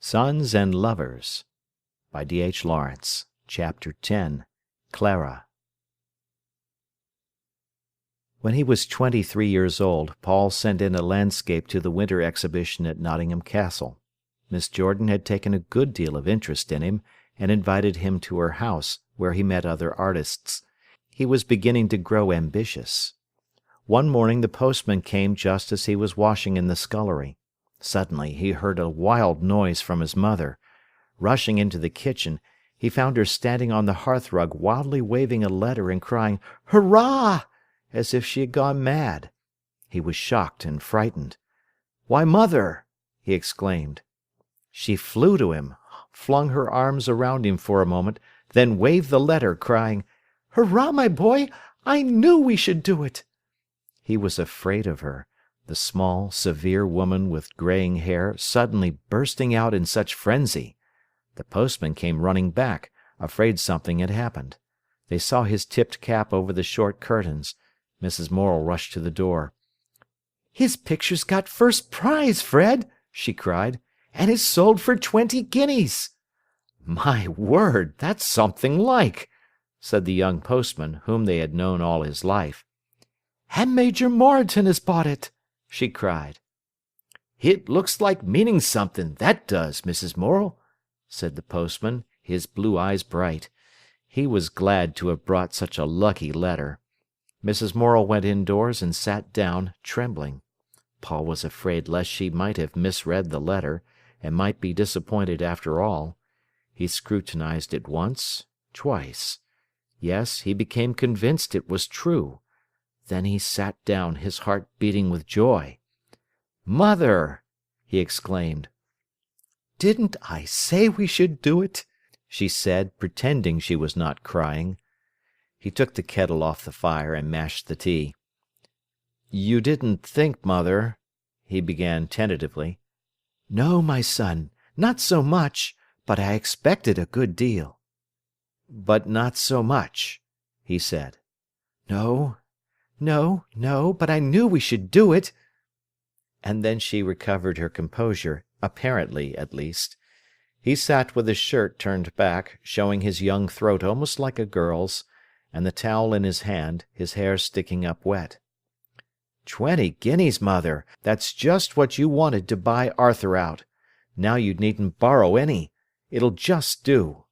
Sons and Lovers by D.H. Lawrence. Chapter 10. Clara. When he was 23 years old, Paul sent in a landscape to the winter exhibition at Nottingham Castle. Miss Jordan had taken a good deal of interest in him, and invited him to her house, where he met other artists. He was beginning to grow ambitious. One morning the postman came just as he was washing in the scullery. Suddenly he heard a wild noise from his mother. Rushing into the kitchen, he found her standing on the hearthrug wildly waving a letter and crying, "Hurrah!" as if she had gone mad. He was shocked and frightened. "Why, mother!" he exclaimed. She flew to him, flung her arms around him for a moment, then waved the letter, crying, "Hurrah, my boy! I knew we should do it!" He was afraid of her, the small, severe woman with graying hair suddenly bursting out in such frenzy. The postman came running back, afraid something had happened. They saw his tipped cap over the short curtains. Mrs. Morel rushed to the door. "His picture's got first prize, Fred!" she cried, "and is sold for 20 guineas." "My word, that's something like!" said the young postman, whom they had known all his life. "And Major Moreton has bought it!" she cried. "It looks like meaning something, that does, Mrs. Morel," said the postman, his blue eyes bright. He was glad to have brought such a lucky letter. Mrs. Morel went indoors and sat down, trembling. Paul was afraid lest she might have misread the letter, and might be disappointed after all. He scrutinized it once, twice. Yes, he became convinced it was true. Then he sat down, his heart beating with joy. "Mother!" he exclaimed. "Didn't I say we should do it?" she said, pretending she was not crying. He took the kettle off the fire and mashed the tea. "You didn't think, mother—" he began tentatively. "No, my son, not so much, but I expected a good deal." "But not so much," he said. "No, but I knew we should do it." And then she recovered her composure, apparently, at least. He sat with his shirt turned back, showing his young throat almost like a girl's, and the towel in his hand, his hair sticking up wet. "20 guineas, mother! That's just what you wanted to buy Arthur out. Now you needn't borrow any. It'll just do."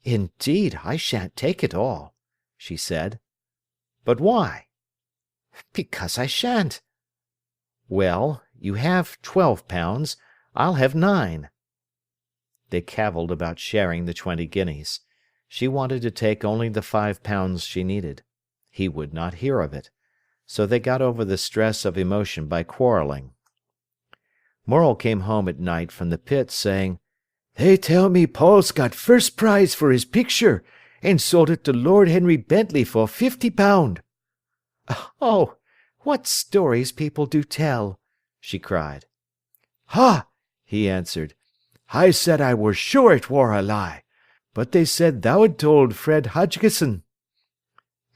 "Indeed, I shan't take it all," she said. "But why?" "Because I shan't." "Well, you have £12. I'll have 9. They cavilled about sharing the 20 guineas. She wanted to take only the £5 she needed. He would not hear of it. So they got over the stress of emotion by quarrelling. Morel came home at night from the pit, saying, "They tell me Paul's got first prize for his picture, and sold it to Lord Henry Bentley for £50. "Oh, what stories people do tell!" she cried. "Ha!" he answered. "I said I were sure it were a lie, but they said thou had told Fred Hodgkisson."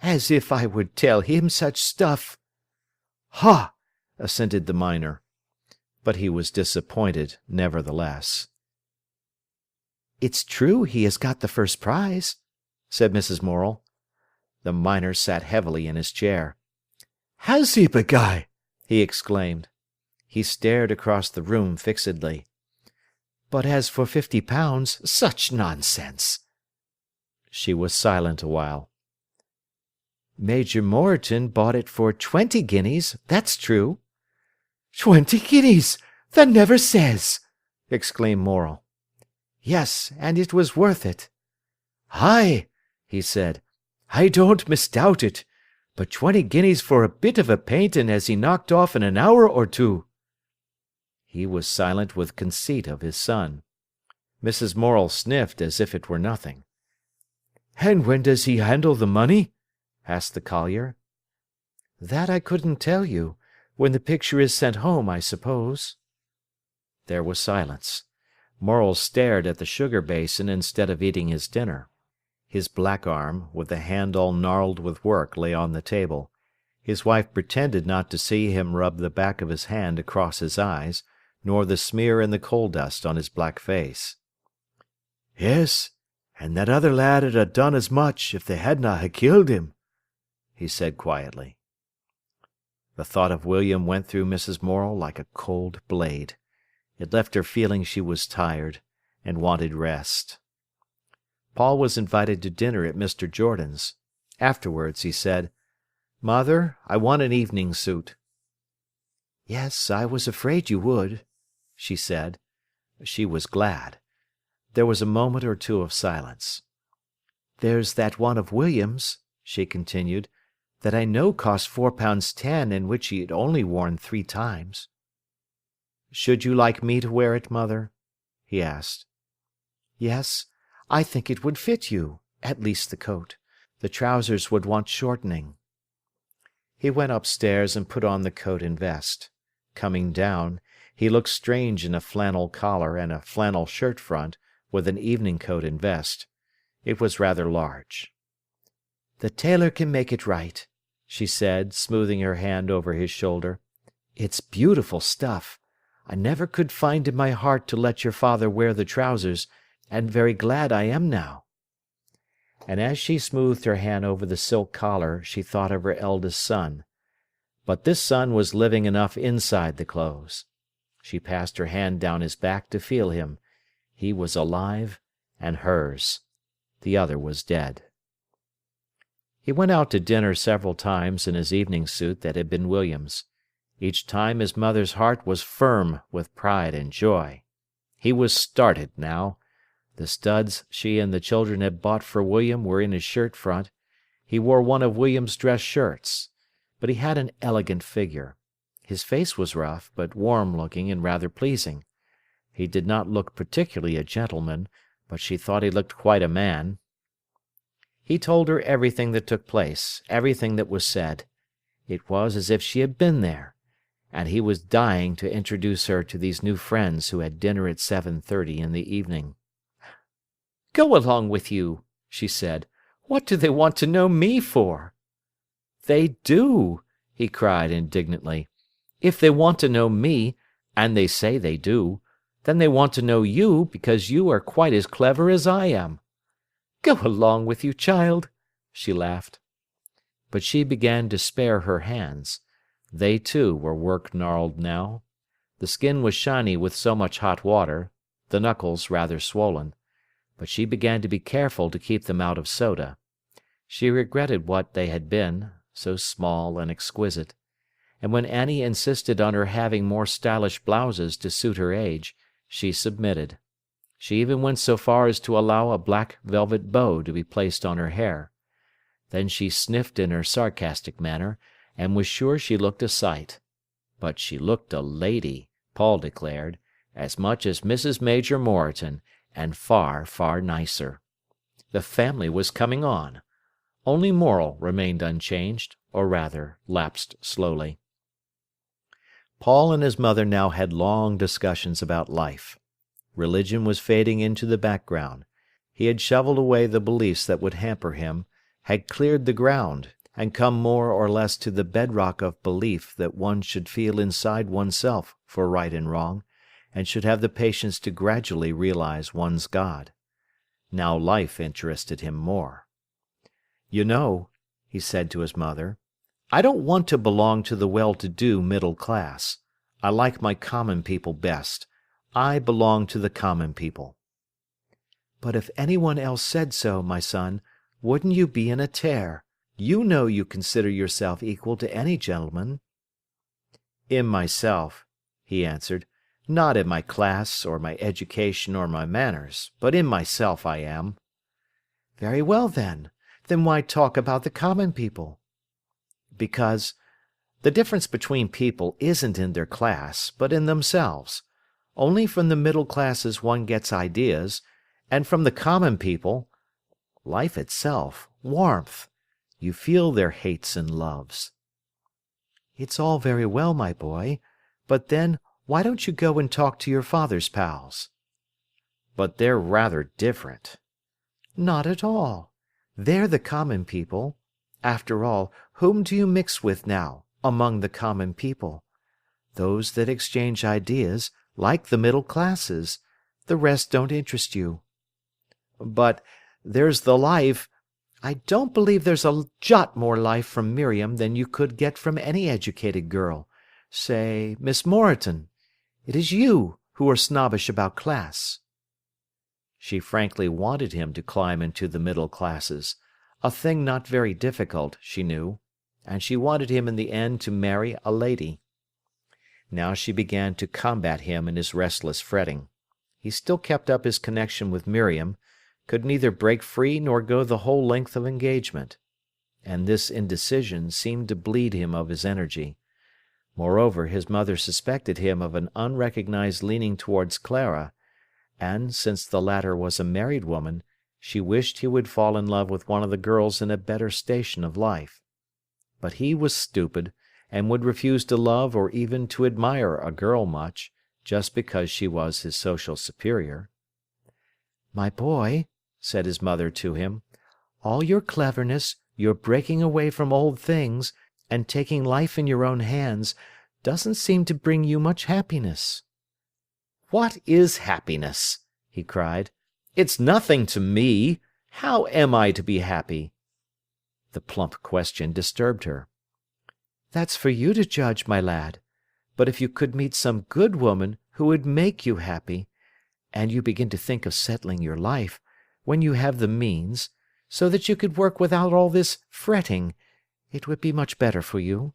"As if I would tell him such stuff!" "Ha!" assented the miner. But he was disappointed, nevertheless. "It's true he has got the first prize," said Mrs. Morel. The miner sat heavily in his chair. "Has he, beguy?" he exclaimed. He stared across the room fixedly. "But as for £50, such nonsense!" She was silent a while. "Major Moreton bought it for 20 guineas, that's true." "20 guineas! That never says!" exclaimed Morel. "Yes, and it was worth it." "Ay," he said, "I don't misdoubt it. But 20 guineas for a bit of a paintin' as he knocked off in an hour or two." He was silent with conceit of his son. Mrs. Morel sniffed as if it were nothing. "And when does he handle the money?" asked the collier. "That I couldn't tell you. When the picture is sent home, I suppose." There was silence. Morel stared at the sugar basin instead of eating his dinner. His black arm, with the hand all gnarled with work, lay on the table. His wife pretended not to see him rub the back of his hand across his eyes, nor the smear in the coal dust on his black face. "Yes, and that other lad 'ud ha' done as much if they hadna ha' killed him," he said quietly. The thought of William went through Mrs. Morel like a cold blade. It left her feeling she was tired and wanted rest. Paul was invited to dinner at Mr. Jordan's. Afterwards he said, "Mother, I want an evening suit." "Yes, I was afraid you would," she said. She was glad. There was a moment or two of silence. "There's that one of William's," she continued, "that I know cost £4.10 and which he had only worn 3 times." "Should you like me to wear it, mother?" he asked. "Yes, I think it would fit you, at least the coat. The trousers would want shortening." He went upstairs and put on the coat and vest. Coming down, he looked strange in a flannel collar and a flannel shirt front, with an evening coat and vest. It was rather large. "The tailor can make it right," she said, smoothing her hand over his shoulder. "It's beautiful stuff. I never could find in my heart to let your father wear the trousers, and very glad I am now." And as she smoothed her hand over the silk collar she thought of her eldest son. But this son was living enough inside the clothes. She passed her hand down his back to feel him. He was alive and hers. The other was dead. He went out to dinner several times in his evening suit that had been William's. Each time his mother's heart was firm with pride and joy. He was started now. The studs she and the children had bought for William were in his shirt front. He wore one of William's dress shirts. But he had an elegant figure. His face was rough, but warm-looking and rather pleasing. He did not look particularly a gentleman, but she thought he looked quite a man. He told her everything that took place, everything that was said. It was as if she had been there, and he was dying to introduce her to these new friends who had dinner at 7:30 in the evening. "Go along with you," she said. "What do they want to know me for?" "They do," he cried indignantly. "If they want to know me, and they say they do, then they want to know you because you are quite as clever as I am." "Go along with you, child," she laughed. But she began to spare her hands. They, too, were work-gnarled now. The skin was shiny with so much hot water, the knuckles rather swollen. But she began to be careful to keep them out of soda. She regretted what they had been, so small and exquisite. And when Annie insisted on her having more stylish blouses to suit her age, she submitted. She even went so far as to allow a black velvet bow to be placed on her hair. Then she sniffed in her sarcastic manner, and was sure she looked a sight. But she looked a lady, Paul declared, as much as Mrs. Major Moreton, and far, far nicer. The family was coming on. Only Morel remained unchanged, or rather, lapsed slowly. Paul and his mother now had long discussions about life. Religion was fading into the background. He had shovelled away the beliefs that would hamper him, had cleared the ground, and come more or less to the bedrock of belief that one should feel inside oneself for right and wrong, and should have the patience to gradually realize one's God. Now life interested him more. "You know," he said to his mother, "I don't want to belong to the well-to-do middle class. I like my common people best. I belong to the common people." "But if anyone else said so, my son, wouldn't you be in a tear? You know you consider yourself equal to any gentleman." "In myself," he answered. "Not in my class, or my education, or my manners, but in myself I am." "Very well, then. Then why talk about the common people?" "Because the difference between people isn't in their class, but in themselves. Only from the middle classes one gets ideas, and from the common people, life itself, warmth. You feel their hates and loves." "It's all very well, my boy, but then why don't you go and talk to your father's pals?" "But they're rather different." "Not at all. They're the common people. After all, whom do you mix with now, among the common people? Those that exchange ideas, like the middle classes. The rest don't interest you." "But there's the life—" "I don't believe there's a jot more life from Miriam than you could get from any educated girl. Say, Miss Moreton. It is you who are snobbish about class." She frankly wanted him to climb into the middle classes, a thing not very difficult, she knew, and she wanted him in the end to marry a lady. Now she began to combat him in his restless fretting. He still kept up his connection with Miriam, could neither break free nor go the whole length of engagement. And this indecision seemed to bleed him of his energy. Moreover, his mother suspected him of an unrecognized leaning towards Clara, and, since the latter was a married woman, she wished he would fall in love with one of the girls in a better station of life. But he was stupid, and would refuse to love or even to admire a girl much, just because she was his social superior. "My boy," said his mother to him, "all your cleverness, your breaking away from old things, and taking life in your own hands, doesn't seem to bring you much happiness." "What is happiness?" he cried. "It's nothing to me. How am I to be happy?" The plump question disturbed her. "That's for you to judge, my lad. But if you could meet some good woman who would make you happy, and you begin to think of settling your life, when you have the means, so that you could work without all this fretting, it would be much better for you."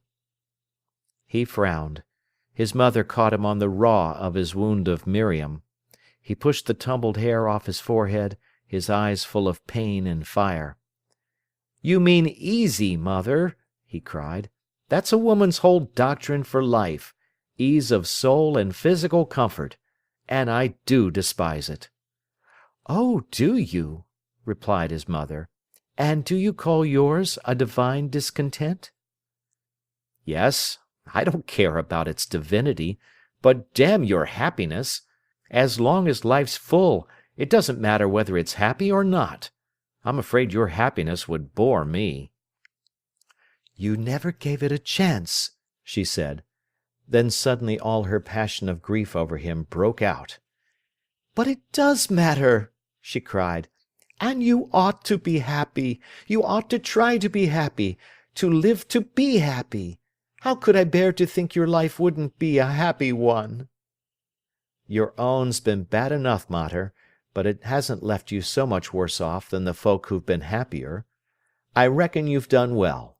He frowned. His mother caught him on the raw of his wound of Miriam. He pushed the tumbled hair off his forehead, his eyes full of pain and fire. "You mean easy, mother," he cried. "That's a woman's whole doctrine for life, ease of soul and physical comfort, and I do despise it." "Oh, do you?" replied his mother. "And do you call yours a divine discontent?" "Yes, I don't care about its divinity, but damn your happiness. As long as life's full, it doesn't matter whether it's happy or not. I'm afraid your happiness would bore me." "You never gave it a chance," she said. Then suddenly all her passion of grief over him broke out. "But it does matter," she cried. "And you ought to be happy. You ought to try to be happy, to live to be happy. How could I bear to think your life wouldn't be a happy one?" "Your own's been bad enough, mater, but it hasn't left you so much worse off than the folk who've been happier. I reckon you've done well.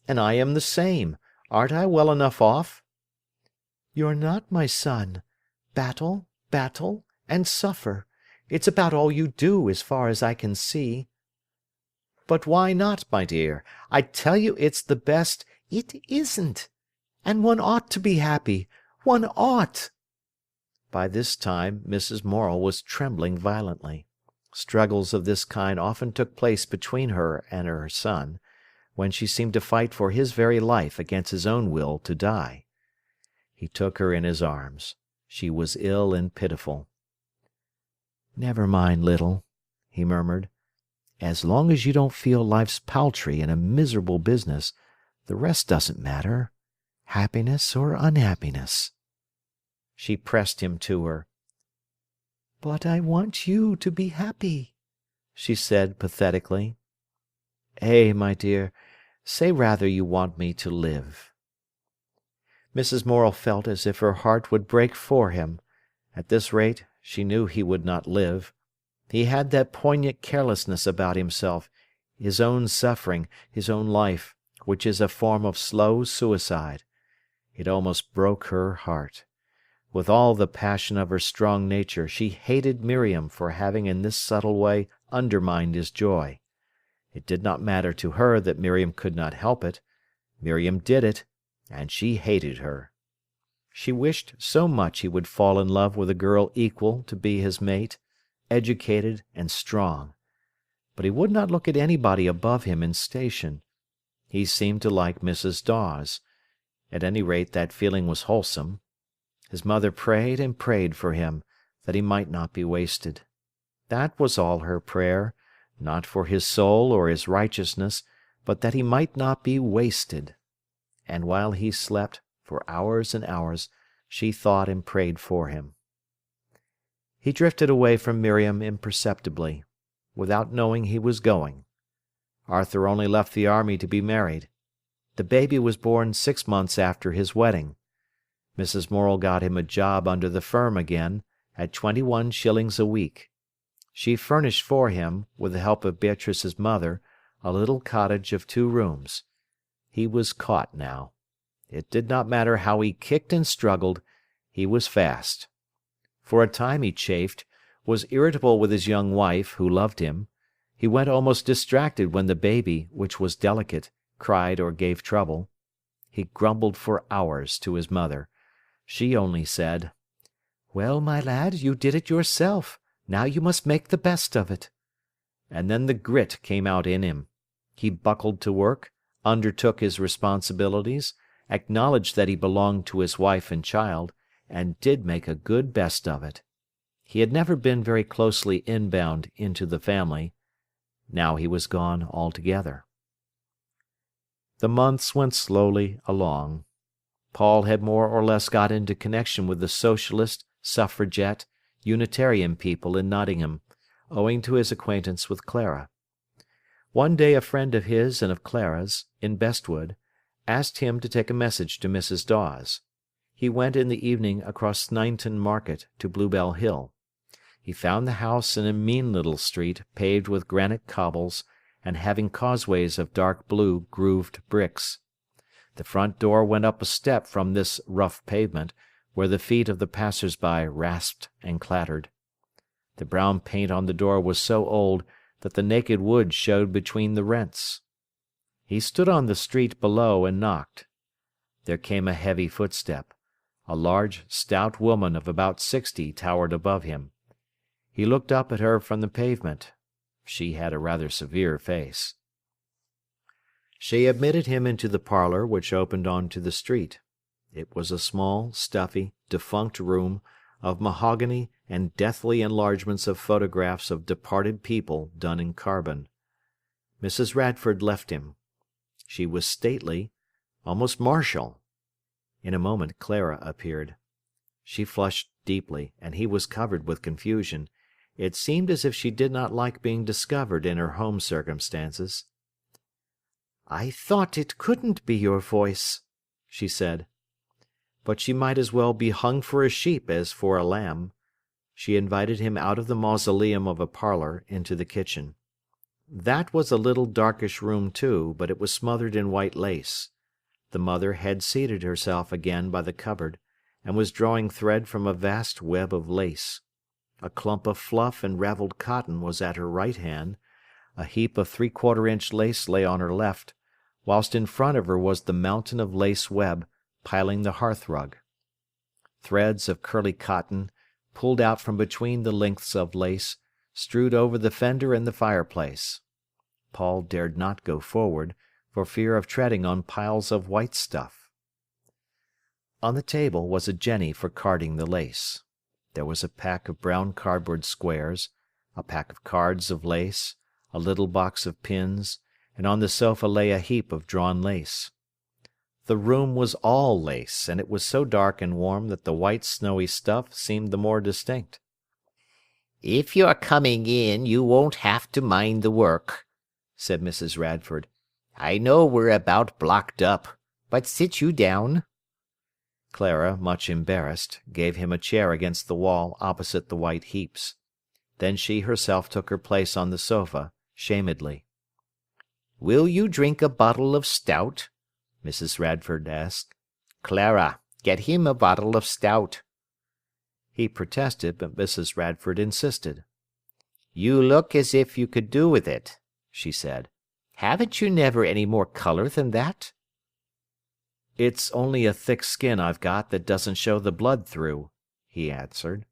And I am the same. Aren't I well enough off?" "You're not, my son. Battle, battle, and suffer. It's about all you do, as far as I can see." "But why not, my dear? I tell you it's the best—" "It isn't. And one ought to be happy. One ought." By this time Mrs. Morel was trembling violently. Struggles of this kind often took place between her and her son, when she seemed to fight for his very life against his own will to die. He took her in his arms. She was ill and pitiful. "Never mind, little," he murmured. "As long as you don't feel life's paltry and a miserable business, the rest doesn't matter, happiness or unhappiness." She pressed him to her. "But I want you to be happy," she said pathetically. My dear, say rather you want me to live." Mrs. Morel felt as if her heart would break for him. At this rate, she knew he would not live. He had that poignant carelessness about himself, his own suffering, his own life, which is a form of slow suicide. It almost broke her heart. With all the passion of her strong nature, she hated Miriam for having in this subtle way undermined his joy. It did not matter to her that Miriam could not help it. Miriam did it, and she hated her. She wished so much he would fall in love with a girl equal to be his mate, educated and strong. But he would not look at anybody above him in station. He seemed to like Mrs. Dawes. At any rate, that feeling was wholesome. His mother prayed and prayed for him, that he might not be wasted. That was all her prayer, not for his soul or his righteousness, but that he might not be wasted. And while he slept, for hours and hours, she thought and prayed for him. He drifted away from Miriam imperceptibly, without knowing he was going. Arthur only left the army to be married. The baby was born 6 months after his wedding. Mrs. Morel got him a job under the firm again, at 21 shillings a week. She furnished for him, with the help of Beatrice's mother, a little cottage of 2 rooms. He was caught now. It did not matter how he kicked and struggled, he was fast. For a time he chafed, was irritable with his young wife, who loved him. He went almost distracted when the baby, which was delicate, cried or gave trouble. He grumbled for hours to his mother. She only said, "Well, my lad, you did it yourself. Now you must make the best of it." And then the grit came out in him. He buckled to work, undertook his responsibilities, acknowledged that he belonged to his wife and child, and did make a good best of it. He had never been very closely inbound into the family. Now he was gone altogether. The months went slowly along. Paul had more or less got into connection with the Socialist, Suffragette, Unitarian people in Nottingham, owing to his acquaintance with Clara. One day a friend of his and of Clara's, in Bestwood, asked him to take a message to Mrs. Dawes. He went in the evening across Sneinton Market to Bluebell Hill. He found the house in a mean little street paved with granite cobbles, and having causeways of dark blue grooved bricks. The front door went up a step from this rough pavement, where the feet of the passers-by rasped and clattered. The brown paint on the door was so old that the naked wood showed between the rents. He stood on the street below and knocked. There came a heavy footstep. A large, stout woman of about 60 towered above him. He looked up at her from the pavement. She had a rather severe face. She admitted him into the parlour which opened on to the street. It was a small, stuffy, defunct room of mahogany and deathly enlargements of photographs of departed people done in carbon. Mrs. Radford left him. She was stately, almost martial. In a moment Clara appeared. She flushed deeply, and he was covered with confusion. It seemed as if she did not like being discovered in her home circumstances. "I thought it couldn't be your voice," she said. But she might as well be hung for a sheep as for a lamb. She invited him out of the mausoleum of a parlour into the kitchen. That was a little darkish room too, but it was smothered in white lace. The mother had seated herself again by the cupboard, and was drawing thread from a vast web of lace. A clump of fluff and ravelled cotton was at her right hand, a heap of 3/4-inch lace lay on her left, whilst in front of her was the mountain of lace web piling the hearth-rug. Threads of curly cotton, pulled out from between the lengths of lace, strewed over the fender and the fireplace. Paul dared not go forward, for fear of treading on piles of white stuff. On the table was a jenny for carding the lace. There was a pack of brown cardboard squares, a pack of cards of lace, a little box of pins, and on the sofa lay a heap of drawn lace. The room was all lace, and it was so dark and warm that the white snowy stuff seemed the more distinct. "If you're coming in, you won't have to mind the work," said Mrs. Radford. "I know we're about blocked up, but sit you down." Clara, much embarrassed, gave him a chair against the wall opposite the white heaps. Then she herself took her place on the sofa, shamedly. "Will you drink a bottle of stout?" Mrs. Radford asked. "Clara, get him a bottle of stout." He protested, but Mrs. Radford insisted. "You look as if you could do with it," she said. "Haven't you never any more colour than that?" "It's only a thick skin I've got that doesn't show the blood through," he answered.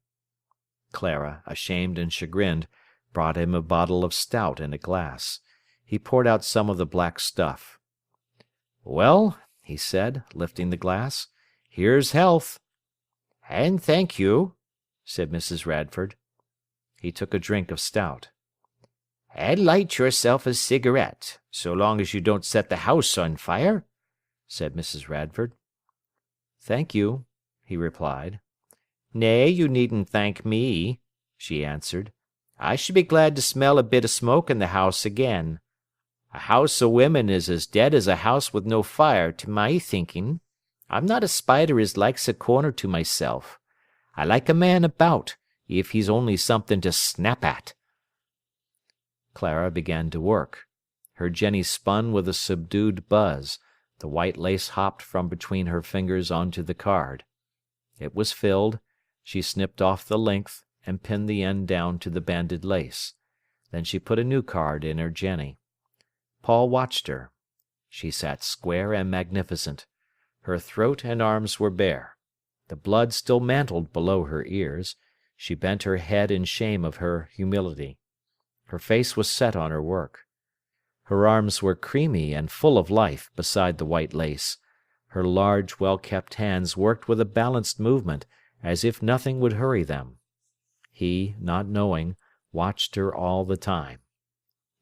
Clara, ashamed and chagrined, brought him a bottle of stout and a glass. He poured out some of the black stuff. "Well," he said, lifting the glass, "here's health." "And thank you," said Mrs. Radford. He took a drink of stout. "And light yourself a cigarette, so long as you don't set the house on fire," said Mrs. Radford. "Thank you," he replied. "Nay, you needn't thank me," she answered. "I should be glad to smell a bit of smoke in the house again. A house o' women is as dead as a house with no fire, to my thinking. I'm not a spider as likes a corner to myself. I like a man about, if he's only something to snap at." Clara began to work. Her jenny spun with a subdued buzz. The white lace hopped from between her fingers onto the card. It was filled. She snipped off the length and pinned the end down to the banded lace. Then she put a new card in her jenny. Paul watched her. She sat square and magnificent. Her throat and arms were bare. The blood still mantled below her ears. She bent her head in shame of her humility. Her face was set on her work. Her arms were creamy and full of life beside the white lace. Her large, well-kept hands worked with a balanced movement, as if nothing would hurry them. He, not knowing, watched her all the time.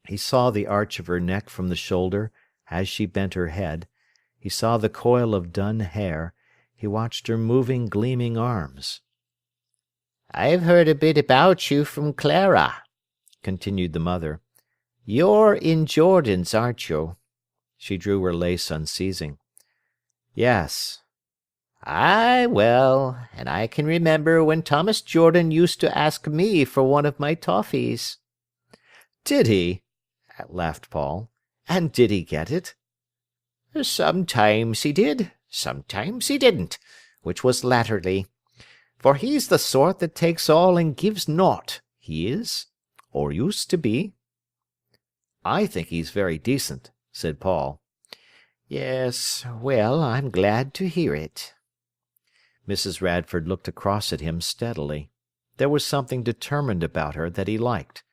He saw the arch of her neck from the shoulder, as she bent her head. He saw the coil of dun hair. He watched her moving, gleaming arms. "I've heard a bit about you from Clara," continued the mother. "You're in Jordan's, aren't you?" She drew her lace unceasing. "Yes." "Aye, well, and I can remember when Thomas Jordan used to ask me for one of my toffees." "Did he?" laughed Paul. "And did he get it?" "Sometimes he did, sometimes he didn't, which was latterly. For he's the sort that takes all and gives naught, he is, or used to be." "I think he's very decent," said Paul. "Yes, well, I'm glad to hear it." Mrs. Radford looked across at him steadily. There was something determined about her that he liked.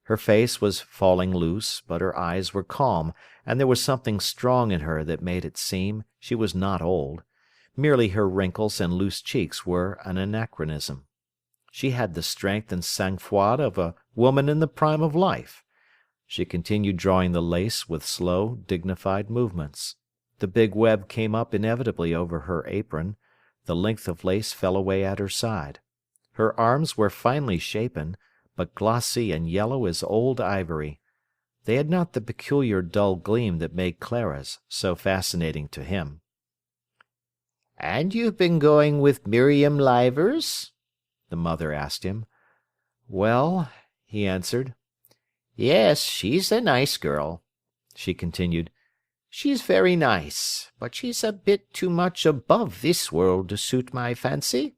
Her face was falling loose, but her eyes were calm, and there was something strong in her that made it seem she was not old. Merely her wrinkles and loose cheeks were an anachronism. She had the strength and sang-froid of a woman in the prime of life. She continued drawing the lace with slow, dignified movements. The big web came up inevitably over her apron. The length of lace fell away at her side. Her arms were finely shapen, but glossy and yellow as old ivory. They had not the peculiar dull gleam that made Clara's so fascinating to him. "And you've been going with Miriam Livers?" the mother asked him. "Well," he answered. "Yes, she's a nice girl," she continued. "She's very nice, but she's a bit too much above this world to suit my fancy."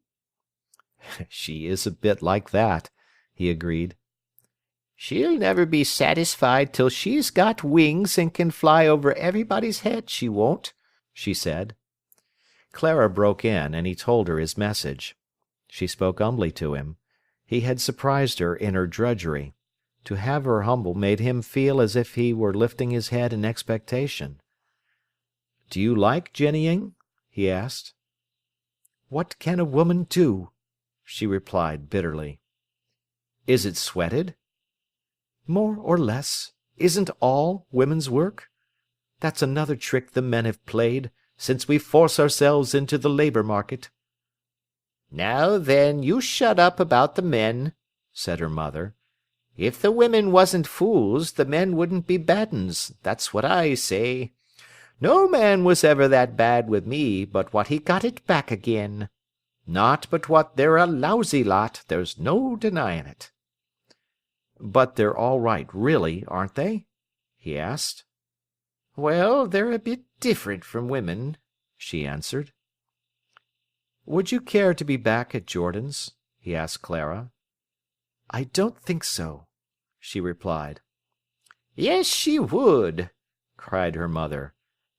"She is a bit like that," he agreed. "She'll never be satisfied till she's got wings and can fly over everybody's head, she won't," she said. Clara broke in, and he told her his message. She spoke humbly to him. He had surprised her in her drudgery. To have her humble made him feel as if he were lifting his head in expectation. "Do you like jennying?" he asked. "What can a woman do?" she replied bitterly. "Is it sweated?" "More or less. Isn't all women's work? That's another trick the men have played, since we force ourselves into the labour market." "Now then, you shut up about the men," said her mother. "If the women wasn't fools, the men wouldn't be bad uns, that's what I say. No man was ever that bad with me but what he got it back again. Not but what they're a lousy lot, there's no denying it." "But they're all right, really, aren't they?" he asked. "Well, they're a bit different from women," she answered. "Would you care to be back at Jordan's?" he asked Clara. "I don't think so," she replied. "Yes, she would," cried her mother.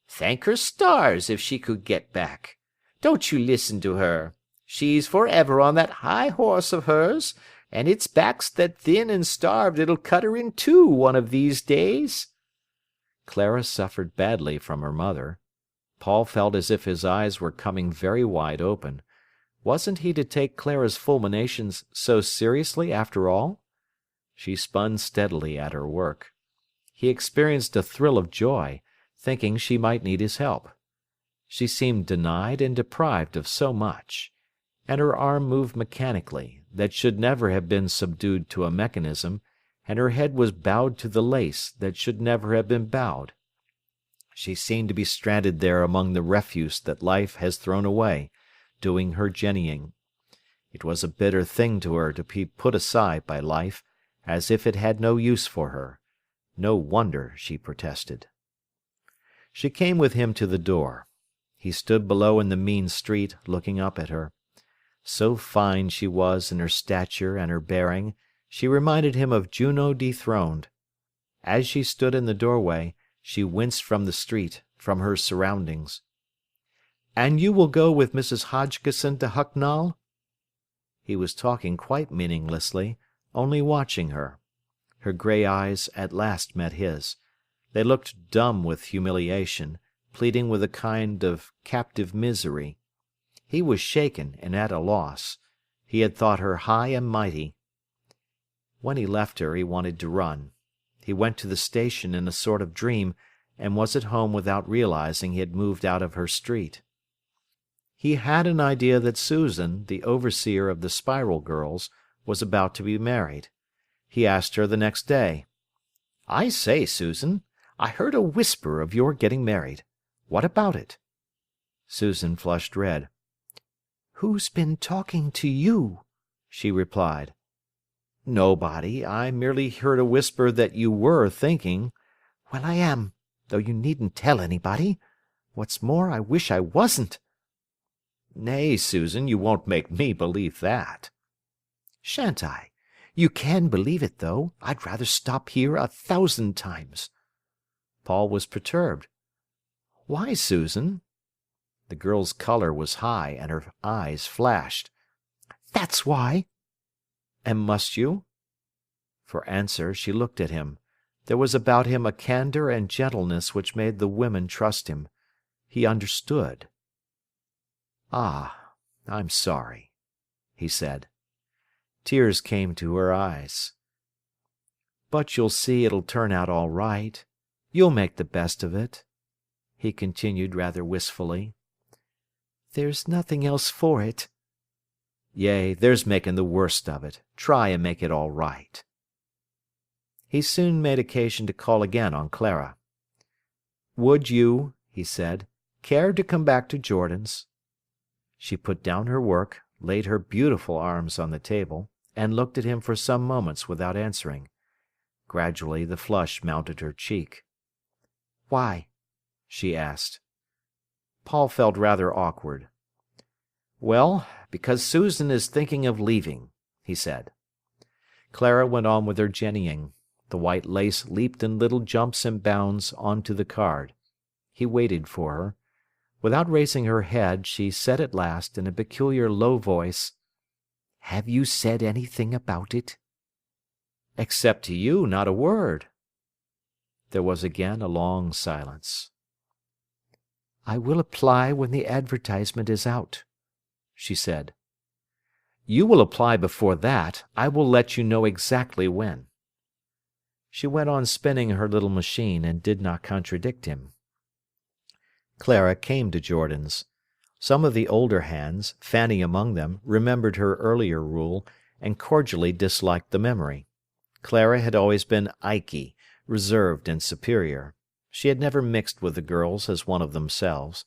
"Thank her stars if she could get back. Don't you listen to her. She's for ever on that high horse of hers, and it's back's that thin and starved it'll cut her in two one of these days." Clara suffered badly from her mother. Paul felt as if his eyes were coming very wide open. Wasn't he to take Clara's fulminations so seriously after all? She spun steadily at her work. He experienced a thrill of joy, thinking she might need his help. She seemed denied and deprived of so much, and her arm moved mechanically, that should never have been subdued to a mechanism, and her head was bowed to the lace that should never have been bowed. She seemed to be stranded there among the refuse that life has thrown away, doing her jennying. It was a bitter thing to her to be put aside by life, as if it had no use for her. No wonder she protested. She came with him to the door. He stood below in the mean street, looking up at her. So fine she was in her stature and her bearing, she reminded him of Juno dethroned. As she stood in the doorway, she winced from the street, from her surroundings. "And you will go with Mrs. Hodgkisson to Hucknall?" He was talking quite meaninglessly, only watching her. Her grey eyes at last met his. They looked dumb with humiliation, pleading with a kind of captive misery. He was shaken and at a loss. He had thought her high and mighty. When he left her, he wanted to run. He went to the station in a sort of dream, and was at home without realizing he had moved out of her street. He had an idea that Susan, the overseer of the Spiral girls, was about to be married. He asked her the next day, "I say, Susan, I heard a whisper of your getting married. What about it?" Susan flushed red. "Who's been talking to you?" she replied. "Nobody. I merely heard a whisper that you were thinking." "Well, I am, though you needn't tell anybody. What's more, I wish I wasn't." "Nay, Susan, you won't make me believe that." "Shan't I? You can believe it, though. I'd rather stop here 1,000 times." Paul was perturbed. "Why, Susan?" The girl's color was high, and her eyes flashed. "That's why." "And must you?" For answer she looked at him. There was about him a candor and gentleness which made the women trust him. He understood. "Ah, I'm sorry," he said. Tears came to her eyes. "But you'll see it'll turn out all right. You'll make the best of it," he continued rather wistfully. "There's nothing else for it." "Yea, there's making the worst of it. Try and make it all right." He soon made occasion to call again on Clara. "Would you," he said, "care to come back to Jordan's?" She put down her work, laid her beautiful arms on the table, and looked at him for some moments without answering. Gradually the flush mounted her cheek. "Why?" she asked. Paul felt rather awkward. "Well, because Susan is thinking of leaving," he said. Clara went on with her jennying. The white lace leaped in little jumps and bounds on to the card. He waited for her. Without raising her head, she said at last, in a peculiar low voice, "Have you said anything about it?" "Except to you, not a word." There was again a long silence. "I will apply when the advertisement is out," she said. "You will apply before that. I will let you know exactly when." She went on spinning her little machine, and did not contradict him. Clara came to Jordan's. Some of the older hands, Fanny among them, remembered her earlier rule, and cordially disliked the memory. Clara had always been Ikey, reserved and superior. She had never mixed with the girls as one of themselves.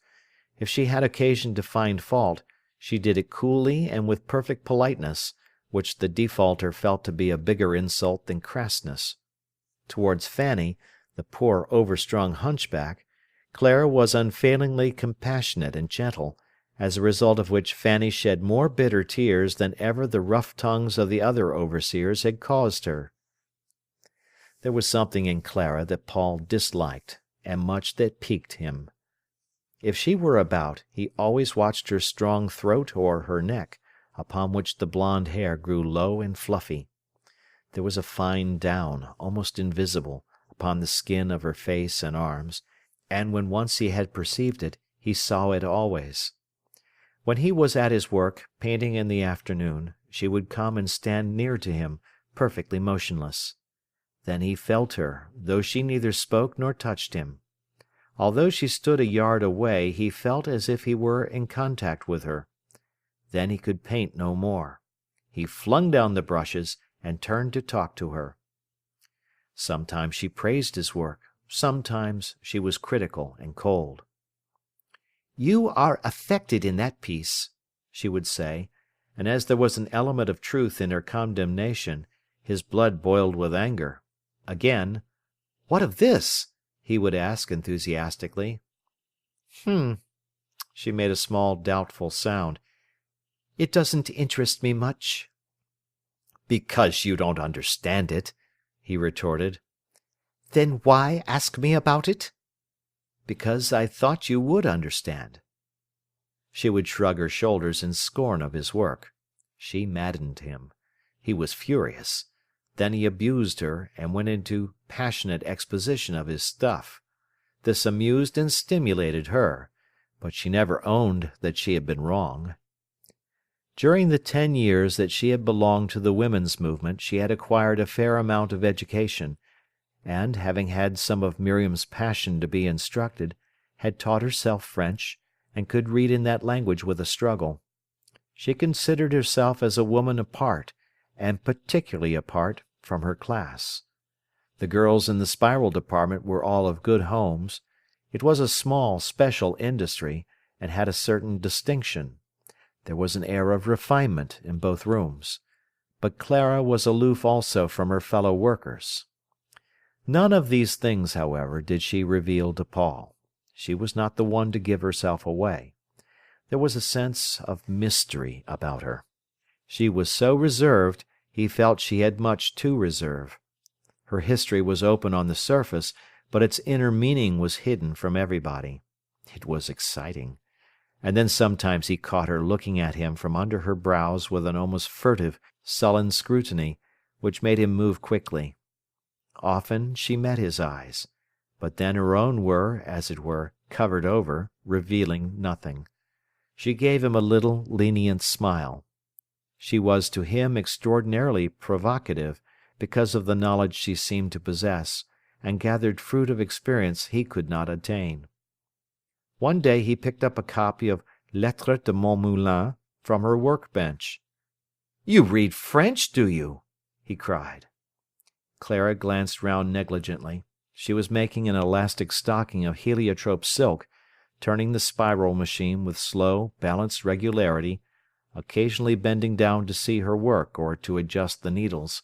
If she had occasion to find fault, she did it coolly and with perfect politeness, which the defaulter felt to be a bigger insult than crassness. Towards Fanny, the poor overstrung hunchback, Clara was unfailingly compassionate and gentle, as a result of which Fanny shed more bitter tears than ever the rough tongues of the other overseers had caused her. There was something in Clara that Paul disliked, and much that piqued him. If she were about, he always watched her strong throat or her neck, upon which the blonde hair grew low and fluffy. There was a fine down, almost invisible, upon the skin of her face and arms, and when once he had perceived it, he saw it always. When he was at his work, painting in the afternoon, she would come and stand near to him, perfectly motionless. Then he felt her, though she neither spoke nor touched him. Although she stood a yard away, he felt as if he were in contact with her. Then he could paint no more. He flung down the brushes and turned to talk to her. Sometimes she praised his work, sometimes she was critical and cold. "You are affected in that piece," she would say, and as there was an element of truth in her condemnation, his blood boiled with anger. Again, "What of this?" he would ask enthusiastically. She made a small doubtful sound. "It doesn't interest me much." "Because you don't understand it," he retorted. "Then why ask me about it?" "Because I thought you would understand." She would shrug her shoulders in scorn of his work. She maddened him. He was furious. Then he abused her, and went into passionate exposition of his stuff. This amused and stimulated her, but she never owned that she had been wrong. During the 10 years that she had belonged to the women's movement she had acquired a fair amount of education, and, having had some of Miriam's passion to be instructed, had taught herself French, and could read in that language with a struggle. She considered herself as a woman apart, and particularly apart from her class. The girls in the Spiral department were all of good homes. It was a small, special industry, and had a certain distinction. There was an air of refinement in both rooms. But Clara was aloof also from her fellow workers. None of these things, however, did she reveal to Paul. She was not the one to give herself away. There was a sense of mystery about her. She was so reserved, he felt she had much to reserve. Her history was open on the surface, but its inner meaning was hidden from everybody. It was exciting. And then sometimes he caught her looking at him from under her brows with an almost furtive, sullen scrutiny, which made him move quickly. Often she met his eyes, but then her own were, as it were, covered over, revealing nothing. She gave him a little, lenient smile. She was to him extraordinarily provocative, because of the knowledge she seemed to possess, and gathered fruit of experience he could not attain. One day he picked up a copy of Lettres de mon Moulin from her work-bench. "You read French, do you?" he cried. Clara glanced round negligently. She was making an elastic stocking of heliotrope silk, turning the spiral machine with slow, balanced regularity, occasionally bending down to see her work or to adjust the needles.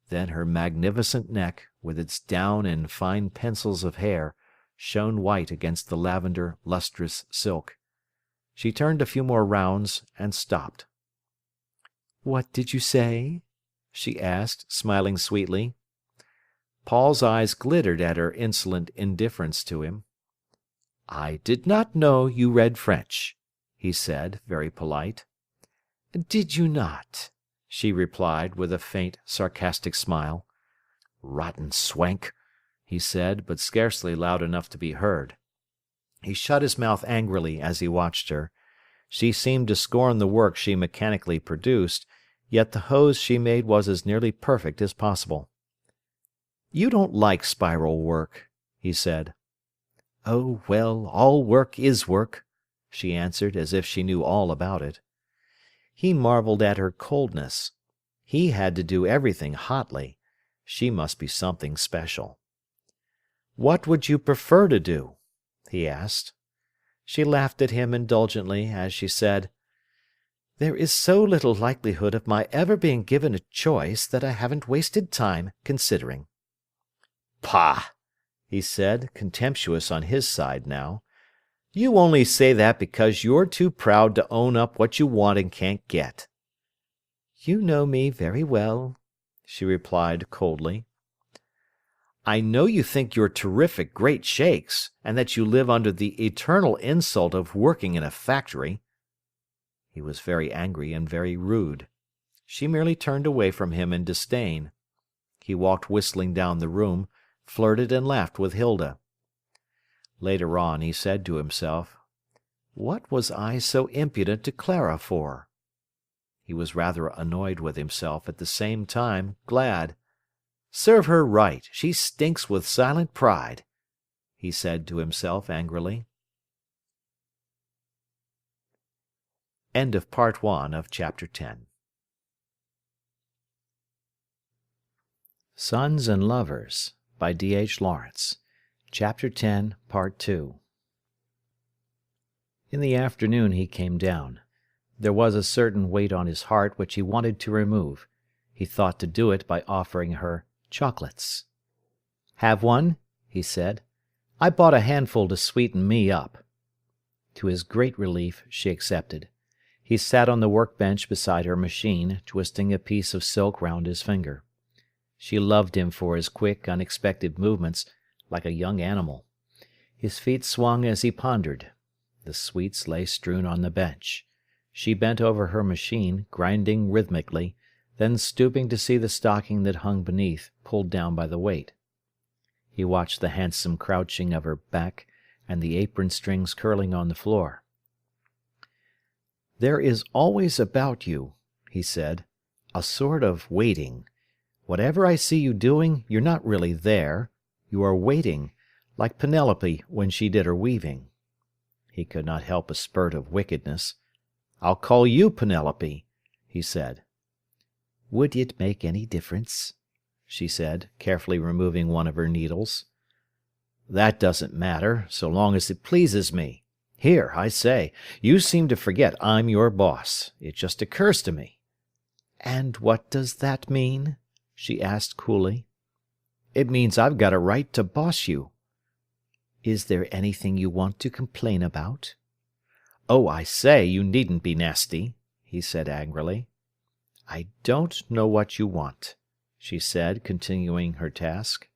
Then her magnificent neck, with its down and fine pencils of hair, shone white against the lavender, lustrous silk. She turned a few more rounds and stopped. "What did you say?" she asked, smiling sweetly. Paul's eyes glittered at her insolent indifference to him. "I did not know you read French," he said, very polite. "Did you not?" she replied, with a faint, sarcastic smile. "Rotten swank," he said, but scarcely loud enough to be heard. He shut his mouth angrily as he watched her. She seemed to scorn the work she mechanically produced, yet the hose she made was as nearly perfect as possible. "You don't like spiral work," he said. "Oh, well, all work is work," she answered, as if she knew all about it. He marvelled at her coldness. He had to do everything hotly. She must be something special. "What would you prefer to do?" he asked. She laughed at him indulgently as she said, "There is so little likelihood of my ever being given a choice that I haven't wasted time considering." "Pah!" he said, contemptuous on his side now. "You only say that because you're too proud to own up what you want and can't get." "You know me very well," she replied coldly. "I know you think you're terrific great shakes, and that you live under the eternal insult of working in a factory." He was very angry and very rude. She merely turned away from him in disdain. He walked whistling down the room, flirted and laughed with Hilda. Later on he said to himself, "What was I so impudent to Clara for?" He was rather annoyed with himself, at the same time glad. "Serve her right, she stinks with silent pride," he said to himself angrily. End of Part 1 of Chapter 10. Sons and Lovers by D.H. Lawrence. Chapter 10, Part 2. In the afternoon he came down. There was a certain weight on his heart which he wanted to remove. He thought to do it by offering her chocolates. "Have one?" he said. "I bought a handful to sweeten me up." To his great relief, she accepted. He sat on the workbench beside her machine, twisting a piece of silk round his finger. She loved him for his quick, unexpected movements, like a young animal. His feet swung as he pondered. The sweets lay strewn on the bench. She bent over her machine, grinding rhythmically, then stooping to see the stocking that hung beneath, pulled down by the weight. He watched the handsome crouching of her back and the apron strings curling on the floor. "There is always about you," he said, "a sort of waiting. Whatever I see you doing, you're not really there. You are waiting, like Penelope when she did her weaving." He could not help a spurt of wickedness. "I'll call you Penelope," he said. "Would it make any difference?" she said, carefully removing one of her needles. "That doesn't matter, so long as it pleases me. Here, I say, you seem to forget I'm your boss. It just occurs to me." "And what does that mean?" she asked coolly. "It means I've got a right to boss you." "Is there anything you want to complain about?" "Oh, I say, you needn't be nasty," he said angrily. "I don't know what you want," she said, continuing her task.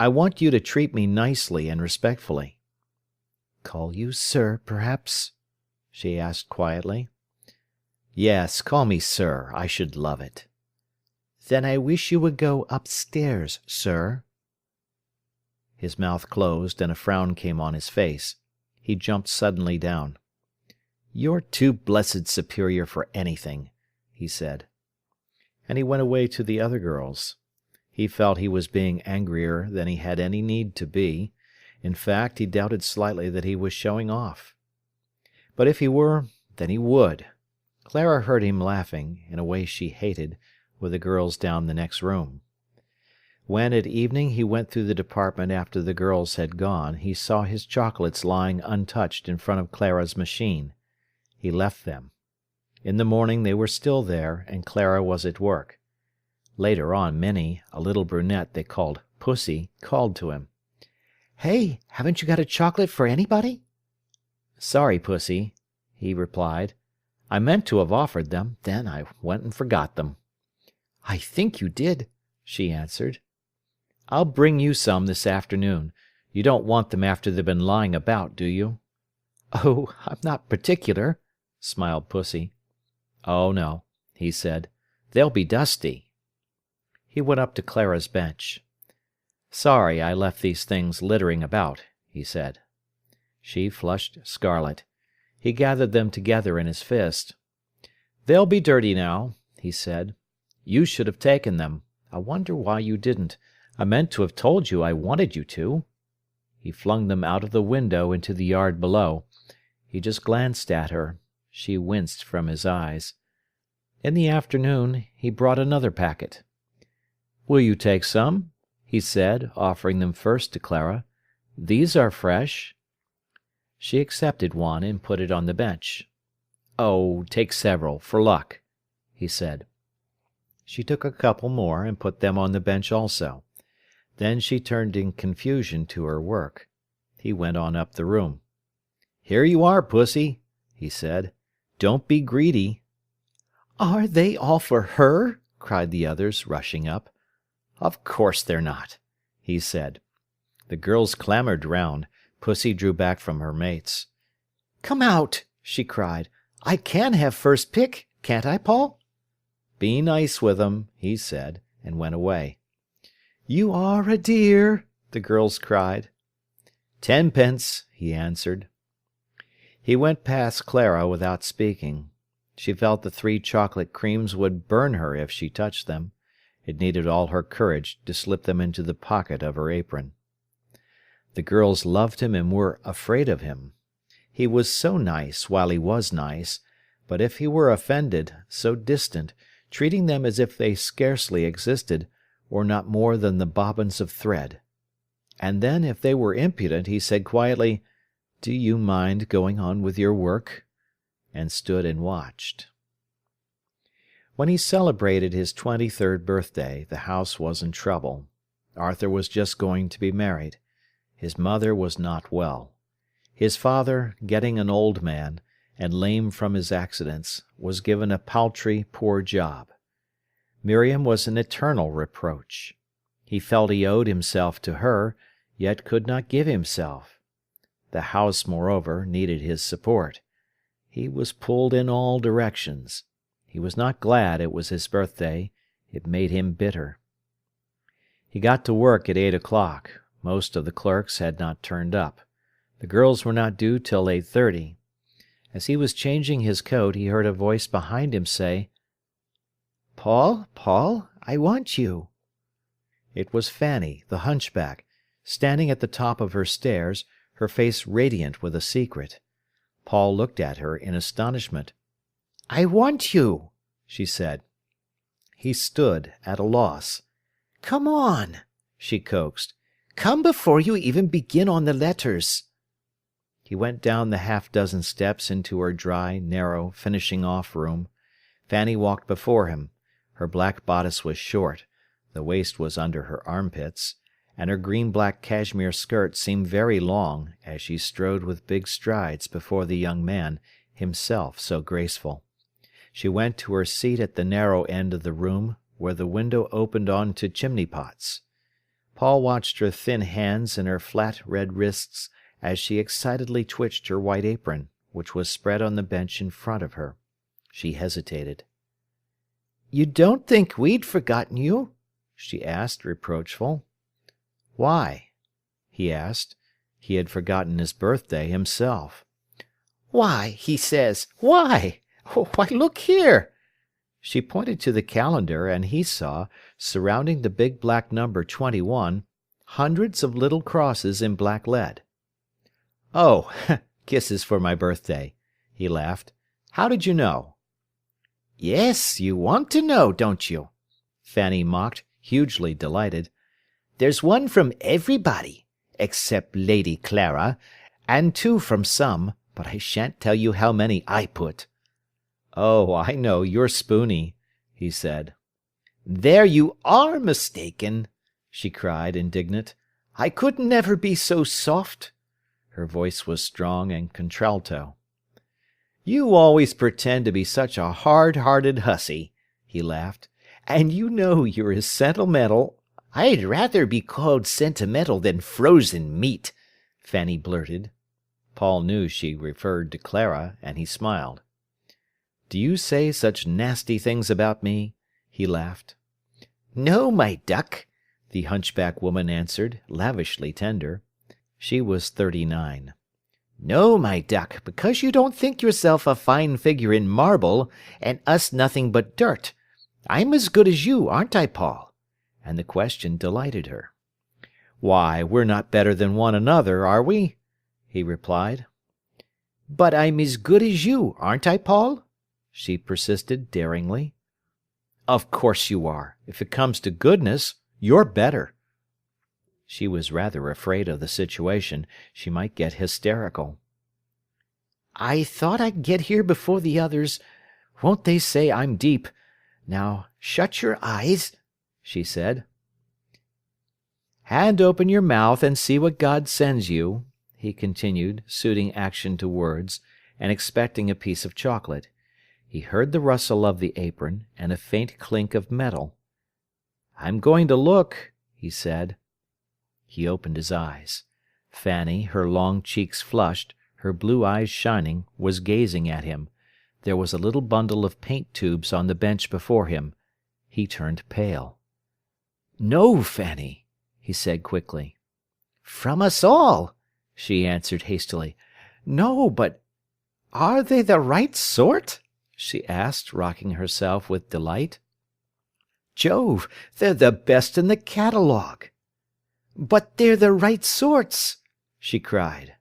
"I want you to treat me nicely and respectfully." "Call you sir, perhaps?" she asked quietly. "Yes, call me sir. I should love it." "Then I wish you would go upstairs, sir." His mouth closed and a frown came on his face. He jumped suddenly down. "You're too blessed superior for anything," he said. And he went away to the other girls. He felt he was being angrier than he had any need to be. In fact, he doubted slightly that he was showing off. But if he were, then he would. Clara heard him laughing, in a way she hated, with the girls down the next room. When at evening he went through the department after the girls had gone, he saw his chocolates lying untouched in front of Clara's machine. He left them. In the morning they were still there, and Clara was at work. Later on Minnie, a little brunette they called Pussy, called to him. "Hey, haven't you got a chocolate for anybody?" "Sorry, Pussy," he replied. "I meant to have offered them, then I went and forgot them." "I think you did," she answered. "I'll bring you some this afternoon. You don't want them after they've been lying about, do you?" "Oh, I'm not particular," smiled Pussy. "Oh, no," he said. "They'll be dusty." He went up to Clara's bench. "Sorry I left these things littering about," he said. She flushed scarlet. He gathered them together in his fist. "They'll be dirty now," he said. "You should have taken them. I wonder why you didn't. I meant to have told you I wanted you to." He flung them out of the window into the yard below. He just glanced at her. She winced from his eyes. In the afternoon he brought another packet. "Will you take some?" he said, offering them first to Clara. "These are fresh." She accepted one and put it on the bench. "Oh, take several, for luck," he said. She took a couple more and put them on the bench also. Then she turned in confusion to her work. He went on up the room. "Here you are, Pussy," he said. "Don't be greedy." "Are they all for her?" cried the others, rushing up. "Of course they're not," he said. The girls clamoured round. Pussy drew back from her mates. "Come out," she cried. "I can have first pick, can't I, Paul?" "Be nice with 'em," he said, and went away. "You are a dear," the girls cried. "10 pence," he answered. He went past Clara without speaking. She felt the 3 chocolate creams would burn her if she touched them. It needed all her courage to slip them into the pocket of her apron. The girls loved him and were afraid of him. He was so nice while he was nice, but if he were offended, so distant, treating them as if they scarcely existed, or not more than the bobbins of thread. And then, if they were impudent, he said quietly, "Do you mind going on with your work?" and stood and watched. When he celebrated his 23rd birthday, the house was in trouble. Arthur was just going to be married. His mother was not well. His father, getting an old man, and lame from his accidents, was given a paltry, poor job. Miriam was an eternal reproach. He felt he owed himself to her, yet could not give himself. The house, moreover, needed his support. He was pulled in all directions. He was not glad it was his birthday. It made him bitter. He got to work at 8 o'clock. Most of the clerks had not turned up. The girls were not due till 8:30. As he was changing his coat, he heard a voice behind him say, "Paul, Paul, I want you." It was Fanny, the hunchback, standing at the top of her stairs, her face radiant with a secret. Paul looked at her in astonishment. "I want you," she said. He stood at a loss. "Come on," she coaxed. "Come before you even begin on the letters." He went down the half-dozen steps into her dry, narrow, finishing-off room. Fanny walked before him. Her black bodice was short, the waist was under her armpits, and her green-black cashmere skirt seemed very long as she strode with big strides before the young man, himself so graceful. She went to her seat at the narrow end of the room, where the window opened on to chimney-pots. Paul watched her thin hands and her flat red wrists as she excitedly twitched her white apron, which was spread on the bench in front of her. She hesitated. "You don't think we'd forgotten you?" she asked, reproachful. "Why?" he asked. He had forgotten his birthday himself. "Why?" he says. "Why? Why, look here!" She pointed to the calendar, and he saw, surrounding the big black number 21, hundreds of little crosses in black lead. "Oh, kisses for my birthday," he laughed. "How did you know?" "Yes, you want to know, don't you?" Fanny mocked, hugely delighted. "There's one from everybody, except Lady Clara, and 2 from some, but I shan't tell you how many I put." "Oh, I know, you're spoony," he said. "There you are mistaken," she cried, indignant. "I could never be so soft." Her voice was strong and contralto. "You always pretend to be such a hard-hearted hussy," he laughed. "And you know you're as sentimental—" "I'd rather be called sentimental than frozen meat," Fanny blurted. Paul knew she referred to Clara, and he smiled. "Do you say such nasty things about me?" he laughed. "No, my duck," the hunchback woman answered, lavishly tender. She was 39. "No, my duck, because you don't think yourself a fine figure in marble, and us nothing but dirt. I'm as good as you, aren't I, Paul?" And the question delighted her. "Why, we're not better than one another, are we?" he replied. "But I'm as good as you, aren't I, Paul?" she persisted daringly. "Of course you are. If it comes to goodness, you're better." She was rather afraid of the situation. She might get hysterical. "I thought I'd get here before the others. Won't they say I'm deep? Now, shut your eyes," she said. "And open your mouth and see what God sends you," he continued, suiting action to words, and expecting a piece of chocolate. He heard the rustle of the apron, and a faint clink of metal. "I'm going to look," he said. He opened his eyes. Fanny, her long cheeks flushed, her blue eyes shining, was gazing at him. There was a little bundle of paint tubes on the bench before him. He turned pale. "No, Fanny," he said quickly. "From us all," she answered hastily. "No, but are they the right sort?" she asked, rocking herself with delight. "Jove, they're the best in the catalogue." "But they're the right sorts," she cried.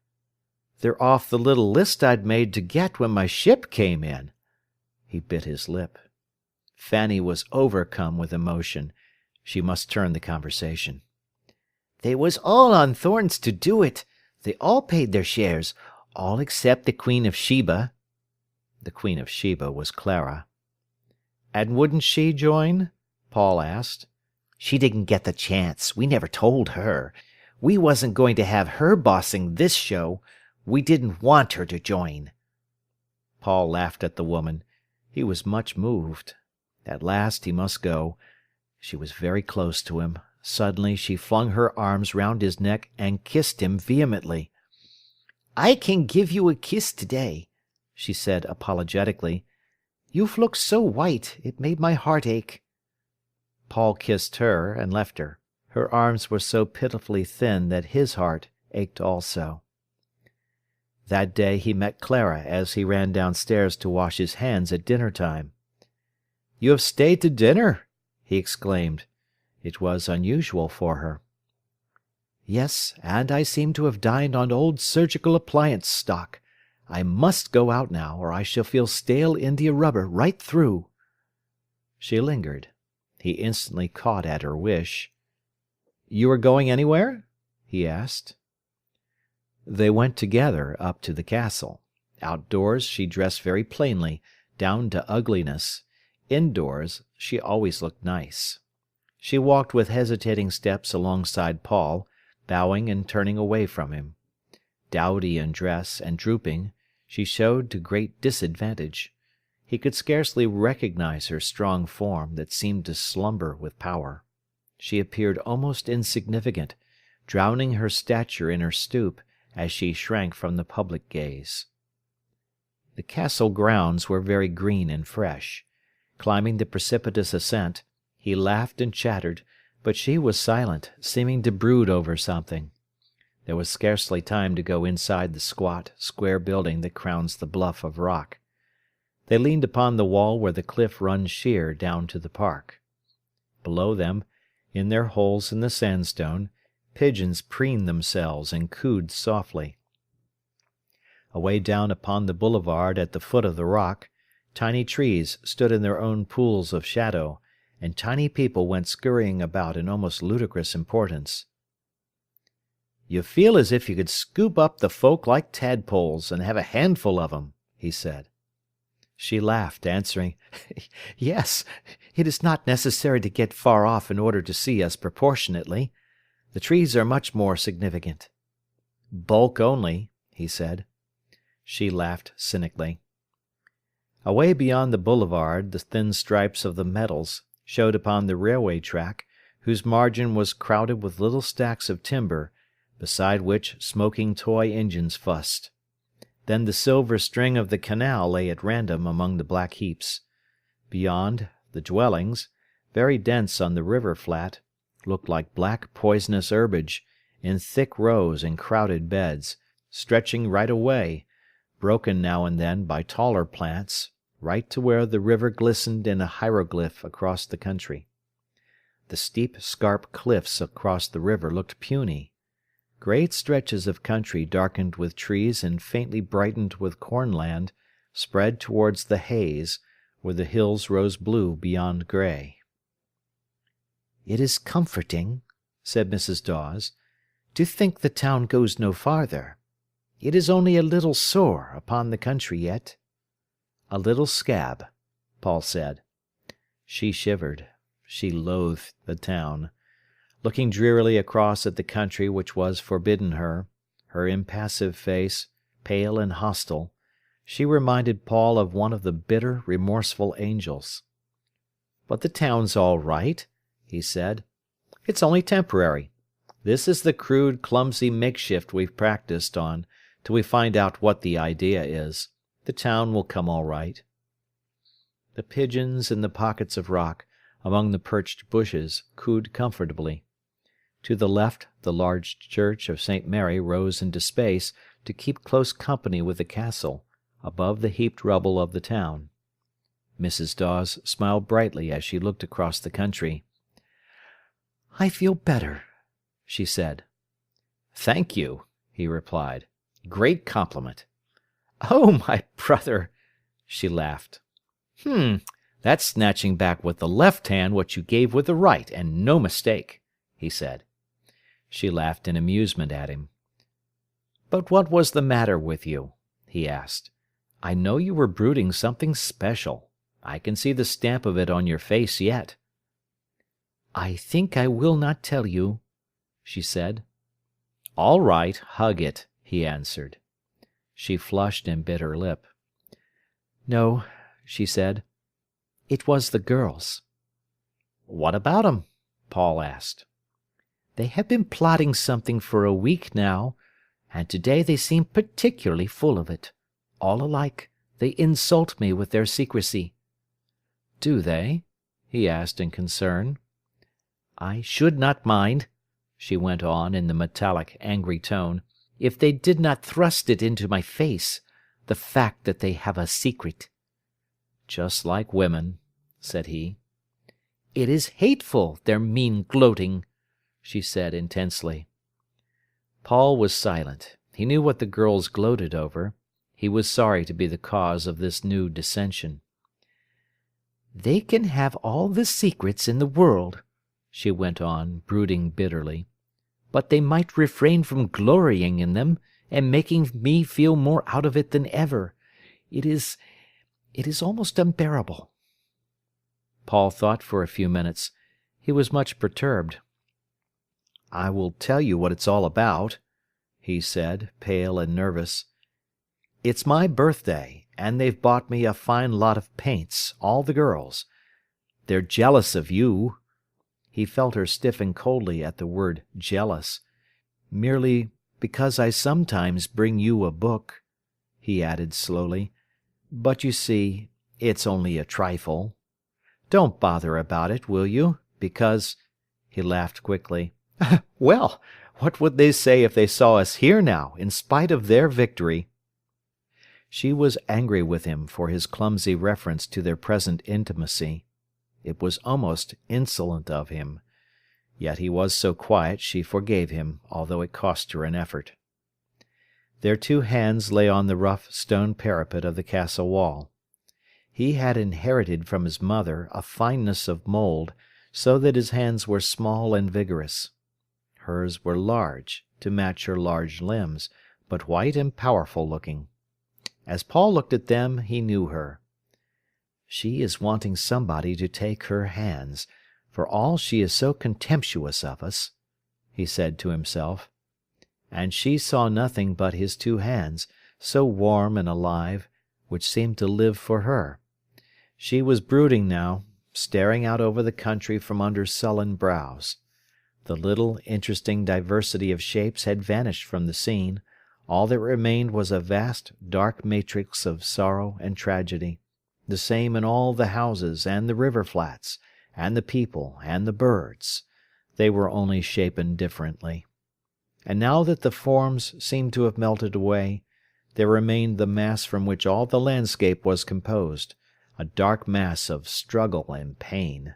"They're off the little list I'd made to get when my ship came in." He bit his lip. Fanny was overcome with emotion. She must turn the conversation. "They was all on thorns to do it. They all paid their shares, all except the Queen of Sheba." The Queen of Sheba was Clara. "And wouldn't she join?" Paul asked. "She didn't get the chance. We never told her. We wasn't going to have her bossing this show. We didn't want her to join." Paul laughed at the woman. He was much moved. At last he must go. She was very close to him. Suddenly she flung her arms round his neck and kissed him vehemently. "I can give you a kiss today," she said apologetically. "You've looked so white, it made my heart ache." Paul kissed her and left her. Her arms were so pitifully thin that his heart ached also. That day he met Clara as he ran downstairs to wash his hands at dinner time. "You have stayed to dinner?" he exclaimed. It was unusual for her. "Yes, and I seem to have dined on old surgical appliance stock. I must go out now, or I shall feel stale India rubber right through." She lingered. He instantly caught at her wish. "You are going anywhere?" he asked. They went together up to the castle. Outdoors she dressed very plainly, down to ugliness. Indoors she always looked nice. She walked with hesitating steps alongside Paul, bowing and turning away from him. Dowdy in dress, and drooping, she showed to great disadvantage. He could scarcely recognize her strong form, that seemed to slumber with power. She appeared almost insignificant, drowning her stature in her stoop, as she shrank from the public gaze. The castle grounds were very green and fresh. Climbing the precipitous ascent, he laughed and chattered, but she was silent, seeming to brood over something. There was scarcely time to go inside the squat, square building that crowns the bluff of rock. They leaned upon the wall where the cliff runs sheer down to the park. Below them, in their holes in the sandstone, pigeons preened themselves and cooed softly. Away down upon the boulevard at the foot of the rock, tiny trees stood in their own pools of shadow, and tiny people went scurrying about in almost ludicrous importance. "You feel as if you could scoop up the folk like tadpoles, and have a handful of 'em," he said. She laughed, answering, "Yes, it is not necessary to get far off in order to see us proportionately. The trees are much more significant." "Bulk only," he said. She laughed cynically. Away beyond the boulevard the thin stripes of the metals showed upon the railway track, whose margin was crowded with little stacks of timber, beside which smoking toy engines fussed. Then the silver string of the canal lay at random among the black heaps. Beyond, the dwellings, very dense on the river flat, looked like black poisonous herbage, in thick rows and crowded beds, stretching right away, broken now and then by taller plants, right to where the river glistened in a hieroglyph across the country. The steep scarp cliffs across the river looked puny. Great stretches of country darkened with trees and faintly brightened with cornland spread towards the haze, where the hills rose blue beyond grey. "It is comforting," said Mrs. Dawes, "to think the town goes no farther. It is only a little sore upon the country yet." "A little scab," Paul said. She shivered. She loathed the town. Looking drearily across at the country which was forbidden her, her impassive face, pale and hostile, she reminded Paul of one of the bitter, remorseful angels. "But the town's all right," he said. "It's only temporary. This is the crude, clumsy makeshift we've practised on, till we find out what the idea is. The town will come all right." The pigeons in the pockets of rock, among the perched bushes, cooed comfortably. To the left the large church of St. Mary rose into space to keep close company with the castle, above the heaped rubble of the town. Mrs. Dawes smiled brightly as she looked across the country. "I feel better," she said. "Thank you," he replied. "Great compliment." "Oh, my brother!" she laughed. That's snatching back with the left hand what you gave with the right, and no mistake," he said. She laughed in amusement at him. "But what was the matter with you?" he asked. "I know you were brooding something special. I can see the stamp of it on your face yet." "I think I will not tell you," she said. "All right, hug it," he answered. She flushed and bit her lip. "No," she said. "It was the girls." "What about 'em?" Paul asked. "They have been plotting something for a week now, and today they seem particularly full of it. All alike, they insult me with their secrecy." "Do they?" he asked in concern. "I should not mind," she went on in the metallic, angry tone, "if they did not thrust it into my face, the fact that they have a secret." "Just like women," said he. "It is hateful, their mean gloating," she said intensely. Paul was silent. He knew what the girls gloated over. He was sorry to be the cause of this new dissension. "They can have all the secrets in the world," she went on, brooding bitterly, "but they might refrain from glorying in them and making me feel more out of it than ever. It is almost unbearable." Paul thought for a few minutes. He was much perturbed. "I will tell you what it's all about," he said, pale and nervous. "It's my birthday, and they've bought me a fine lot of paints, all the girls. They're jealous of you." He felt her stiffen coldly at the word jealous. "Merely because I sometimes bring you a book," he added slowly. "But you see, it's only a trifle. Don't bother about it, will you? Because—" he laughed quickly. "Well, what would they say if they saw us here now, in spite of their victory?" She was angry with him for his clumsy reference to their present intimacy. It was almost insolent of him. Yet he was so quiet she forgave him, although it cost her an effort. Their two hands lay on the rough stone parapet of the castle wall. He had inherited from his mother a fineness of mould, so that his hands were small and vigorous. Hers were large, to match her large limbs, but white and powerful looking. As Paul looked at them, he knew her. "She is wanting somebody to take her hands, for all she is so contemptuous of us," he said to himself. And she saw nothing but his two hands, so warm and alive, which seemed to live for her. She was brooding now, staring out over the country from under sullen brows. The little, interesting diversity of shapes had vanished from the scene. All that remained was a vast, dark matrix of sorrow and tragedy, the same in all the houses and the river flats, and the people and the birds. They were only shapen differently. And now that the forms seemed to have melted away, there remained the mass from which all the landscape was composed, a dark mass of struggle and pain.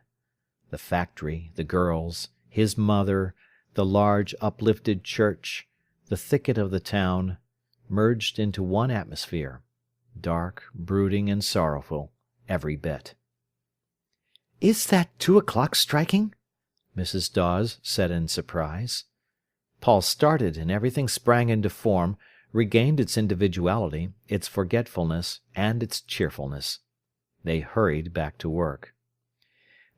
The factory, the girls, his mother, the large uplifted church, the thicket of the town, merged into one atmosphere, dark, brooding, and sorrowful, every bit. "Is that 2 o'clock striking?" Mrs. Dawes said in surprise. Paul started, and everything sprang into form, regained its individuality, its forgetfulness, and its cheerfulness. They hurried back to work.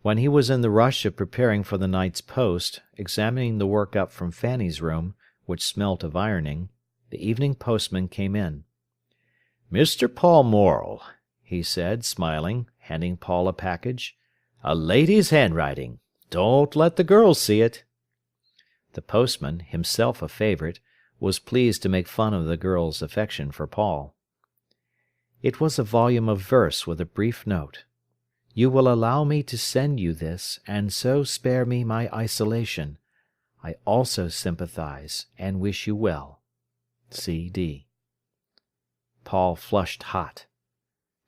When he was in the rush of preparing for the night's post, examining the work up from Fanny's room, which smelt of ironing, the evening postman came in. "Mr. Paul Morel," he said, smiling, handing Paul a package. "A lady's handwriting. Don't let the girls see it." The postman, himself a favourite, was pleased to make fun of the girls' affection for Paul. It was a volume of verse with a brief note. "You will allow me to send you this, and so spare me my isolation. I also sympathize and wish you well. C.D." Paul flushed hot.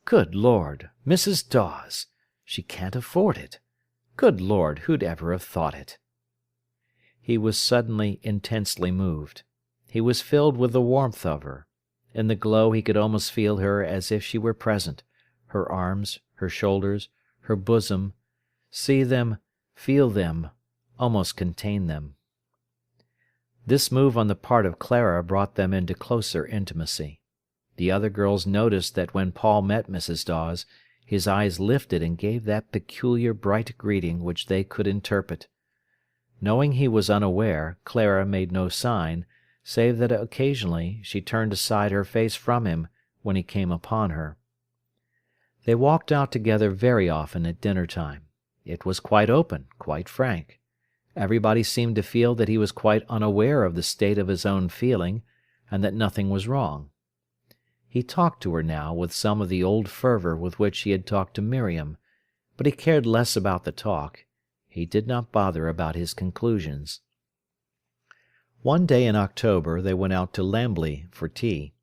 Good Lord, Mrs. Dawes! She can't afford it. Good Lord, who'd ever have thought it? He was suddenly intensely moved. He was filled with the warmth of her. In the glow he could almost feel her as if she were present, her arms, her shoulders, her bosom, see them, feel them, almost contain them. This move on the part of Clara brought them into closer intimacy. The other girls noticed that when Paul met Mrs. Dawes, his eyes lifted and gave that peculiar bright greeting which they could interpret. Knowing he was unaware, Clara made no sign, save that occasionally she turned aside her face from him when he came upon her. They walked out together very often at dinner-time. It was quite open, quite frank. Everybody seemed to feel that he was quite unaware of the state of his own feeling, and that nothing was wrong. He talked to her now with some of the old fervour with which he had talked to Miriam, but he cared less about the talk. He did not bother about his conclusions. One day in October they went out to Lambley for tea.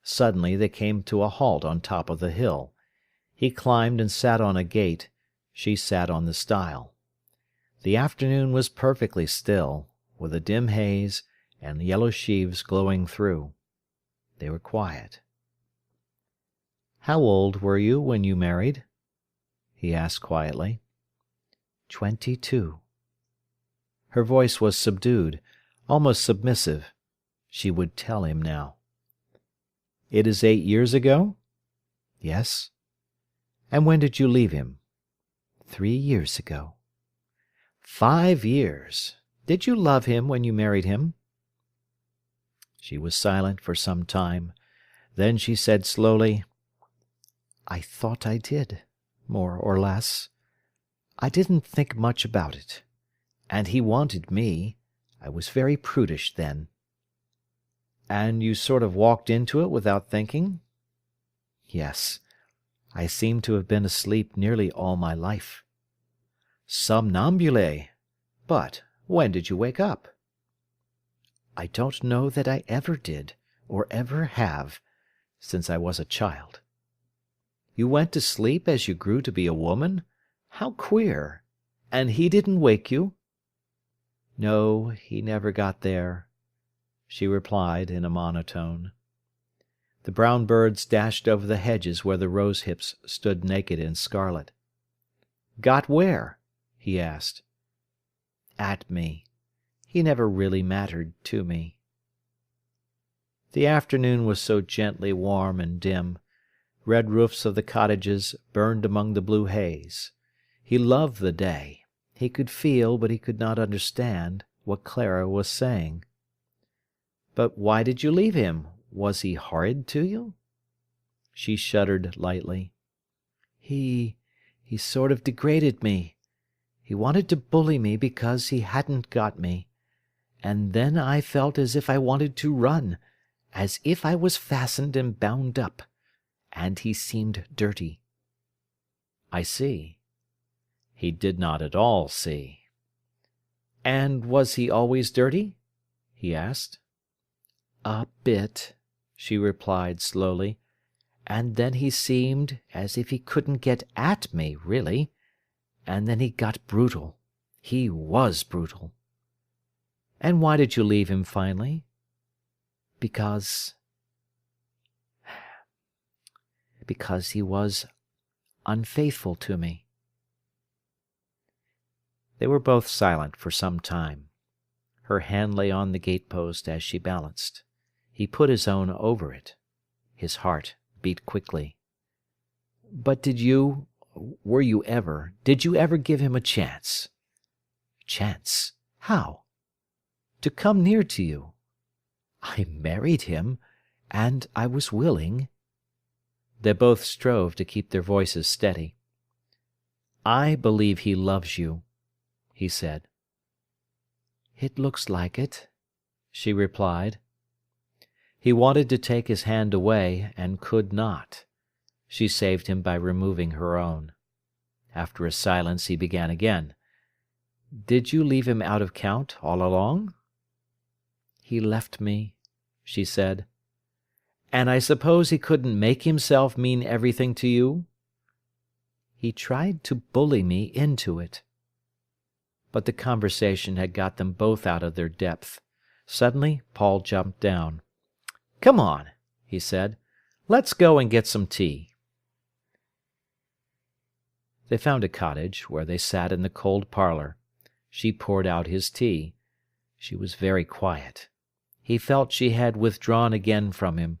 Suddenly they came to a halt on top of the hill. He climbed and sat on a gate, she sat on the stile. The afternoon was perfectly still, with a dim haze and yellow sheaves glowing through. They were quiet. "How old were you when you married?" he asked quietly. 22. Her voice was subdued, almost submissive. She would tell him now. "It is 8 years ago?" "Yes." "And when did you leave him?" 3 years ago. 5 years. Did you love him when you married him?" She was silent for some time. Then she said slowly, "I thought I did, more or less. I didn't think much about it. And he wanted me. I was very prudish then." "And you sort of walked into it without thinking?" "Yes. I seem to have been asleep nearly all my life." "Somnambule! But when did you wake up?" "I don't know that I ever did, or ever have, since I was a child." "You went to sleep as you grew to be a woman? How queer! And he didn't wake you?" "No, he never got there," she replied in a monotone. The brown birds dashed over the hedges where the rose hips stood naked and scarlet. "Got where?" he asked. "At me. He never really mattered to me." The afternoon was so gently warm and dim. Red roofs of the cottages burned among the blue haze. He loved the day. He could feel, but he could not understand, what Clara was saying. "But why did you leave him? Was he horrid to you?" She shuddered lightly. He sort of degraded me. He wanted to bully me because he hadn't got me. And then I felt as if I wanted to run, as if I was fastened and bound up. And he seemed dirty." "I see." He did not at all see. "And was he always dirty?" he asked. "A bit," she replied slowly. "And then he seemed as if he couldn't get at me, really. And then he got brutal. He was brutal." "And why did you leave him finally?" Because he was unfaithful to me." They were both silent for some time. Her hand lay on the gate-post as she balanced. He put his own over it. His heart beat quickly. "But did you ever give him a chance?" "Chance? How?" "To come near to you." "I married him, and I was willing." They both strove to keep their voices steady. "I believe he loves you," he said. "It looks like it," she replied. He wanted to take his hand away, and could not. She saved him by removing her own. After a silence he began again. "Did you leave him out of count all along?" "He left me," she said. "And I suppose he couldn't make himself mean everything to you?" "He tried to bully me into it." But the conversation had got them both out of their depth. Suddenly Paul jumped down. "Come on," he said. "Let's go and get some tea." They found a cottage, where they sat in the cold parlour. She poured out his tea. She was very quiet. He felt she had withdrawn again from him.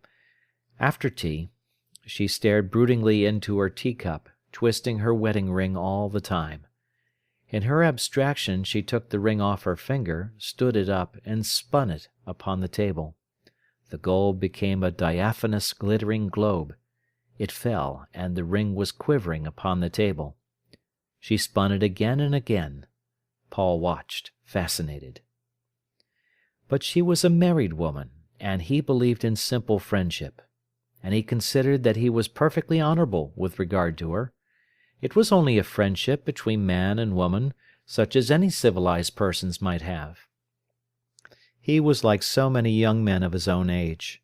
After tea, she stared broodingly into her teacup, twisting her wedding ring all the time. In her abstraction she took the ring off her finger, stood it up, and spun it upon the table. The gold became a diaphanous glittering globe. It fell, and the ring was quivering upon the table. She spun it again and again. Paul watched, fascinated. But she was a married woman, and he believed in simple friendship. And he considered that he was perfectly honourable with regard to her. It was only a friendship between man and woman, such as any civilized persons might have. He was like so many young men of his own age.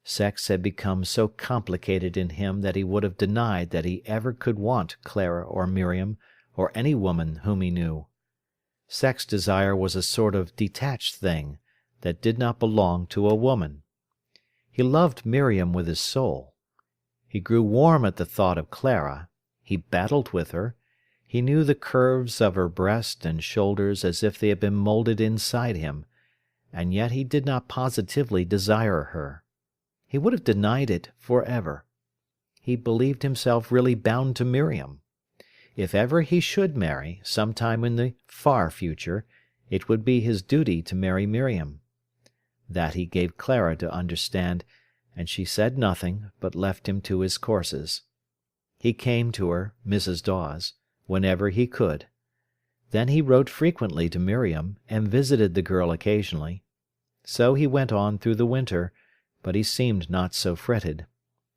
Sex had become so complicated in him that he would have denied that he ever could want Clara or Miriam or any woman whom he knew. Sex desire was a sort of detached thing that did not belong to a woman. He loved Miriam with his soul. He grew warm at the thought of Clara. He battled with her. He knew the curves of her breast and shoulders as if they had been moulded inside him, and yet he did not positively desire her. He would have denied it forever. He believed himself really bound to Miriam. If ever he should marry, sometime in the far future, it would be his duty to marry Miriam. That he gave Clara to understand, and she said nothing, but left him to his courses. He came to her, Mrs. Dawes, whenever he could. Then he wrote frequently to Miriam, and visited the girl occasionally. So he went on through the winter, but he seemed not so fretted.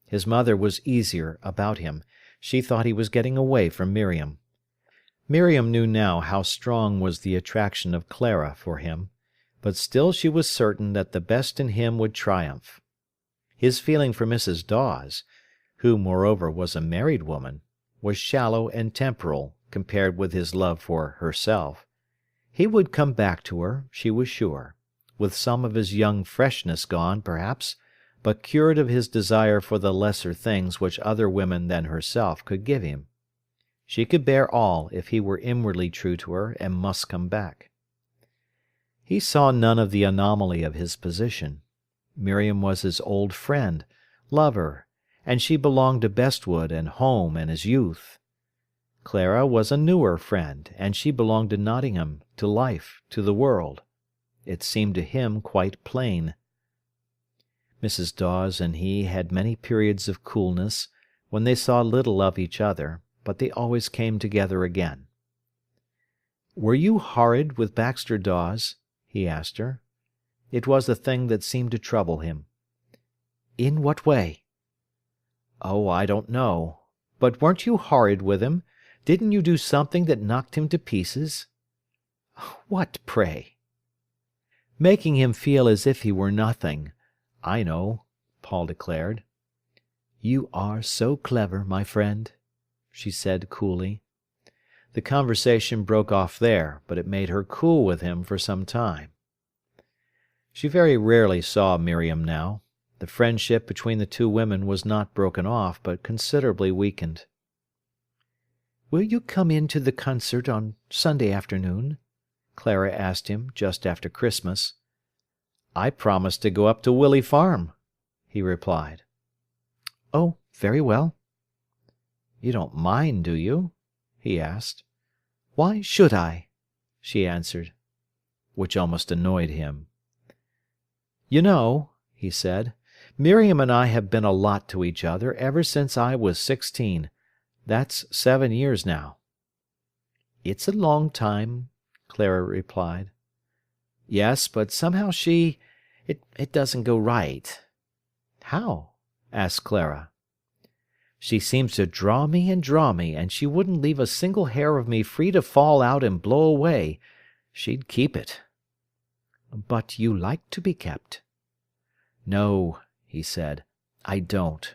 His mother was easier about him. She thought he was getting away from Miriam. Miriam knew now how strong was the attraction of Clara for him, but still she was certain that the best in him would triumph. His feeling for Mrs. Dawes, who moreover was a married woman, was shallow and temporal compared with his love for herself. He would come back to her, she was sure, with some of his young freshness gone, perhaps, but cured of his desire for the lesser things which other women than herself could give him. She could bear all if he were inwardly true to her and must come back. He saw none of the anomaly of his position. Miriam was his old friend, lover, and she belonged to Bestwood and home and his youth. Clara was a newer friend, and she belonged to Nottingham, to life, to the world. It seemed to him quite plain. Mrs. Dawes and he had many periods of coolness, when they saw little of each other, but they always came together again. "Were you horrid with Baxter Dawes?" he asked her. It was a thing that seemed to trouble him. "In what way?" "Oh, I don't know. But weren't you horrid with him? Didn't you do something that knocked him to pieces?" "What, pray?" "Making him feel as if he were nothing. I know," Paul declared. "You are so clever, my friend," she said coolly. The conversation broke off there, but it made her cool with him for some time. She very rarely saw Miriam now. The friendship between the two women was not broken off, but considerably weakened. "Will you come in to the concert on Sunday afternoon?" Clara asked him just after Christmas. "I promised to go up to Willey Farm," he replied. "Oh, very well." "You don't mind, do you?" he asked. "Why should I?" she answered, which almost annoyed him. "You know," he said, "Miriam and I have been a lot to each other ever since I was 16. That's 7 years now." "It's a long time," Clara replied. "Yes, but somehow it doesn't go right." "How?" asked Clara. "She seems to draw me, and she wouldn't leave a single hair of me free to fall out and blow away. She'd keep it." "But you like to be kept." "No," he said, "I don't.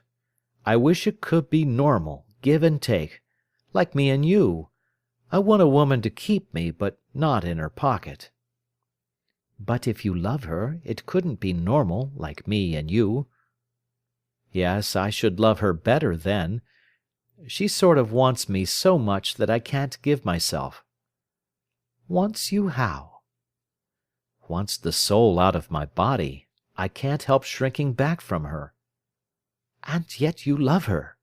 I wish it could be normal, give and take, like me and you. I want a woman to keep me, but not in her pocket." "But if you love her, it couldn't be normal, like me and you." "Yes, I should love her better then. She sort of wants me so much that I can't give myself." "Wants you how?" "Wants the soul out of my body. I can't help shrinking back from her." "And yet you love her."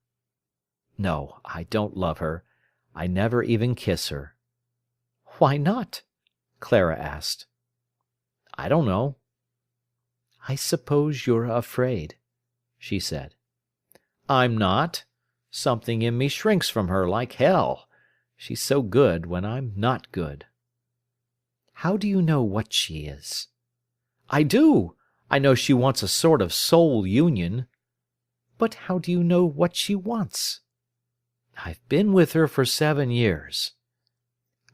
"No, I don't love her. I never even kiss her." "Why not?" Clara asked. "I don't know." "I suppose you're afraid," she said. "I'm not. Something in me shrinks from her like hell. She's so good when I'm not good." "How do you know what she is?" "I do. I know she wants a sort of soul union." "But how do you know what she wants?" "I've been with her for 7 years."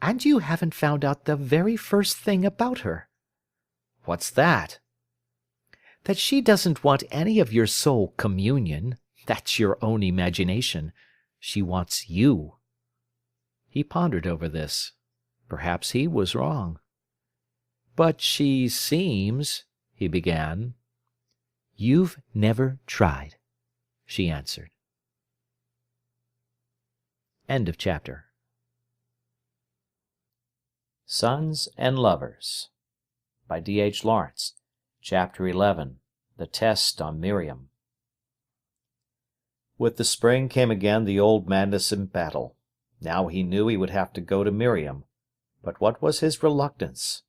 "And you haven't found out the very first thing about her." "What's that?" "That she doesn't want any of your soul communion. That's your own imagination. She wants you." He pondered over this. Perhaps he was wrong. "But she seems—" he began. "You've never tried," she answered. End of chapter. Sons and Lovers by D.H. Lawrence. Chapter 11. The Test on Miriam. With the spring came again the old madness in battle. Now he knew he would have to go to Miriam. But what was his reluctance?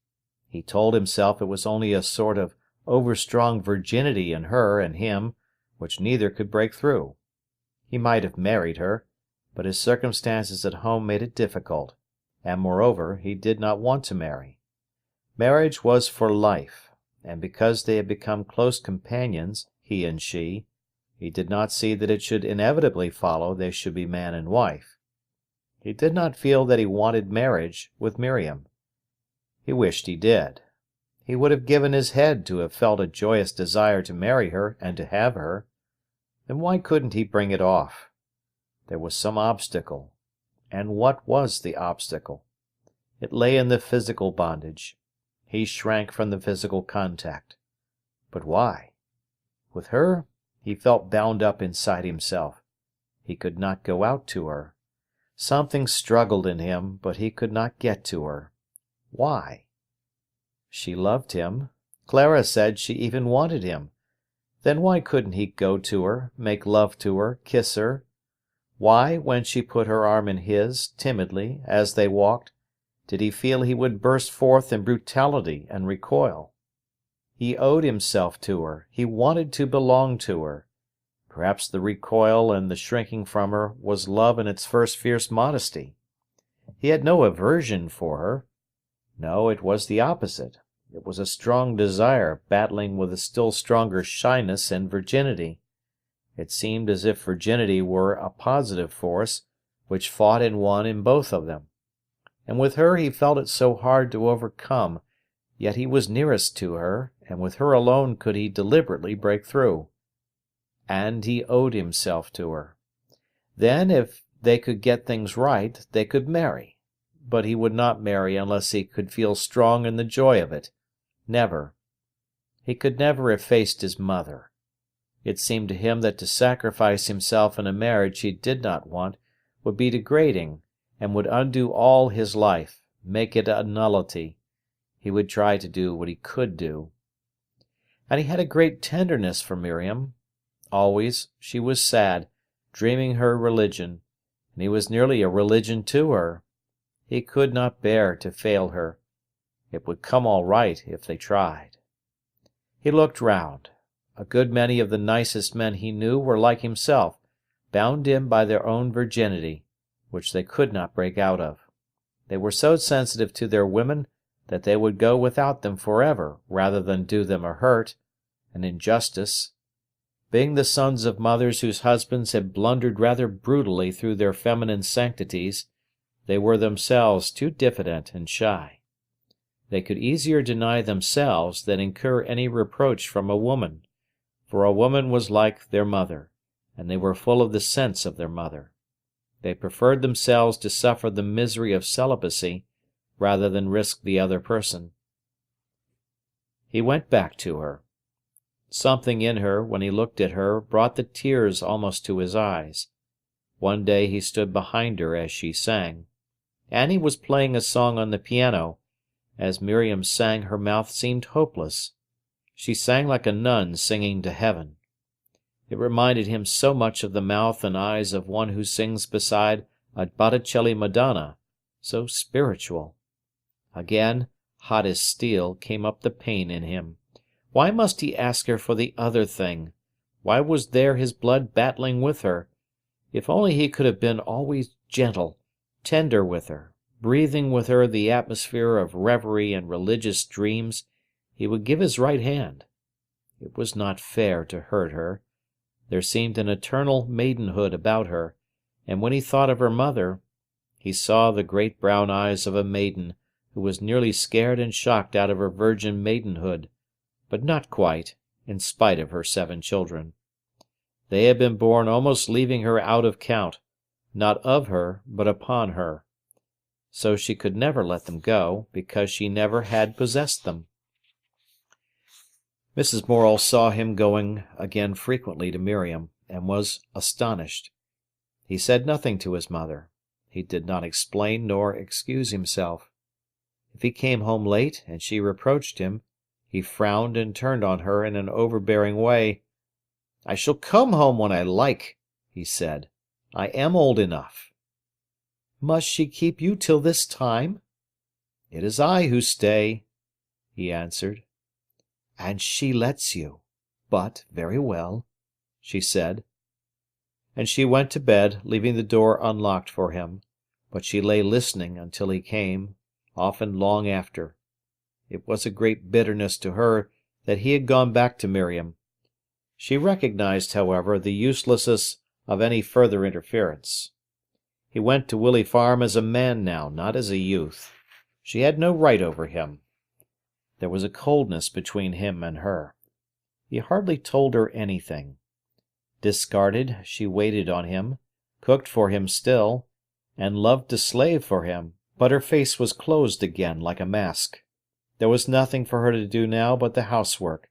He told himself it was only a sort of overstrong virginity in her and him, which neither could break through. He might have married her, but his circumstances at home made it difficult, and moreover he did not want to marry. Marriage was for life, and because they had become close companions, he and she, he did not see that it should inevitably follow they should be man and wife. He did not feel that he wanted marriage with Miriam. He wished he did. He would have given his head to have felt a joyous desire to marry her and to have her. Then why couldn't he bring it off? There was some obstacle. And what was the obstacle? It lay in the physical bondage. He shrank from the physical contact. But why? With her, he felt bound up inside himself. He could not go out to her. Something struggled in him, but he could not get to her. Why? She loved him. Clara said she even wanted him. Then why couldn't he go to her, make love to her, kiss her? Why, when she put her arm in his, timidly, as they walked, did he feel he would burst forth in brutality and recoil? He owed himself to her. He wanted to belong to her. Perhaps the recoil and the shrinking from her was love in its first fierce modesty. He had no aversion for her. No, it was the opposite. It was a strong desire battling with a still stronger shyness and virginity. It seemed as if virginity were a positive force, which fought and won in both of them. And with her he felt it so hard to overcome, yet he was nearest to her, and with her alone could he deliberately break through. And he owed himself to her. Then, if they could get things right, they could marry. But he would not marry unless he could feel strong in the joy of it. Never. He could never have faced his mother. It seemed to him that to sacrifice himself in a marriage he did not want would be degrading, and would undo all his life, make it a nullity. He would try to do what he could do. And he had a great tenderness for Miriam. Always she was sad, dreaming her religion, and he was nearly a religion to her. He could not bear to fail her. It would come all right if they tried. He looked round. A good many of the nicest men he knew were like himself, bound in by their own virginity, which they could not break out of. They were so sensitive to their women that they would go without them forever rather than do them a hurt, an injustice. Being the sons of mothers whose husbands had blundered rather brutally through their feminine sanctities, they were themselves too diffident and shy. They could easier deny themselves than incur any reproach from a woman, for a woman was like their mother, and they were full of the sense of their mother. They preferred themselves to suffer the misery of celibacy rather than risk the other person. He went back to her. Something in her, when he looked at her, brought the tears almost to his eyes. One day he stood behind her as she sang. Annie was playing a song on the piano. As Miriam sang, her mouth seemed hopeless. She sang like a nun singing to heaven. It reminded him so much of the mouth and eyes of one who sings beside a Botticelli Madonna, so spiritual. Again, hot as steel, came up the pain in him. Why must he ask her for the other thing? Why was there his blood battling with her? If only he could have been always gentle, tender with her, breathing with her the atmosphere of reverie and religious dreams, he would give his right hand. It was not fair to hurt her. There seemed an eternal maidenhood about her, and when he thought of her mother, he saw the great brown eyes of a maiden who was nearly scared and shocked out of her virgin maidenhood, but not quite, in spite of her 7 children. They had been born almost leaving her out of count, not of her, but upon her. So she could never let them go, because she never had possessed them. Mrs. Morel saw him going again frequently to Miriam, and was astonished. He said nothing to his mother. He did not explain nor excuse himself. If he came home late and she reproached him, he frowned and turned on her in an overbearing way. "I shall come home when I like," he said. "I am old enough." "Must she keep you till this time?" "It is I who stay," he answered. "And she lets you. But very well," she said. And she went to bed, leaving the door unlocked for him, but she lay listening until he came, often long after. It was a great bitterness to her that he had gone back to Miriam. She recognized, however, the uselessness of any further interference. He went to Willey Farm as a man now, not as a youth. She had no right over him. There was a coldness between him and her. He hardly told her anything. Discarded, she waited on him, cooked for him still, and loved to slave for him, but her face was closed again like a mask. There was nothing for her to do now but the housework.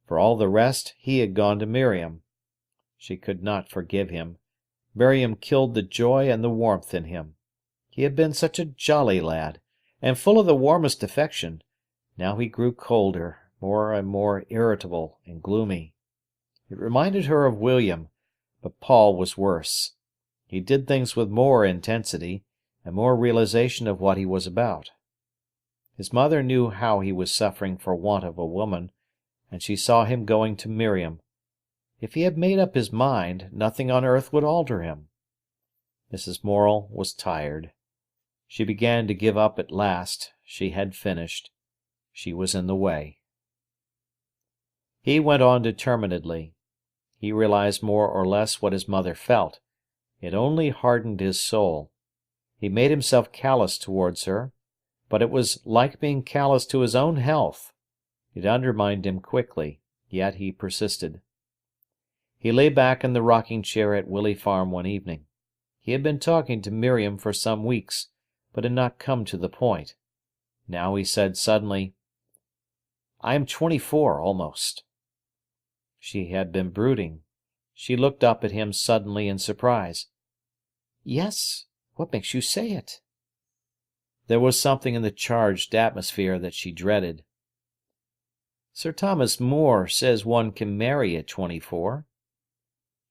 For all the rest, he had gone to Miriam. She could not forgive him. Miriam killed the joy and the warmth in him. He had been such a jolly lad, and full of the warmest affection. Now he grew colder, more and more irritable and gloomy. It reminded her of William, but Paul was worse. He did things with more intensity, and more realization of what he was about. His mother knew how he was suffering for want of a woman, and she saw him going to Miriam. If he had made up his mind, nothing on earth would alter him. Mrs. Morel was tired. She began to give up at last. She had finished. She was in the way. He went on determinedly. He realized more or less what his mother felt. It only hardened his soul. He made himself callous towards her, but it was like being callous to his own health. It undermined him quickly, yet he persisted. He lay back in the rocking-chair at Willey Farm one evening. He had been talking to Miriam for some weeks, but had not come to the point. Now he said suddenly, "I am 24 almost." She had been brooding. She looked up at him suddenly in surprise. "Yes, what makes you say it?" There was something in the charged atmosphere that she dreaded. "Sir Thomas More says one can marry at 24.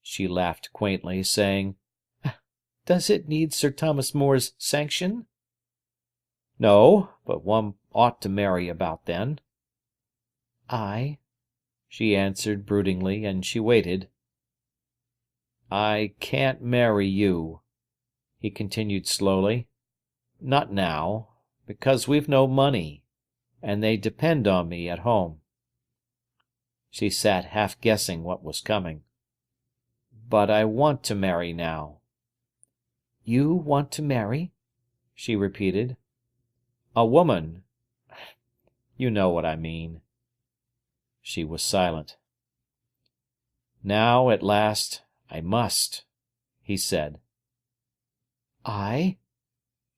She laughed quaintly, saying, "Does it need Sir Thomas More's sanction?" "No, but one ought to marry about then." "Ay," she answered broodingly, and she waited. "I can't marry you," he continued slowly. "Not now, because we've no money, and they depend on me at home." She sat half guessing what was coming. "But I want to marry now." "You want to marry?" she repeated. "A woman. You know what I mean." She was silent. "Now, at last, I must," he said. "I?"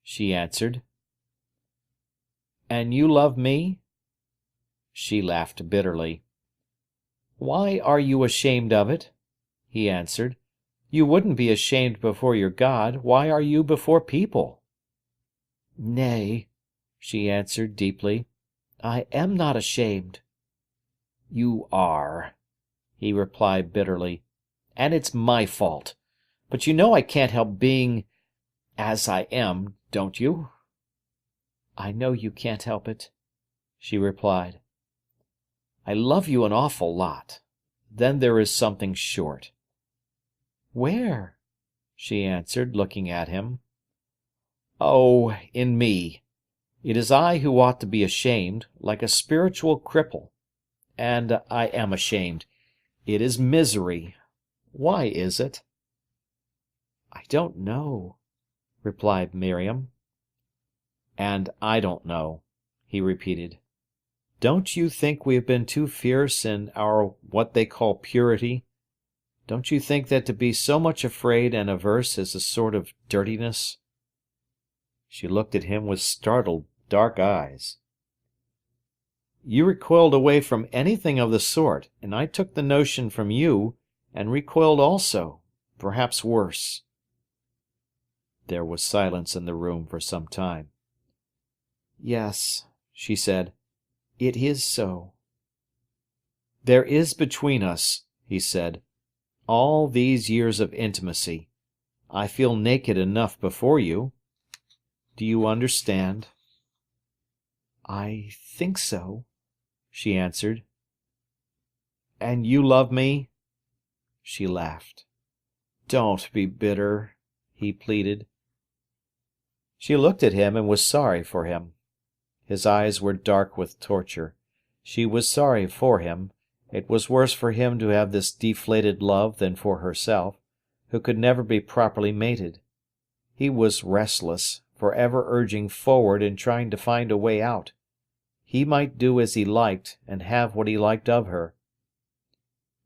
she answered. "And you love me?" She laughed bitterly. "Why are you ashamed of it?" he answered. You wouldn't be ashamed before your God. Why are you before people?" "Nay," she answered deeply, "I am not ashamed." "You are," he replied bitterly, "and it's my fault. But you know I can't help being as I am, don't you?" "I know you can't help it," she replied. "I love you an awful lot. Then there is something short." "Where?" she answered, looking at him. "Oh, in me. It is I who ought to be ashamed, like a spiritual cripple. And I am ashamed. It is misery. Why is it?" "I don't know," replied Miriam. "And I don't know," he repeated. "Don't you think we have been too fierce in our what they call purity? Don't you think that to be so much afraid and averse is a sort of dirtiness?" She looked at him with startled, dark eyes. "You recoiled away from anything of the sort, and I took the notion from you, and recoiled also, perhaps worse." There was silence in the room for some time. "Yes," she said, "it is so." "There is between us," he said, "all these years of intimacy. I feel naked enough before you. Do you understand?" "I think so," she answered. "And you love me?" She laughed. "Don't be bitter," he pleaded. She looked at him and was sorry for him. His eyes were dark with torture. She was sorry for him. It was worse for him to have this deflated love than for herself, who could never be properly mated. He was restless, for ever urging forward and trying to find a way out. He might do as he liked, and have what he liked of her.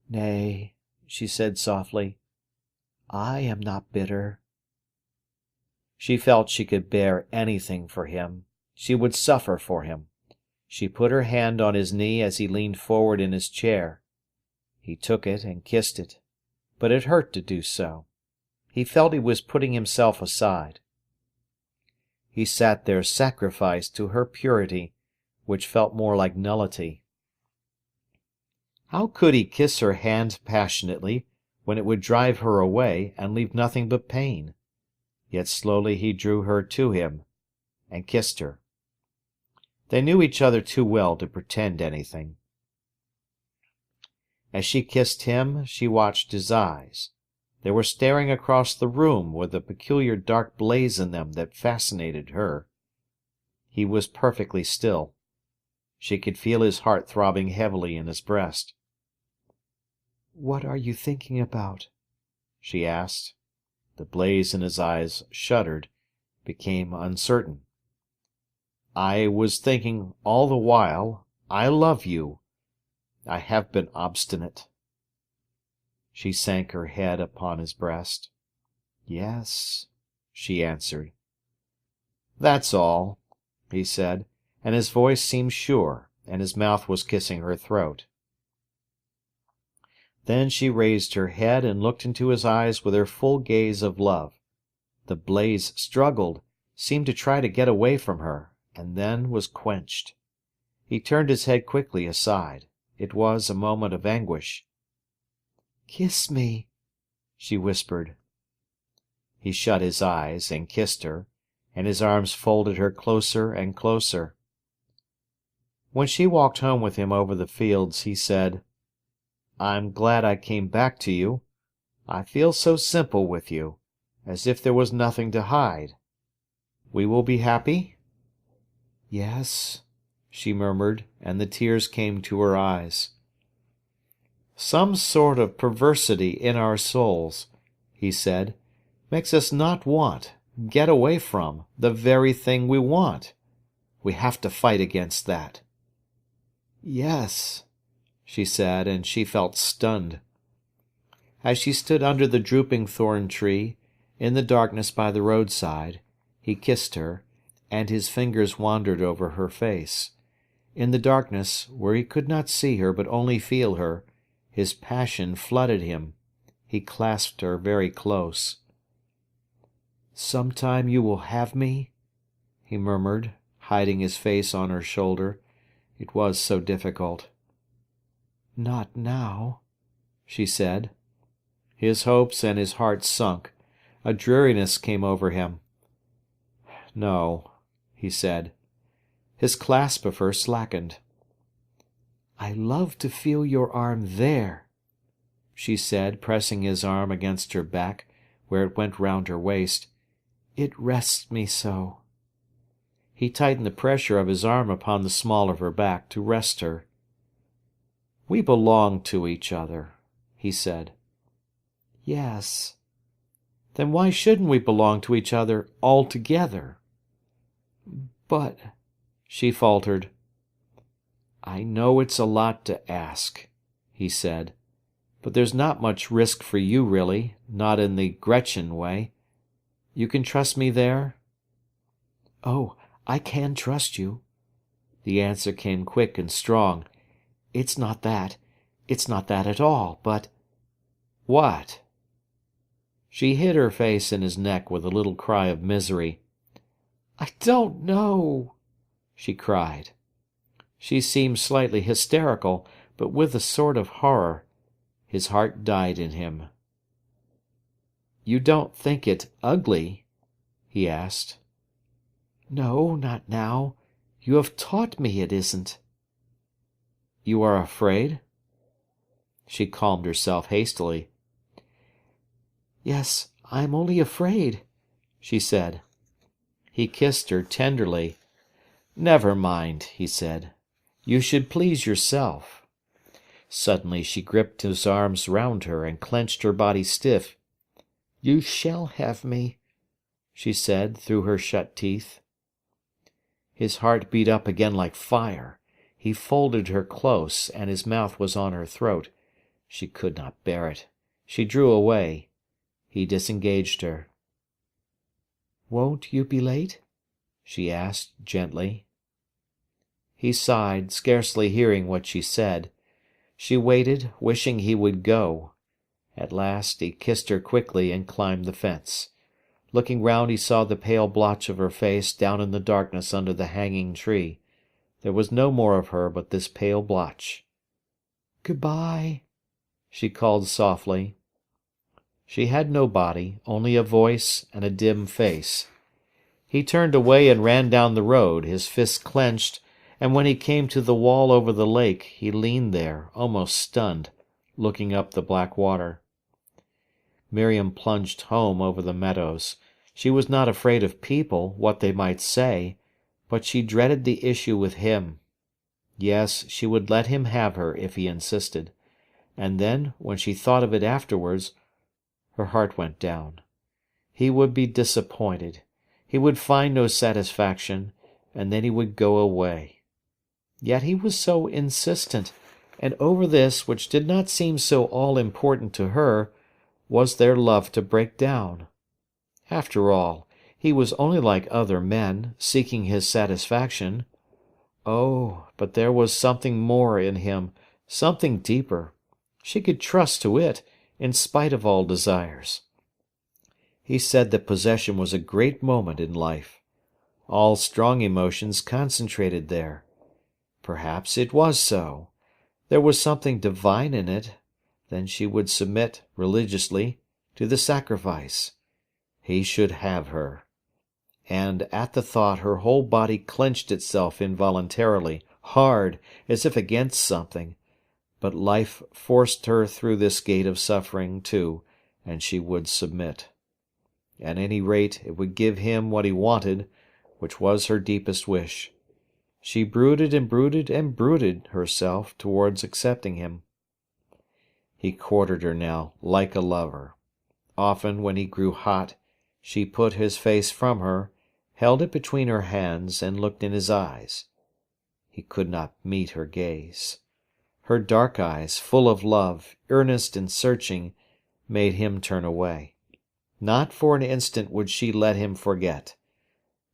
"Nay," she said softly, "I am not bitter." She felt she could bear anything for him. She would suffer for him. She put her hand on his knee as he leaned forward in his chair. He took it and kissed it, but it hurt to do so. He felt he was putting himself aside. He sat there sacrificed to her purity, which felt more like nullity. How could he kiss her hand passionately, when it would drive her away and leave nothing but pain? Yet slowly he drew her to him and kissed her. They knew each other too well to pretend anything. As she kissed him, she watched his eyes. They were staring across the room with a peculiar dark blaze in them that fascinated her. He was perfectly still. She could feel his heart throbbing heavily in his breast. "What are you thinking about?" she asked. The blaze in his eyes shuddered, became uncertain. "I was thinking all the while, I love you. I have been obstinate." She sank her head upon his breast. "Yes," she answered. "That's all," he said, and his voice seemed sure, and his mouth was kissing her throat. Then she raised her head and looked into his eyes with her full gaze of love. The blaze struggled, seemed to try to get away from her, and then was quenched. He turned his head quickly aside. It was a moment of anguish. "Kiss me," she whispered. He shut his eyes and kissed her, and his arms folded her closer and closer. When she walked home with him over the fields, he said, "I'm glad I came back to you. I feel so simple with you, as if there was nothing to hide. We will be happy?" "Yes," she murmured, and the tears came to her eyes. "Some sort of perversity in our souls," he said, "makes us not want, get away from, the very thing we want. We have to fight against that." "Yes," she said, and she felt stunned. As she stood under the drooping thorn tree, in the darkness by the roadside, he kissed her, and his fingers wandered over her face. In the darkness, where he could not see her but only feel her, his passion flooded him. He clasped her very close. "Sometime you will have me?" he murmured, hiding his face on her shoulder. It was so difficult. "Not now," she said. His hopes and his heart sunk. A dreariness came over him. "No," he said. His clasp of her slackened. "I love to feel your arm there," she said, pressing his arm against her back, where it went round her waist. "It rests me so." He tightened the pressure of his arm upon the small of her back to rest her. "We belong to each other," he said. "Yes." "Then why shouldn't we belong to each other altogether?" "But—" she faltered. "I know it's a lot to ask," he said, "but there's not much risk for you, really, not in the Gretchen way. You can trust me there?" "Oh, I can trust you." The answer came quick and strong. "It's not that. It's not that at all, but—" "What?" She hid her face in his neck with a little cry of misery. "I don't know," she cried. She seemed slightly hysterical, but with a sort of horror. His heart died in him. "You don't think it ugly?" he asked. "No, not now. You have taught me it isn't." "You are afraid?" She calmed herself hastily. "Yes, I am only afraid," she said. He kissed her tenderly. "Never mind," he said. "You should please yourself." Suddenly she gripped his arms round her and clenched her body stiff. "You shall have me," she said through her shut teeth. His heart beat up again like fire. He folded her close, and his mouth was on her throat. She could not bear it. She drew away. He disengaged her. "Won't you be late?" she asked gently. He sighed, scarcely hearing what she said. She waited, wishing he would go. At last he kissed her quickly and climbed the fence. Looking round, he saw the pale blotch of her face down in the darkness under the hanging tree. There was no more of her but this pale blotch. "Good-bye," she called softly. She had no body, only a voice and a dim face. He turned away and ran down the road, his fists clenched, and when he came to the wall over the lake, he leaned there, almost stunned, looking up the black water. Miriam plunged home over the meadows. She was not afraid of people, what they might say, but she dreaded the issue with him. Yes, she would let him have her if he insisted. And then, when she thought of it afterwards, her heart went down. He would be disappointed. He would find no satisfaction, and then he would go away. Yet he was so insistent, and over this, which did not seem so all-important to her, was their love to break down? After all, he was only like other men, seeking his satisfaction. Oh, but there was something more in him, something deeper. She could trust to it, in spite of all desires. He said that possession was a great moment in life. All strong emotions concentrated there. Perhaps it was so. There was something divine in it. Then she would submit, religiously, to the sacrifice. He should have her. And at the thought her whole body clenched itself involuntarily, hard, as if against something. But life forced her through this gate of suffering, too, and she would submit. At any rate, it would give him what he wanted, which was her deepest wish. She brooded and brooded and brooded herself towards accepting him. He courted her now, like a lover. Often, when he grew hot, she put his face from her, held it between her hands, and looked in his eyes. He could not meet her gaze. Her dark eyes, full of love, earnest and searching, made him turn away. Not for an instant would she let him forget.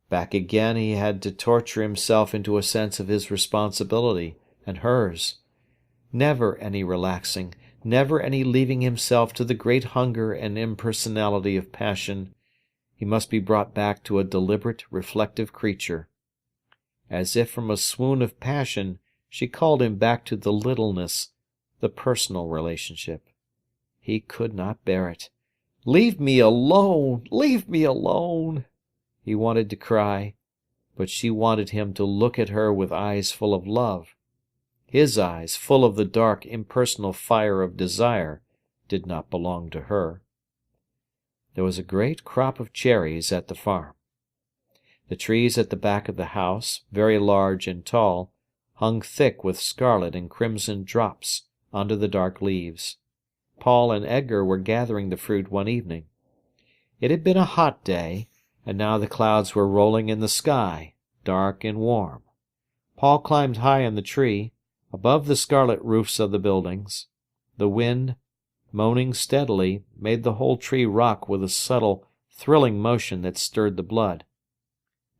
Back again he had to torture himself into a sense of his responsibility and hers. Never any relaxing, never any leaving himself to the great hunger and impersonality of passion. He must be brought back to a deliberate, reflective creature. As if from a swoon of passion, she called him back to the littleness, the personal relationship. He could not bear it. "Leave me alone! Leave me alone!" He wanted to cry, but she wanted him to look at her with eyes full of love. His eyes, full of the dark, impersonal fire of desire, did not belong to her. There was a great crop of cherries at the farm. The trees at the back of the house, very large and tall, hung thick with scarlet and crimson drops under the dark leaves. Paul and Edgar were gathering the fruit one evening. It had been a hot day, and now the clouds were rolling in the sky, dark and warm. Paul climbed high in the tree, above the scarlet roofs of the buildings. The wind, moaning steadily, made the whole tree rock with a subtle, thrilling motion that stirred the blood.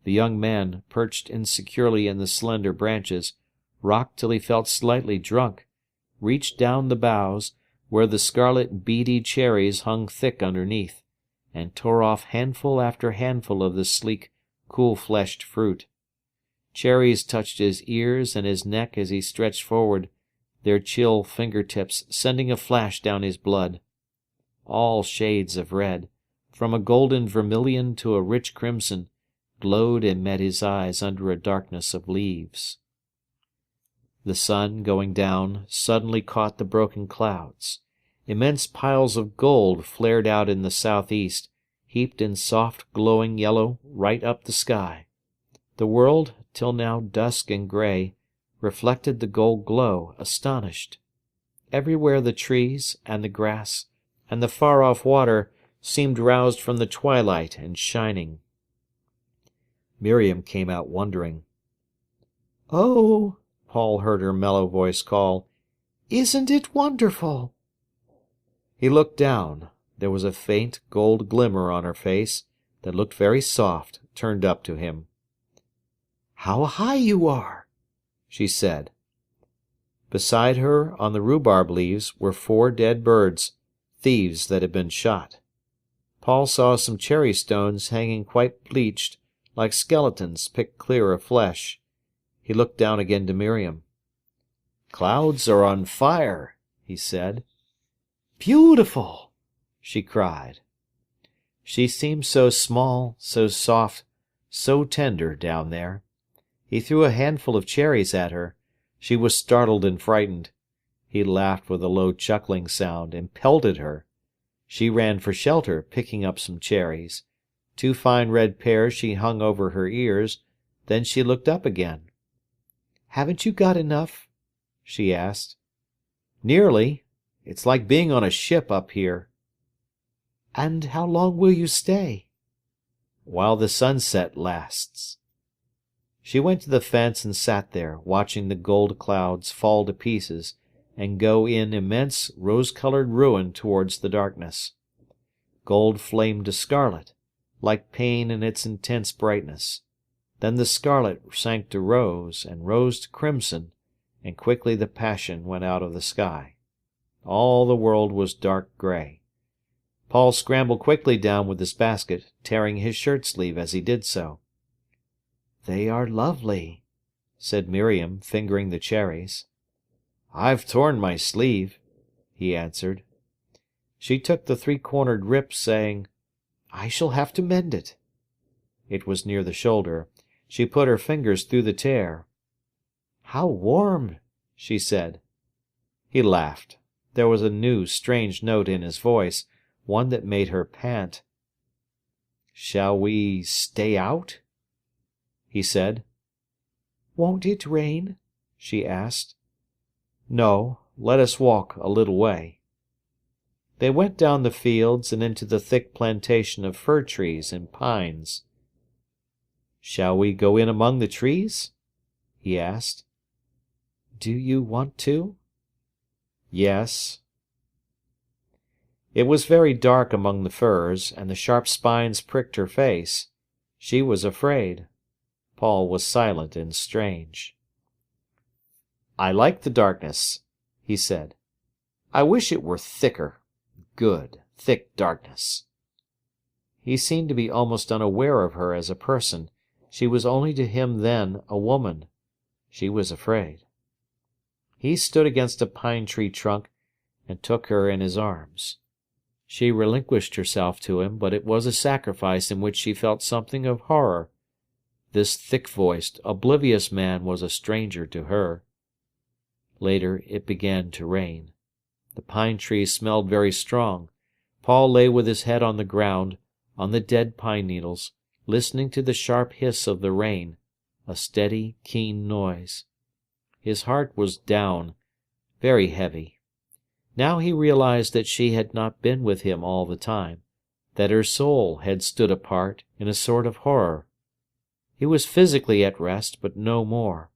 The young man, perched insecurely in the slender branches, rocked till he felt slightly drunk, reached down the boughs, where the scarlet beady cherries hung thick underneath, and tore off handful after handful of the sleek, cool-fleshed fruit. Cherries touched his ears and his neck as he stretched forward, their chill finger-tips sending a flash down his blood. All shades of red, from a golden vermilion to a rich crimson, glowed and met his eyes under a darkness of leaves. The sun, going down, suddenly caught the broken clouds. Immense piles of gold flared out in the southeast, heaped in soft, glowing yellow right up the sky. The world, till now dusk and grey, reflected the gold glow, astonished. Everywhere the trees and the grass and the far-off water seemed roused from the twilight and shining. Miriam came out wondering. "Oh," Paul heard her mellow voice call, "isn't it wonderful?" He looked down. There was a faint gold glimmer on her face that looked very soft, turned up to him. "How high you are!" she said. Beside her, on the rhubarb leaves, were 4 dead birds, thieves that had been shot. Paul saw some cherry stones hanging quite bleached, like skeletons picked clear of flesh. He looked down again to Miriam. "Clouds are on fire," he said. "Beautiful!" she cried. She seemed so small, so soft, so tender down there. He threw a handful of cherries at her. She was startled and frightened. He laughed with a low chuckling sound and pelted her. She ran for shelter, picking up some cherries. 2 fine red pears she hung over her ears, then she looked up again. "Haven't you got enough?" she asked. "Nearly. It's like being on a ship up here." "And how long will you stay?" "While the sunset lasts." She went to the fence and sat there, watching the gold clouds fall to pieces and go in immense rose-coloured ruin towards the darkness. Gold flamed to scarlet, like pain in its intense brightness. Then the scarlet sank to rose, and rose to crimson, and quickly the passion went out of the sky. All the world was dark grey. Paul scrambled quickly down with his basket, tearing his shirt-sleeve as he did so. "They are lovely," said Miriam, fingering the cherries. "I've torn my sleeve," he answered. She took the 3-cornered rip, saying, "I shall have to mend it." It was near the shoulder. She put her fingers through the tear. "How warm!" she said. He laughed. There was a new, strange note in his voice, one that made her pant. "Shall we stay out?" he said. "Won't it rain?" she asked. "No, let us walk a little way." They went down the fields and into the thick plantation of fir trees and pines. "Shall we go in among the trees?" he asked. "Do you want to?" "Yes." It was very dark among the firs, and the sharp spines pricked her face. She was afraid. Paul was silent and strange. "I like the darkness," he said. I wish it were thicker. Good, thick darkness." He seemed to be almost unaware of her as a person. She was only to him then a woman. She was afraid. He stood against a pine-tree trunk and took her in his arms. She relinquished herself to him, but it was a sacrifice in which she felt something of horror. This thick-voiced, oblivious man was a stranger to her. Later it began to rain. The pine trees smelled very strong. Paul lay with his head on the ground, on the dead pine needles, listening to the sharp hiss of the rain, a steady, keen noise. His heart was down, very heavy. Now he realized that she had not been with him all the time, that her soul had stood apart in a sort of horror. He was physically at rest, but no more.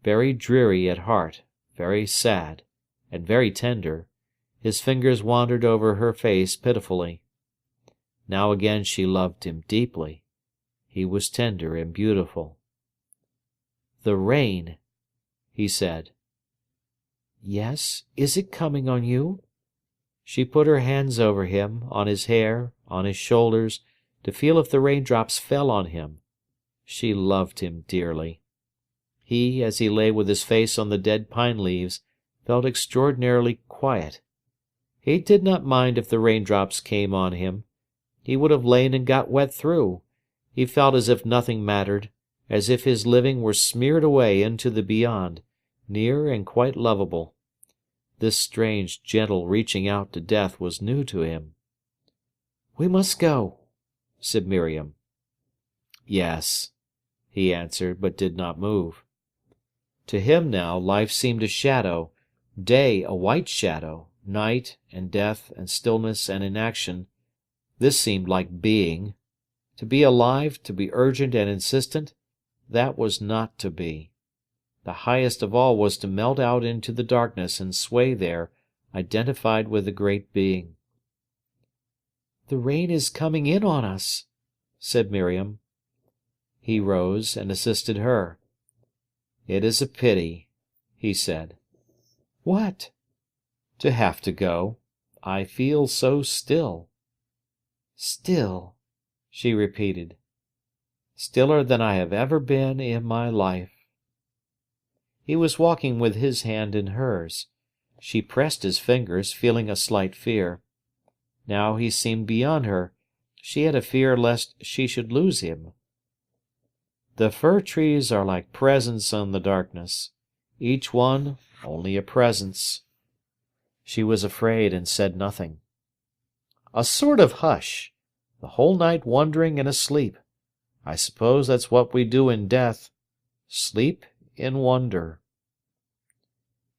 Very dreary at heart, very sad, and very tender, his fingers wandered over her face pitifully. Now again she loved him deeply. He was tender and beautiful. "The rain," he said. "Yes, is it coming on you?" She put her hands over him, on his hair, on his shoulders, to feel if the raindrops fell on him. She loved him dearly. He, as he lay with his face on the dead pine leaves, felt extraordinarily quiet. He did not mind if the raindrops came on him. He would have lain and got wet through. He felt as if nothing mattered, as if his living were smeared away into the beyond, near and quite lovable. This strange, gentle reaching out to death was new to him. "We must go," said Miriam. "Yes," he answered, but did not move. To him now life seemed a shadow, day a white shadow, night and death and stillness and inaction. This seemed like being. To be alive, to be urgent and insistent, that was not to be. The highest of all was to melt out into the darkness and sway there, identified with the great being. "The rain is coming in on us," said Miriam. He rose and assisted her. "It is a pity," he said. "What?" "To have to go. I feel so still." "Still," she repeated. "Stiller than I have ever been in my life." He was walking with his hand in hers. She pressed his fingers, feeling a slight fear. Now he seemed beyond her. She had a fear lest she should lose him. The fir trees are like presents in the darkness, each one only a presence. She was afraid and said nothing. "A sort of hush, the whole night wondering and asleep. I suppose that's what we do in death. Sleep in wonder."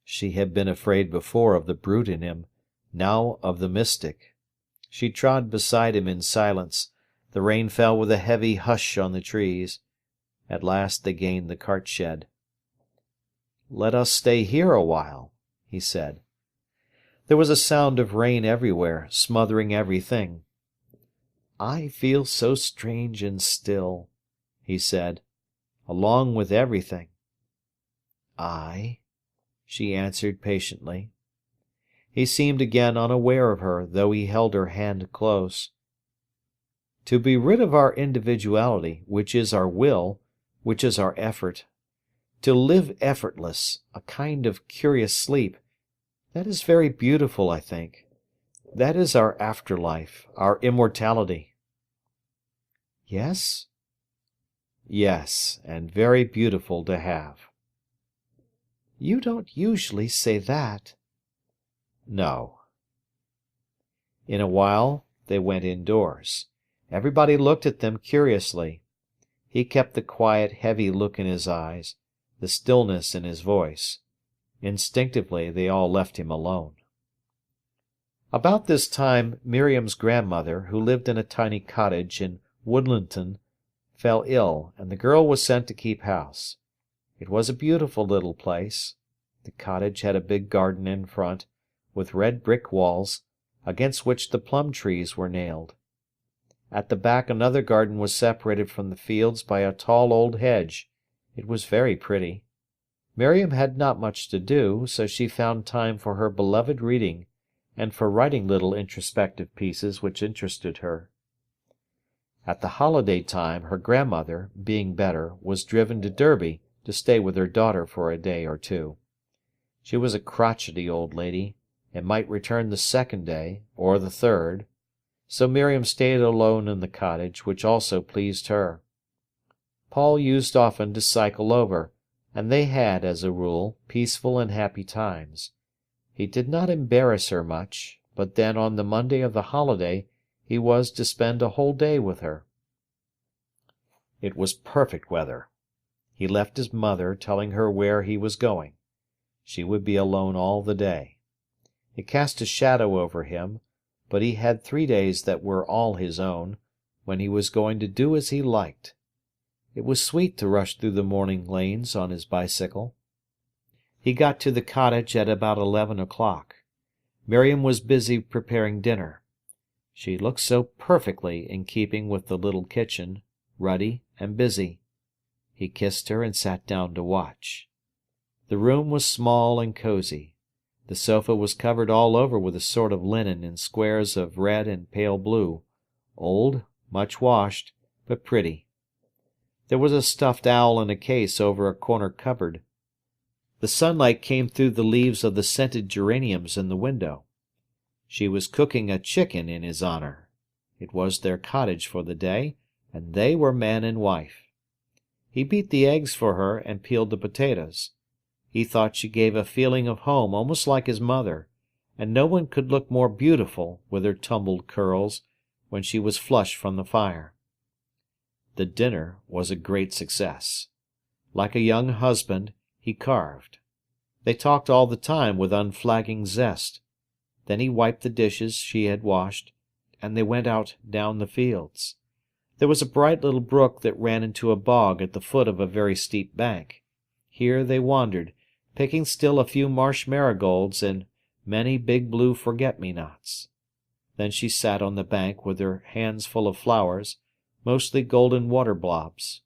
She had been afraid before of the brute in him, now of the mystic. She trod beside him in silence. The rain fell with a heavy hush on the trees. At last they gained the cart shed. "Let us stay here a while," he said. There was a sound of rain everywhere, smothering everything. "I feel so strange and still," he said, "along with everything." "I?" she answered patiently. He seemed again unaware of her, though he held her hand close. To be rid of our individuality, which is our will, which is our effort, to live effortless, a kind of curious sleep, that is very beautiful, I think. That is our afterlife, our immortality. "Yes?" "Yes, and very beautiful to have." "You don't usually say that." "No." In a while they went indoors. Everybody looked at them curiously. He kept the quiet, heavy look in his eyes, the stillness in his voice. Instinctively they all left him alone. About this time Miriam's grandmother, who lived in a tiny cottage in Woodlinton, fell ill, and the girl was sent to keep house. It was a beautiful little place. The cottage had a big garden in front, with red brick walls, against which the plum trees were nailed. At the back another garden was separated from the fields by a tall old hedge. It was very pretty. Miriam had not much to do, so she found time for her beloved reading and for writing little introspective pieces which interested her. At the holiday time her grandmother, being better, was driven to Derby to stay with her daughter for a day or two. She was a crotchety old lady, and might return the second day, or the third, so Miriam stayed alone in the cottage, which also pleased her. Paul used often to cycle over, and they had, as a rule, peaceful and happy times. He did not embarrass her much, but then on the Monday of the holiday he was to spend a whole day with her. It was perfect weather. He left his mother, telling her where he was going. She would be alone all the day. It cast a shadow over him, but he had 3 days that were all his own, when he was going to do as he liked. It was sweet to rush through the morning lanes on his bicycle. He got to the cottage at about 11 o'clock. Miriam was busy preparing dinner. She looked so perfectly in keeping with the little kitchen, ruddy and busy. He kissed her and sat down to watch. The room was small and cosy. The sofa was covered all over with a sort of linen in squares of red and pale blue, old, much washed, but pretty. There was a stuffed owl in a case over a corner cupboard. The sunlight came through the leaves of the scented geraniums in the window. She was cooking a chicken in his honour. It was their cottage for the day, and they were man and wife. He beat the eggs for her and peeled the potatoes. He thought she gave a feeling of home almost like his mother, and no one could look more beautiful, with her tumbled curls, when she was flushed from the fire. The dinner was a great success. Like a young husband, he carved. They talked all the time with unflagging zest. Then he wiped the dishes she had washed, and they went out down the fields. There was a bright little brook that ran into a bog at the foot of a very steep bank. Here they wandered, picking still a few marsh marigolds and many big blue forget-me-nots. Then she sat on the bank with her hands full of flowers, mostly golden water blobs.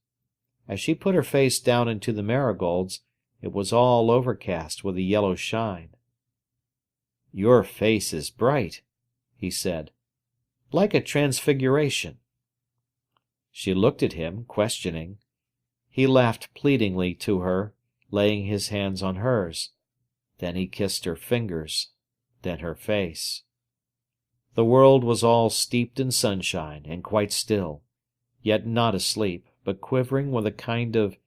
As she put her face down into the marigolds, it was all overcast with a yellow shine. "Your face is bright," he said, "like a transfiguration." She looked at him, questioning. He laughed pleadingly to her, laying his hands on hers. Then he kissed her fingers, then her face. The world was all steeped in sunshine, and quite still, yet not asleep, but quivering with a kind of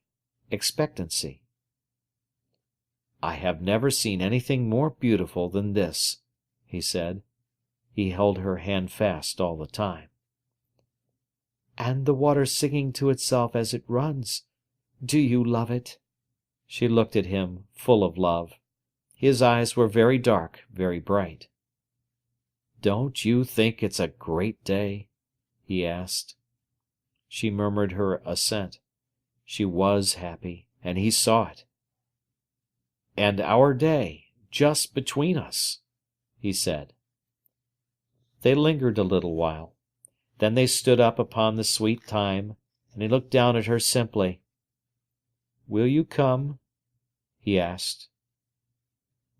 expectancy. "I have never seen anything more beautiful than this," he said. He held her hand fast all the time. "And the water singing to itself as it runs. Do you love it?" She looked at him, full of love. His eyes were very dark, very bright. "Don't you think it's a great day?" he asked. She murmured her assent. She was happy, and he saw it. "And our day, just between us," he said. They lingered a little while. Then they stood up upon the sweet thyme, and he looked down at her simply. "Will you come?" he asked.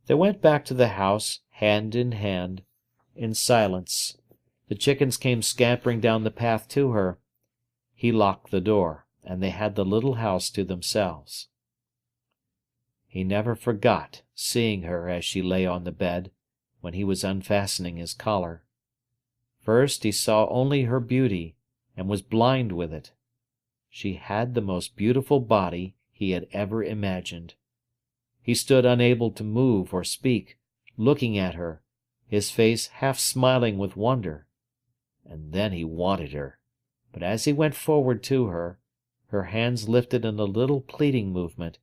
They went back to the house, hand in hand, in silence. The chickens came scampering down the path to her. He locked the door, and they had the little house to themselves. He never forgot seeing her as she lay on the bed, when he was unfastening his collar. First he saw only her beauty, and was blind with it. She had the most beautiful body he had ever imagined. He stood unable to move or speak, looking at her, his face half smiling with wonder. And then he wanted her, but as he went forward to her, her hands lifted in a little pleading movement,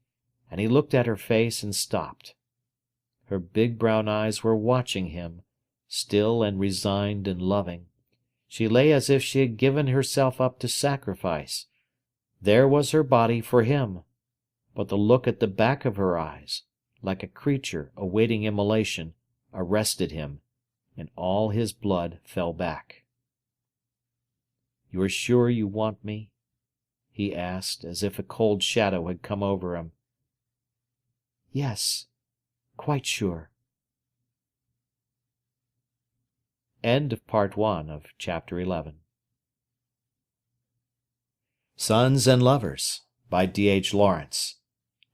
and he looked at her face and stopped. Her big brown eyes were watching him, still and resigned and loving. She lay as if she had given herself up to sacrifice. There was her body for him, but the look at the back of her eyes, like a creature awaiting immolation, arrested him, and all his blood fell back. "You are sure you want me?" he asked, as if a cold shadow had come over him. Yes, quite sure. End of Part 1 of Chapter 11. Sons and Lovers by D.H. Lawrence.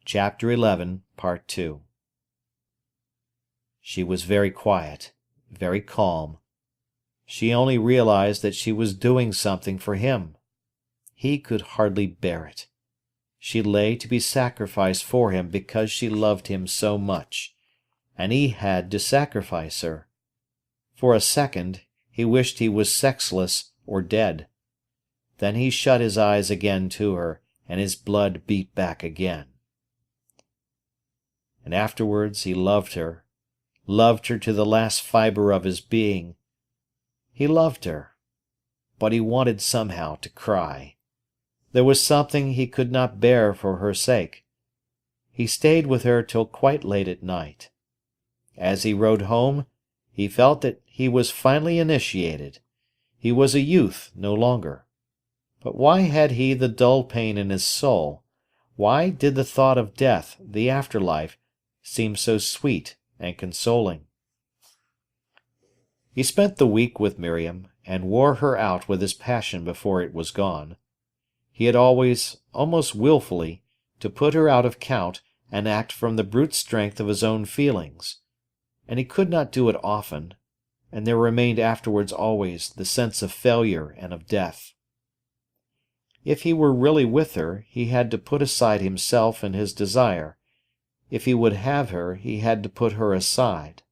Chapter 11, Part 2. She was very quiet, very calm. She only realized that she was doing something for him. He could hardly bear it. She lay to be sacrificed for him because she loved him so much, and he had to sacrifice her. For a second, he wished he was sexless or dead. Then he shut his eyes again to her, and his blood beat back again. And afterwards he loved her to the last fibre of his being. He loved her, but he wanted somehow to cry. There was something he could not bear for her sake. He stayed with her till quite late at night. As he rode home, he felt that he was finally initiated. He was a youth no longer. But why had he the dull pain in his soul? Why did the thought of death, the afterlife, seem so sweet and consoling? He spent the week with Miriam, and wore her out with his passion before it was gone. He had always, almost wilfully, to put her out of count and act from the brute strength of his own feelings. And he could not do it often, and there remained afterwards always the sense of failure and of death. If he were really with her, he had to put aside himself and his desire. If he would have her, he had to put her aside.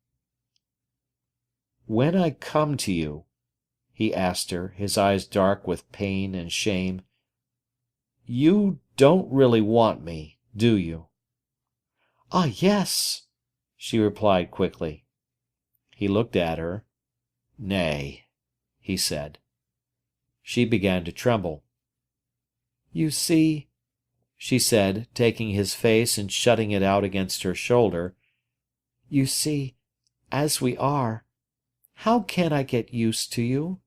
"When I come to you," he asked her, his eyes dark with pain and shame, "you don't really want me, do you?" "Ah, yes," she replied quickly. He looked at her. "Nay," he said. She began to tremble. "You see," she said, taking his face and shutting it out against her shoulder, "you see, as we are, how can I get used to you?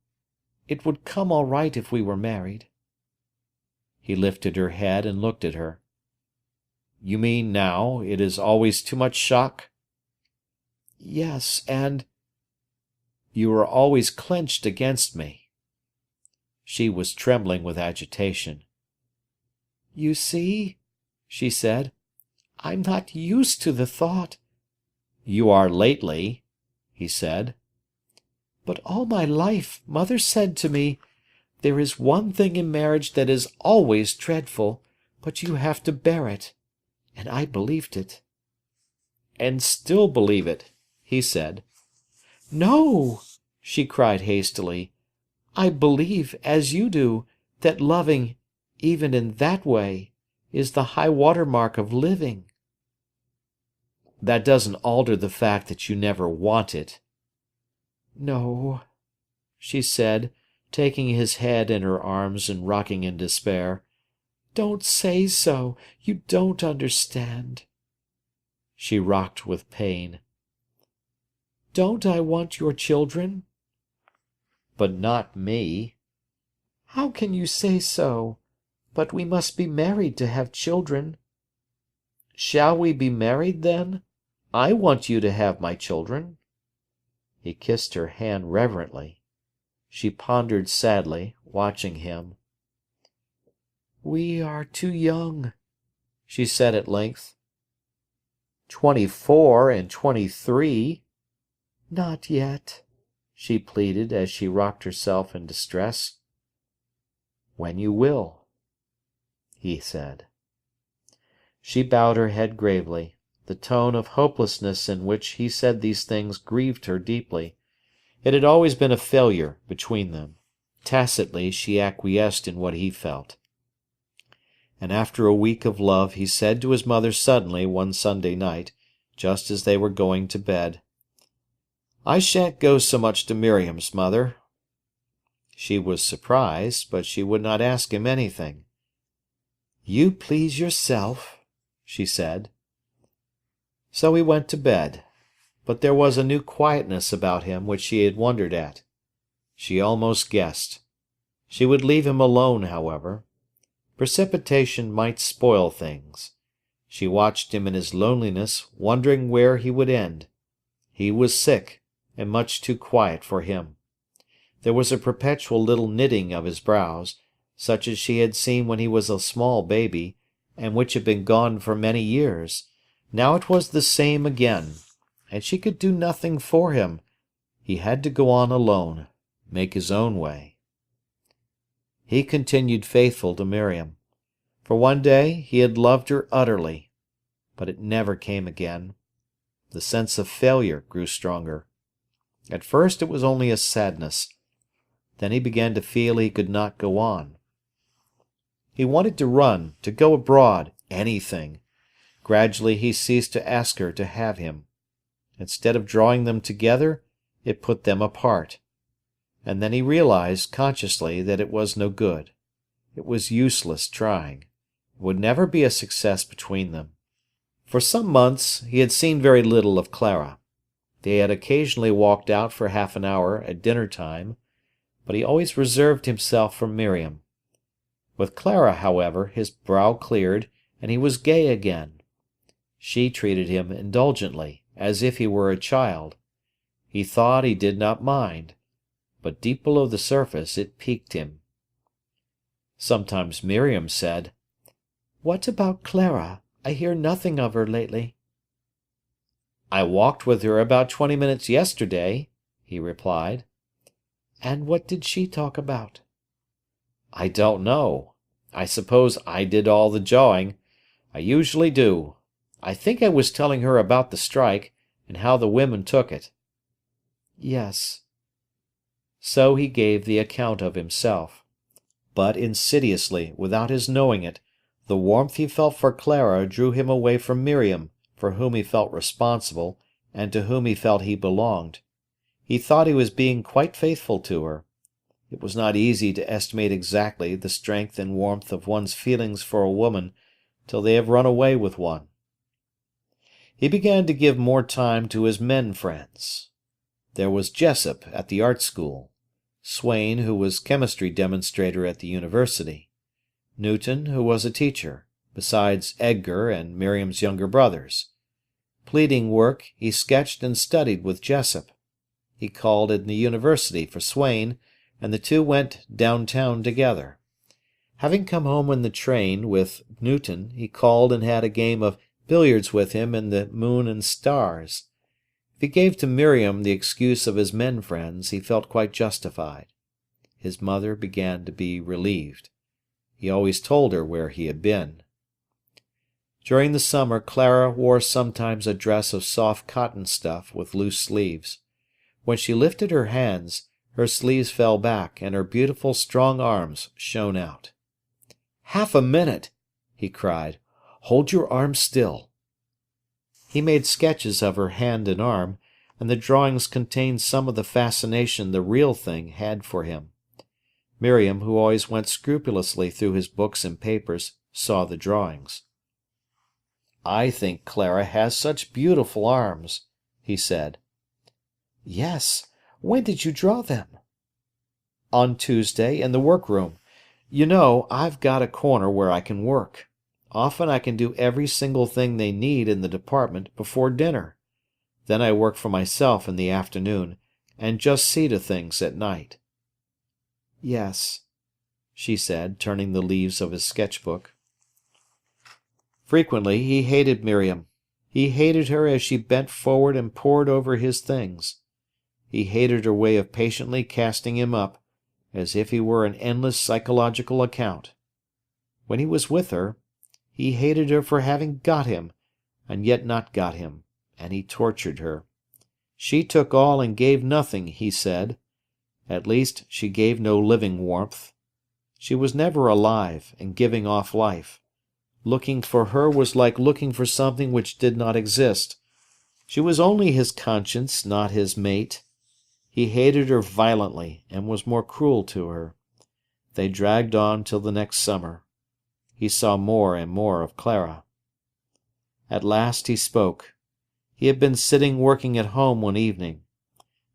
It would come all right if we were married." He lifted her head and looked at her. "You mean now it is always too much shock?" "Yes, and—" "You are always clenched against me." She was trembling with agitation. "You see," she said, "I'm not used to the thought." "You are lately," he said. "But all my life mother said to me, 'There is one thing in marriage that is always dreadful, but you have to bear it.' And I believed it." "And still believe it," he said. "No!" she cried hastily. "I believe, as you do, that loving, even in that way, is the high-water mark of living." "That doesn't alter the fact that you never want it." "No," she said, taking his head in her arms and rocking in despair. "Don't say so. You don't understand." She rocked with pain. "Don't I want your children?" "But not me." "How can you say so? But we must be married to have children." "Shall we be married, then? I want you to have my children." He kissed her hand reverently. She pondered sadly, watching him. "We are too young," she said at length. 24 and 23. "Not yet," she pleaded as she rocked herself in distress. "When you will," he said. She bowed her head gravely. The tone of hopelessness in which he said these things grieved her deeply. It had always been a failure between them. Tacitly she acquiesced in what he felt. And after a week of love he said to his mother suddenly one Sunday night, just as they were going to bed, "I shan't go so much to Miriam's, mother." She was surprised, but she would not ask him anything. "You please yourself," she said. So he went to bed, but there was a new quietness about him which she had wondered at. She almost guessed. She would leave him alone, however. Precipitation might spoil things. She watched him in his loneliness, wondering where he would end. He was sick, and much too quiet for him. There was a perpetual little knitting of his brows, such as she had seen when he was a small baby, and which had been gone for many years. Now it was the same again, and she could do nothing for him. He had to go on alone, make his own way. He continued faithful to Miriam. For one day he had loved her utterly, but it never came again. The sense of failure grew stronger. At first it was only a sadness. Then he began to feel he could not go on. He wanted to run, to go abroad, anything. Gradually he ceased to ask her to have him. Instead of drawing them together, it put them apart. And then he realized consciously that it was no good. It was useless trying. It would never be a success between them. For some months he had seen very little of Clara. They had occasionally walked out for half an hour at dinner time, but he always reserved himself for Miriam. With Clara, however, his brow cleared, and he was gay again. She treated him indulgently, as if he were a child. He thought he did not mind, but deep below the surface it piqued him. Sometimes Miriam said, "What about Clara? I hear nothing of her lately." "I walked with her about 20 minutes yesterday," he replied. "And what did she talk about?" "I don't know. I suppose I did all the jawing. I usually do. I think I was telling her about the strike, and how the women took it." "Yes." So he gave the account of himself. But insidiously, without his knowing it, the warmth he felt for Clara drew him away from Miriam, for whom he felt responsible, and to whom he felt he belonged. He thought he was being quite faithful to her. It was not easy to estimate exactly the strength and warmth of one's feelings for a woman till they have run away with one. He began to give more time to his men friends. There was Jessup at the art school, Swain, who was chemistry demonstrator at the university, Newton, who was a teacher, besides Edgar and Miriam's younger brothers. Pleading work he sketched and studied with Jessup. He called in the university for Swain, and the two went downtown together. Having come home in the train with Newton, he called and had a game of billiards with him in the Moon and Stars. If he gave to Miriam the excuse of his men friends, he felt quite justified. His mother began to be relieved. He always told her where he had been. During the summer Clara wore sometimes a dress of soft cotton stuff with loose sleeves. When she lifted her hands, her sleeves fell back, and her beautiful strong arms shone out. "Half a minute!" he cried. "Hold your arms still." He made sketches of her hand and arm, and the drawings contained some of the fascination the real thing had for him. Miriam, who always went scrupulously through his books and papers, saw the drawings. "I think Clara has such beautiful arms," he said. "Yes. When did you draw them?" "On Tuesday, in the workroom. You know, I've got a corner where I can work. Often I can do every single thing they need in the department before dinner. Then I work for myself in the afternoon, and just see to things at night." "Yes," she said, turning the leaves of his sketch-book. Frequently he hated Miriam. He hated her as she bent forward and pored over his things. He hated her way of patiently casting him up, as if he were an endless psychological account. When he was with her, he hated her for having got him, and yet not got him, and he tortured her. She took all and gave nothing, he said. At least she gave no living warmth. She was never alive and giving off life. Looking for her was like looking for something which did not exist. She was only his conscience, not his mate. He hated her violently, and was more cruel to her. They dragged on till the next summer. He saw more and more of Clara. At last he spoke. He had been sitting working at home one evening.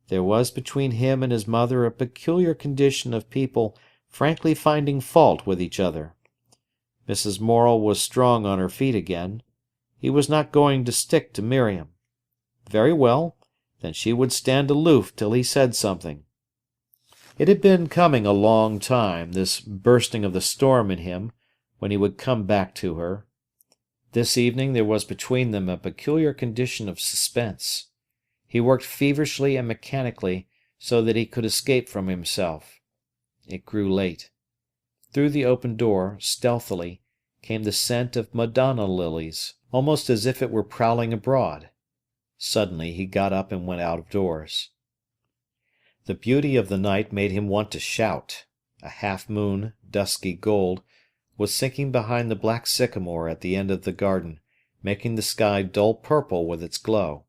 There was between him and his mother a peculiar condition of people frankly finding fault with each other. Mrs. Morel was strong on her feet again. He was not going to stick to Miriam. Very well, then she would stand aloof till he said something. It had been coming a long time, this bursting of the storm in him, when he would come back to her. This evening there was between them a peculiar condition of suspense. He worked feverishly and mechanically so that he could escape from himself. It grew late. Through the open door, stealthily, came the scent of Madonna lilies, almost as if it were prowling abroad. Suddenly he got up and went out of doors. The beauty of the night made him want to shout. A half-moon, dusky gold, was sinking behind the black sycamore at the end of the garden, making the sky dull purple with its glow.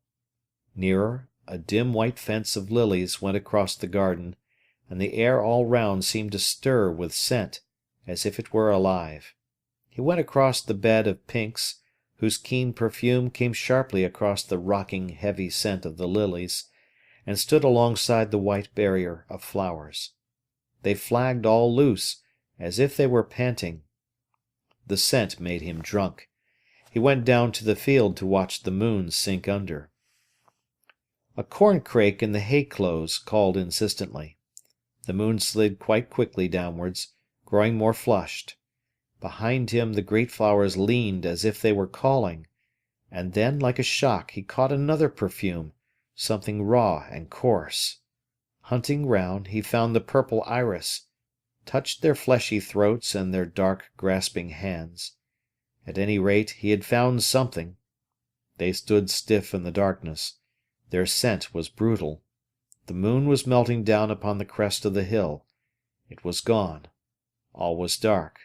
Nearer, a dim white fence of lilies went across the garden, and the air all round seemed to stir with scent, as if it were alive. He went across the bed of pinks, whose keen perfume came sharply across the rocking, heavy scent of the lilies, and stood alongside the white barrier of flowers. They flagged all loose, as if they were panting. The scent made him drunk. He went down to the field to watch the moon sink under. A corncrake in the hay-close called insistently. The moon slid quite quickly downwards, growing more flushed. Behind him the great flowers leaned as if they were calling, and then, like a shock, he caught another perfume, something raw and coarse. Hunting round, he found the purple iris, touched their fleshy throats and their dark, grasping hands. At any rate, he had found something. They stood stiff in the darkness. Their scent was brutal. The moon was melting down upon the crest of the hill. It was gone. All was dark.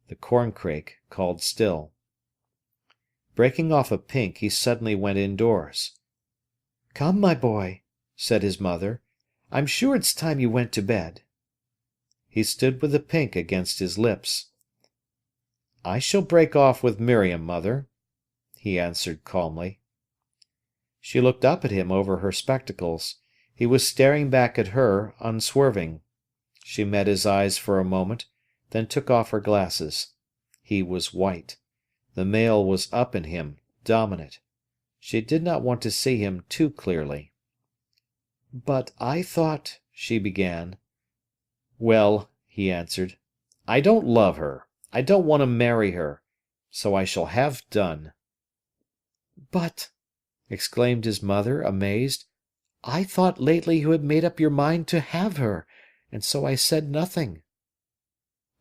The corncrake called still. Breaking off a pink, he suddenly went indoors. "Come, my boy," said his mother. "I'm sure it's time you went to bed." He stood with the pink against his lips. "I shall break off with Miriam, mother," he answered calmly. She looked up at him over her spectacles. He was staring back at her, unswerving. She met his eyes for a moment, then took off her glasses. He was white. The male was up in him, dominant. She did not want to see him too clearly. "But I thought—" she began. "Well," he answered, "I don't love her. I don't want to marry her. So I shall have done." "But," exclaimed his mother, amazed, "I thought lately you had made up your mind to have her, and so I said nothing."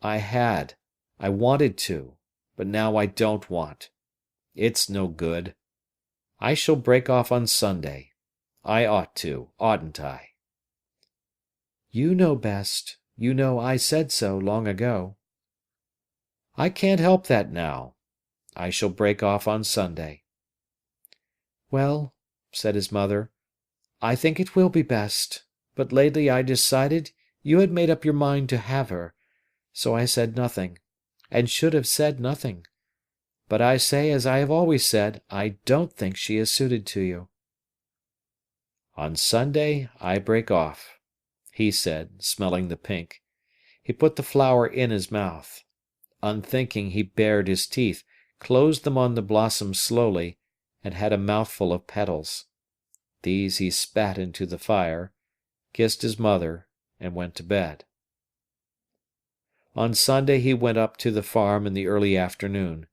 "I had. I wanted to. But now I don't want. It's no good. I shall break off on Sunday. I ought to, oughtn't I?" "You know best. You know I said so long ago." "I can't help that now. I shall break off on Sunday." "Well," said his mother, "I think it will be best. But lately I decided you had made up your mind to have her, so I said nothing, and should have said nothing. But I say, as I have always said, I don't think she is suited to you." "On Sunday I break off," he said, smelling the pink. He put the flower in his mouth. Unthinking, he bared his teeth, closed them on the blossom slowly, and had a mouthful of petals. These he spat into the fire, kissed his mother, and went to bed. On Sunday he went up to the farm in the early afternoon.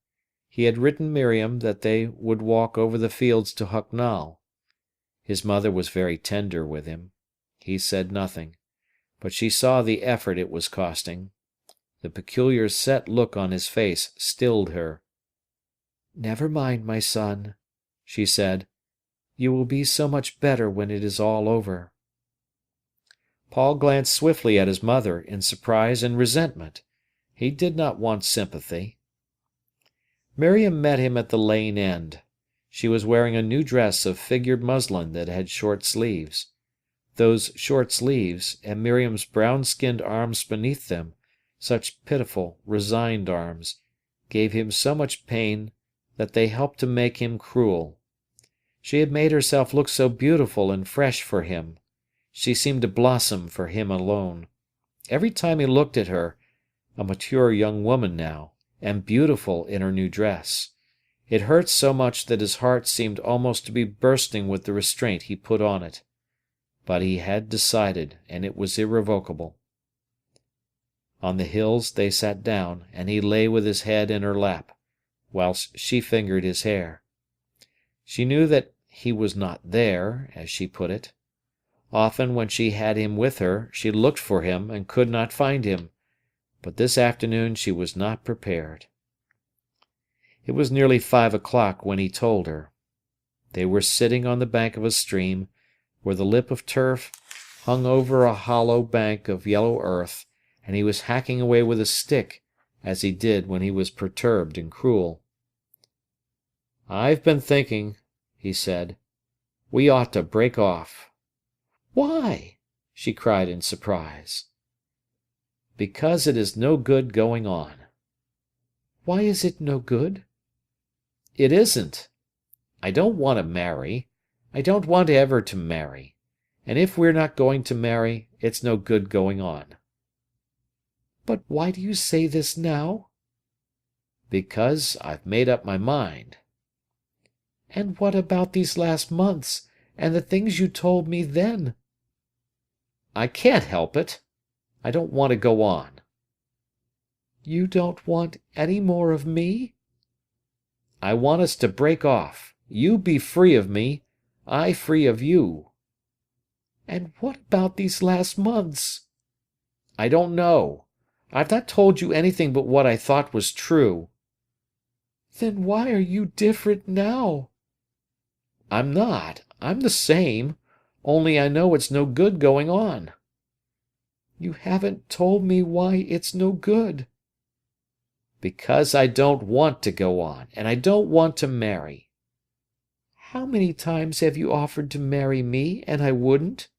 He had written Miriam that they would walk over the fields to Hucknall. His mother was very tender with him. He said nothing, but she saw the effort it was costing. The peculiar set look on his face stilled her. "Never mind, my son," she said. "You will be so much better when it is all over." Paul glanced swiftly at his mother in surprise and resentment. He did not want sympathy. Miriam met him at the lane end. She was wearing a new dress of figured muslin that had short sleeves. Those short sleeves, and Miriam's brown-skinned arms beneath them, such pitiful, resigned arms, gave him so much pain that they helped to make him cruel. She had made herself look so beautiful and fresh for him. She seemed to blossom for him alone. Every time he looked at her, a mature young woman now, and beautiful in her new dress, It hurt so much that his heart seemed almost to be bursting with the restraint he put on it. But he had decided, and it was irrevocable. On the hills they sat down, and he lay with his head in her lap, whilst she fingered his hair. She knew that he was not there, as she put it. Often when she had him with her, she looked for him and could not find him, but this afternoon she was not prepared. It was nearly 5 o'clock when he told her. They were sitting on the bank of a stream, where the lip of turf hung over a hollow bank of yellow earth, and he was hacking away with a stick, as he did when he was perturbed and cruel. "I've been thinking," he said, "we ought to break off." "Why?" she cried in surprise. "Because it is no good going on." "Why is it no good?" "It isn't. I don't want to marry. I don't want ever to marry. And if we're not going to marry, it's no good going on." "But why do you say this now?" "Because I've made up my mind." "And what about these last months, and the things you told me then?" "I can't help it. I don't want to go on." "You don't want any more of me?" "I want us to break off. You be free of me, I free of you." "And what about these last months?" "I don't know. I've not told you anything but what I thought was true." "Then why are you different now?" "I'm not. I'm the same. Only I know it's no good going on." "You haven't told me why it's no good." "Because I don't want to go on, and I don't want to marry." "How many times have you offered to marry me, and I wouldn't?"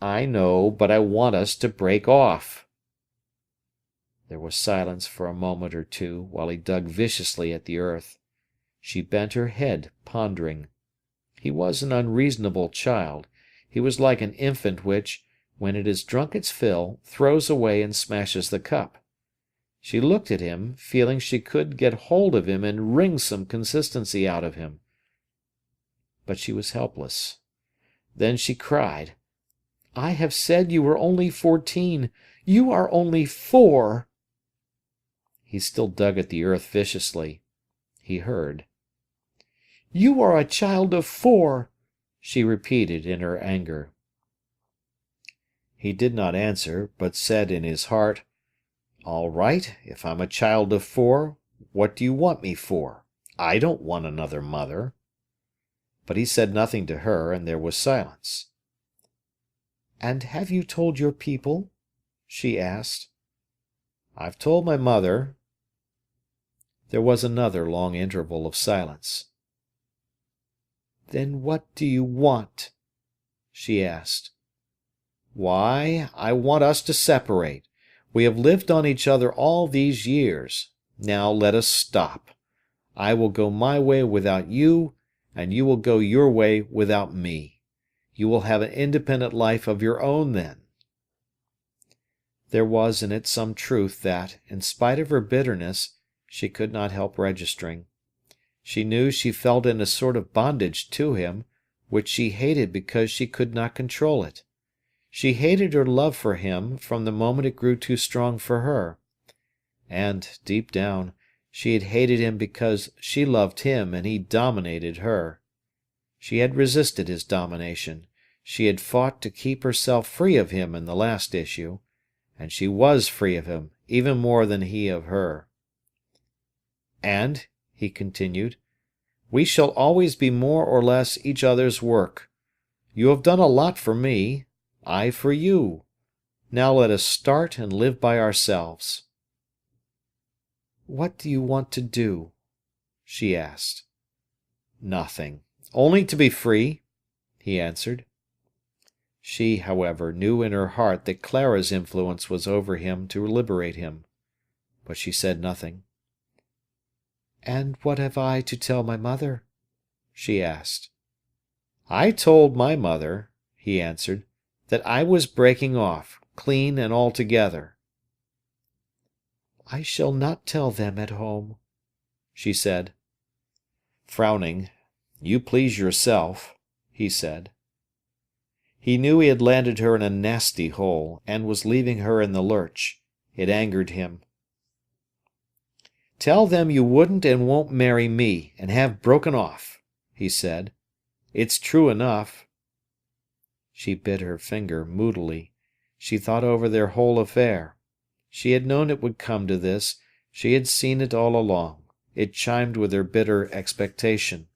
"I know, but I want us to break off." There was silence for a moment or two, while he dug viciously at the earth. She bent her head, pondering. He was an unreasonable child. He was like an infant which, when it has drunk its fill, throws away and smashes the cup. She looked at him, feeling she could get hold of him and wring some consistency out of him. But she was helpless. Then she cried, "I have said you were only 14. You are only 4." He still dug at the earth viciously. He heard. "You are a child of 4," she repeated in her anger. He did not answer, but said in his heart, "All right, if I'm a child of 4, what do you want me for? I don't want another mother." But he said nothing to her, and there was silence. "And have you told your people?" she asked. "I've told my mother." There was another long interval of silence. "Then what do you want?" she asked. "Why, I want us to separate. We have lived on each other all these years. Now let us stop. I will go my way without you, and you will go your way without me. You will have an independent life of your own then." There was in it some truth that, in spite of her bitterness, she could not help registering. She knew she felt in a sort of bondage to him, which she hated because she could not control it. She hated her love for him from the moment it grew too strong for her. And, deep down, she had hated him because she loved him and he dominated her. She had resisted his domination. She had fought to keep herself free of him in the last issue, and she was free of him, even more than he of her. "And," he continued, "we shall always be more or less each other's work. You have done a lot for me, I for you. Now let us start and live by ourselves." "What do you want to do?" she asked. "Nothing. Only to be free," he answered. She, however, knew in her heart that Clara's influence was over him to liberate him. But she said nothing. "And what have I to tell my mother?" she asked. "I told my mother," he answered, "that I was breaking off, clean and altogether." "I shall not tell them at home," she said. Frowning, "You please yourself," he said. He knew he had landed her in a nasty hole, and was leaving her in the lurch. It angered him. "Tell them you wouldn't and won't marry me, and have broken off," he said. "It's true enough." She bit her finger moodily. She thought over their whole affair. She had known it would come to this. She had seen it all along. It chimed with her bitter expectation.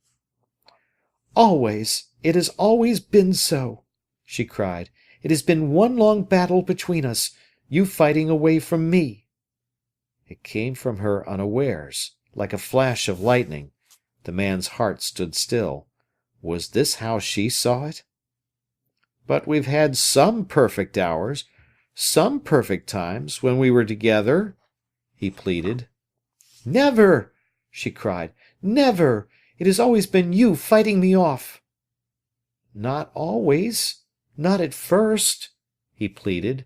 "Always! It has always been so!" she cried. "It has been one long battle between us, you fighting away from me." It came from her unawares, like a flash of lightning. The man's heart stood still. Was this how she saw it? "But we've had some perfect hours, some perfect times, when we were together," he pleaded. "Never!" she cried. "Never! It has always been you fighting me off." "Not always. Not at first," he pleaded.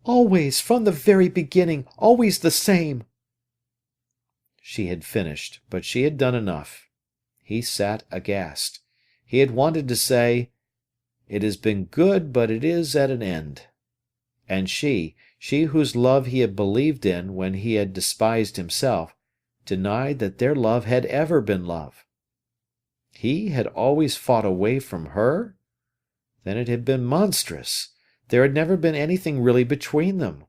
"Always, from the very beginning, always the same." She had finished, but she had done enough. He sat aghast. He had wanted to say, "It has been good, but it is at an end." And she whose love he had believed in when he had despised himself, denied that their love had ever been love. He had always fought away from her? Then it had been monstrous. There had never been anything really between them.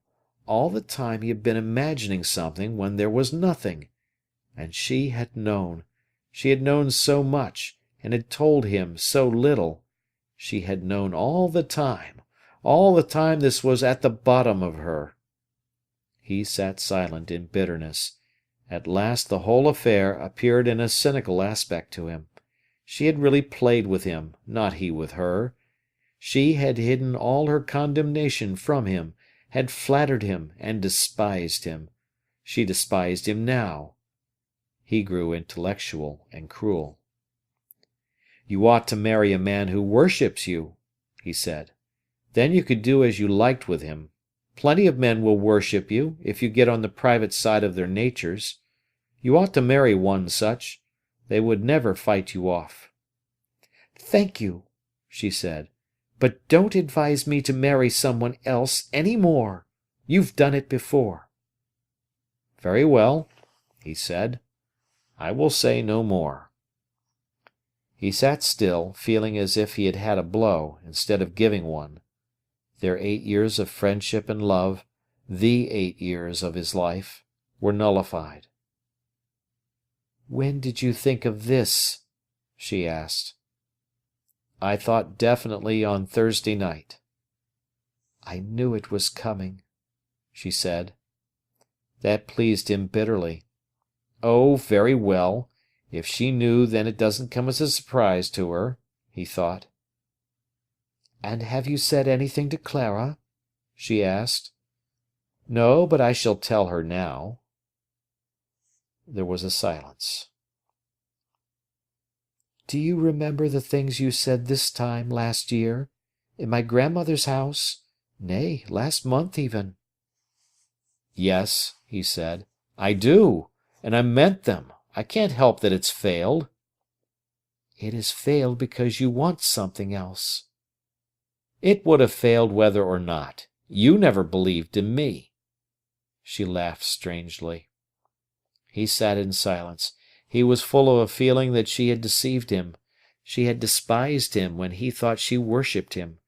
All the time he had been imagining something when there was nothing. And she had known. She had known so much, and had told him so little. She had known all the time. All the time this was at the bottom of her. He sat silent in bitterness. At last the whole affair appeared in a cynical aspect to him. She had really played with him, not he with her. She had hidden all her condemnation from him, had flattered him and despised him. She despised him now. He grew intellectual and cruel. "You ought to marry a man who worships you," he said. "Then you could do as you liked with him. Plenty of men will worship you, if you get on the private side of their natures. You ought to marry one such. They would never fight you off." "Thank you," she said. "But don't advise me to marry someone else any more. You've done it before." "Very well," he said. "I will say no more." He sat still, feeling as if he had had a blow, instead of giving one. Their 8 years of friendship and love, the 8 years of his life, were nullified. "When did you think of this?" she asked. "I thought definitely on Thursday night." "I knew it was coming," she said. That pleased him bitterly. Oh, very well. If she knew, then it doesn't come as a surprise to her, he thought. "And have you said anything to Clara?" she asked. "No, but I shall tell her now." There was a silence. "Do you remember the things you said this time last year, in my grandmother's house? Nay, last month even." "Yes," he said, "I do, and I meant them. I can't help that it's failed." "It has failed because you want something else." "It would have failed whether or not. You never believed in me." She laughed strangely. He sat in silence. He was full of a feeling that she had deceived him. She had despised him when he thought she worshipped him.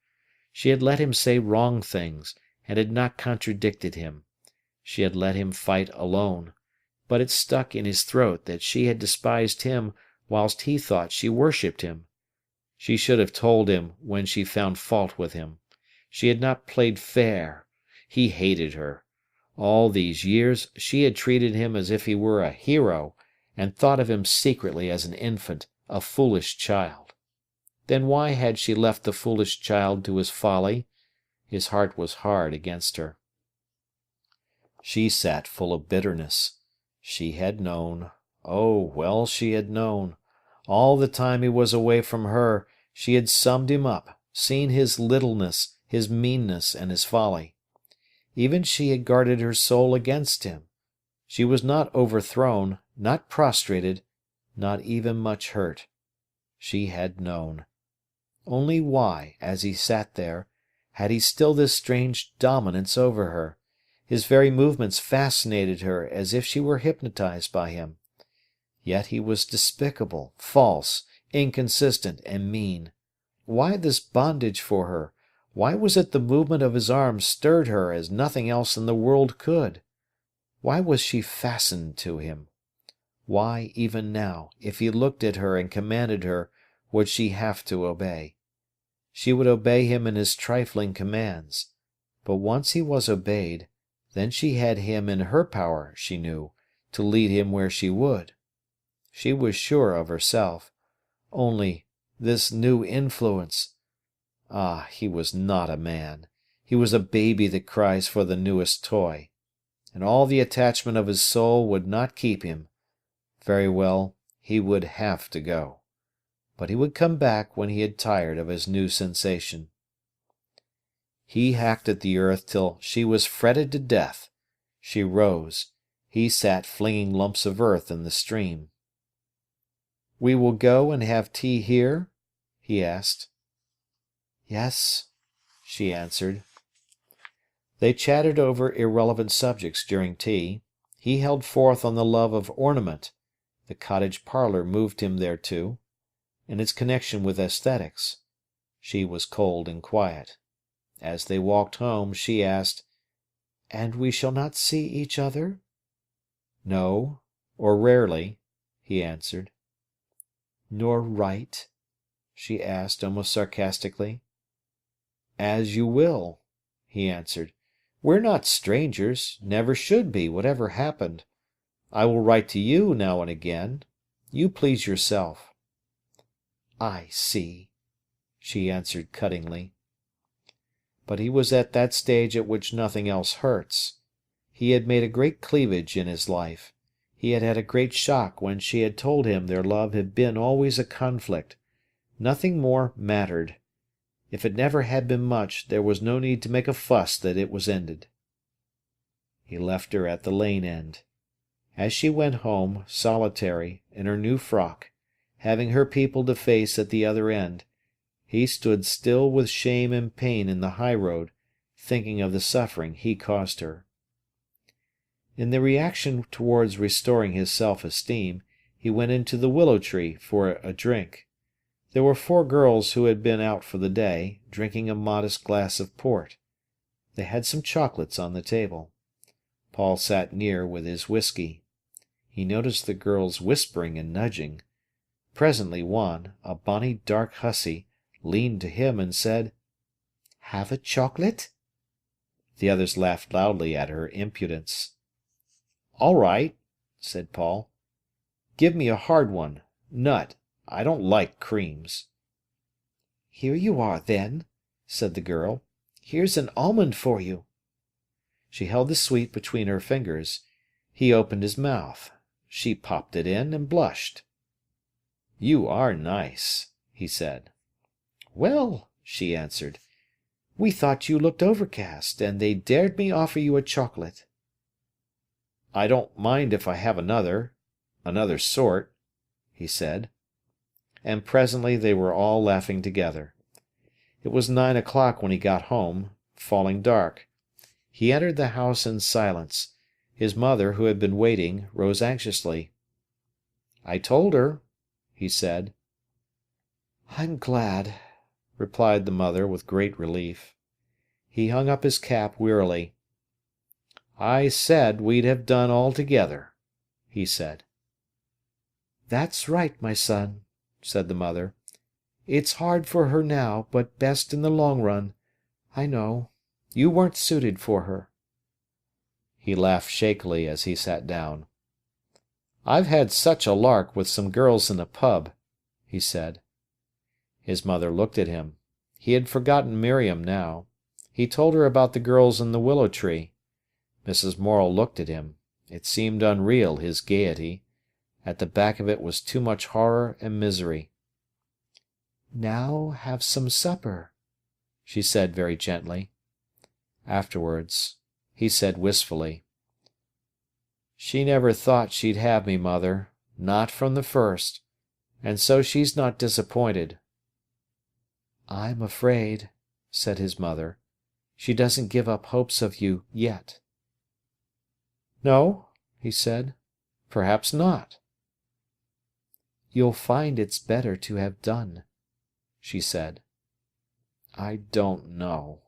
She had let him say wrong things, and had not contradicted him. She had let him fight alone. But it stuck in his throat that she had despised him whilst he thought she worshipped him. She should have told him when she found fault with him. She had not played fair. He hated her. All these years she had treated him as if he were a hero, and thought of him secretly as an infant, a foolish child. Then why had she left the foolish child to his folly? His heart was hard against her. She sat full of bitterness. She had known. Oh, well, she had known. All the time he was away from her, she had summed him up, seen his littleness, his meanness, and his folly. Even she had guarded her soul against him. She was not overthrown, not prostrated, not even much hurt. She had known. Only why, as he sat there, had he still this strange dominance over her? His very movements fascinated her as if she were hypnotized by him. Yet he was despicable, false, inconsistent, and mean. Why this bondage for her? Why was it the movement of his arms stirred her as nothing else in the world could? Why was she fastened to him? Why, even now, if he looked at her and commanded her, would she have to obey? She would obey him in his trifling commands. But once he was obeyed, then she had him in her power, she knew, to lead him where she would. She was sure of herself. Only, this new influence. Ah, he was not a man. He was a baby that cries for the newest toy. And all the attachment of his soul would not keep him. Very well, he would have to go. But he would come back when he had tired of his new sensation. He hacked at the earth till she was fretted to death. She rose. He sat flinging lumps of earth in the stream. "We will go and have tea here?" he asked. "Yes," she answered. They chatted over irrelevant subjects during tea. He held forth on the love of ornament. The cottage parlour moved him thereto, and its connection with aesthetics. She was cold and quiet. As they walked home, she asked, "And we shall not see each other?" "No, or rarely," he answered. "Nor write?" she asked, almost sarcastically. "As you will," he answered. "We're not strangers, never should be, whatever happened. I will write to you now and again. You please yourself." "I see," she answered cuttingly. But he was at that stage at which nothing else hurts. He had made a great cleavage in his life. He had had a great shock when she had told him their love had been always a conflict. Nothing more mattered. If it never had been much, there was no need to make a fuss that it was ended. He left her at the lane end. As she went home, solitary, in her new frock, having her people to face at the other end, he stood still with shame and pain in the high road, thinking of the suffering he caused her. In the reaction towards restoring his self-esteem, he went into the Willow Tree for a drink. There were 4 girls who had been out for the day, drinking a modest glass of port. They had some chocolates on the table. Paul sat near with his whisky. He noticed the girls whispering and nudging. Presently one, a bonny dark hussy, leaned to him and said, "Have a chocolate?" The others laughed loudly at her impudence. "All right," said Paul. "Give me a hard one. Nut. I don't like creams." "Here you are, then," said the girl. "Here's an almond for you." She held the sweet between her fingers. He opened his mouth. She popped it in and blushed. "You are nice," he said. "Well," she answered, "we thought you looked overcast, and they dared me offer you a chocolate." "I don't mind if I have another sort," he said. And presently they were all laughing together. It was 9 o'clock when he got home, falling dark. He entered the house in silence. His mother, who had been waiting, rose anxiously. "I told her," he said. "I'm glad," replied the mother with great relief. He hung up his cap wearily. "I said we'd have done all together," he said. "That's right, my son," said the mother. "It's hard for her now, but best in the long run. I know. You weren't suited for her." He laughed shakily as he sat down. "I've had such a lark with some girls in a pub," he said. His mother looked at him. He had forgotten Miriam now. He told her about the girls in the willow tree. Mrs. Morel looked at him. It seemed unreal, his gaiety. At the back of it was too much horror and misery. "Now have some supper," she said very gently. Afterwards, he said wistfully, "She never thought she'd have me, mother. Not from the first, and so she's not disappointed." "I'm afraid," said his mother, "she doesn't give up hopes of you yet." "No," he said, "perhaps not." "You'll find it's better to have done," she said. "I don't know,"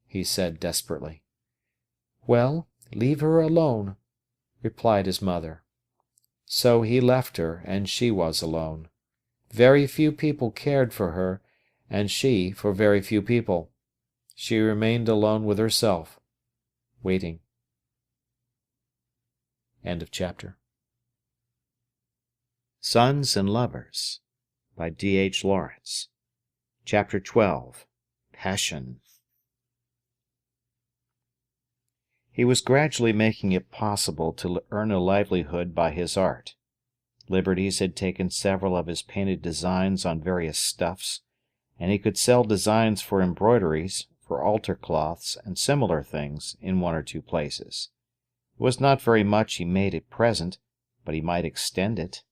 he said desperately. "Well, leave her alone," replied his mother. So he left her, and she was alone. Very few people cared for her, and she for very few people. She remained alone with herself, waiting. End of chapter. Sons and Lovers by D.H. Lawrence. Chapter 12. Passion. He was gradually making it possible to earn a livelihood by his art. Liberty's had taken several of his painted designs on various stuffs, and he could sell designs for embroideries, for altar cloths, and similar things in one or two places. It was not very much he made at present, but he might extend it.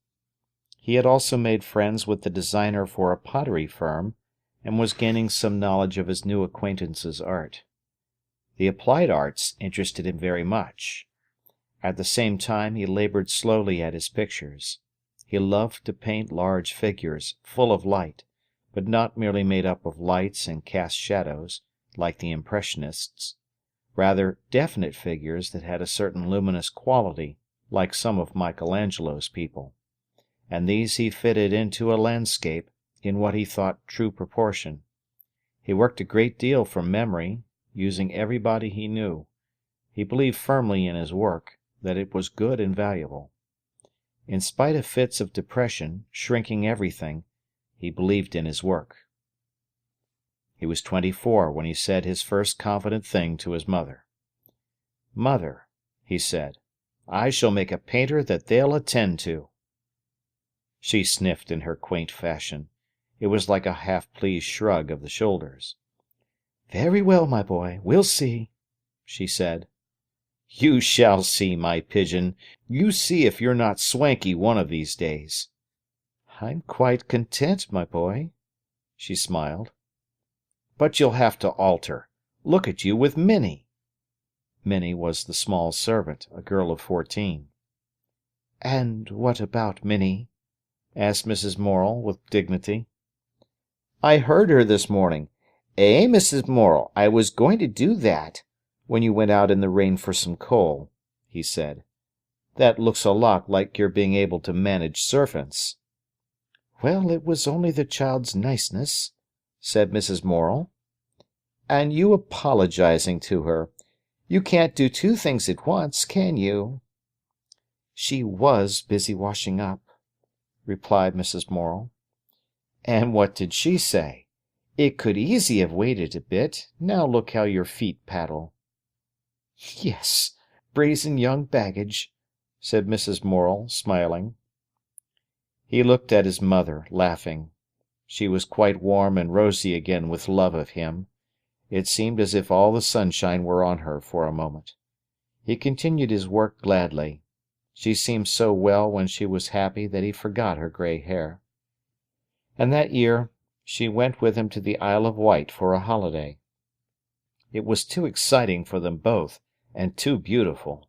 He had also made friends with the designer for a pottery firm, and was gaining some knowledge of his new acquaintance's art. The applied arts interested him very much. At the same time he labored slowly at his pictures. He loved to paint large figures, full of light, but not merely made up of lights and cast shadows, like the Impressionists. Rather definite figures that had a certain luminous quality, like some of Michelangelo's people. And these he fitted into a landscape in what he thought true proportion. He worked a great deal from memory, using everybody he knew. He believed firmly in his work, that it was good and valuable. In spite of fits of depression, shrinking everything, he believed in his work. He was 24 when he said his first confident thing to his mother. "Mother," he said, "I shall make a painter that they'll attend to." She sniffed in her quaint fashion. It was like a half-pleased shrug of the shoulders. "Very well, my boy, we'll see," she said. "You shall see, my pigeon. You see if you're not swanky one of these days." "I'm quite content, my boy," she smiled. "But you'll have to alter. Look at you with Minnie." Minnie was the small servant, a girl of 14. "And what about Minnie?" asked Mrs. Morel with dignity. "I heard her this morning. 'Eh, Mrs. Morel, I was going to do that,' when you went out in the rain for some coal," he said. "That looks a lot like your being able to manage servants." "Well, it was only the child's niceness," said Mrs. Morel. "And you apologizing to her. You can't do two things at once, can you?" "She was busy washing up," replied Mrs. Morel. "And what did she say? It could easy have waited a bit. Now look how your feet paddle." "Yes, brazen young baggage," said Mrs. Morel, smiling. He looked at his mother, laughing. She was quite warm and rosy again with love of him. It seemed as if all the sunshine were on her for a moment. He continued his work gladly. She seemed so well when she was happy that he forgot her grey hair. And that year she went with him to the Isle of Wight for a holiday. It was too exciting for them both, and too beautiful.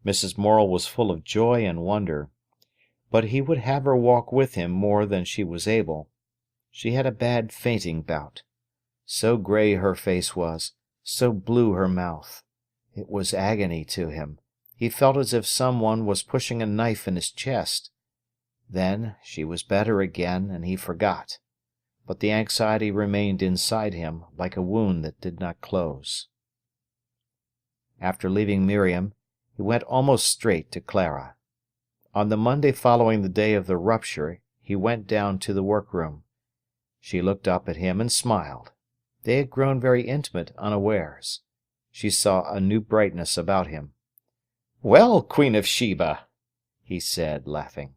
Mrs. Morel was full of joy and wonder. But he would have her walk with him more than she was able. She had a bad fainting bout. So grey her face was, so blue her mouth. It was agony to him. He felt as if some one was pushing a knife in his chest. Then she was better again, and he forgot. But the anxiety remained inside him, like a wound that did not close. After leaving Miriam, he went almost straight to Clara. On the Monday following the day of the rupture, he went down to the workroom. She looked up at him and smiled. They had grown very intimate unawares. She saw a new brightness about him. "Well, Queen of Sheba," he said, laughing.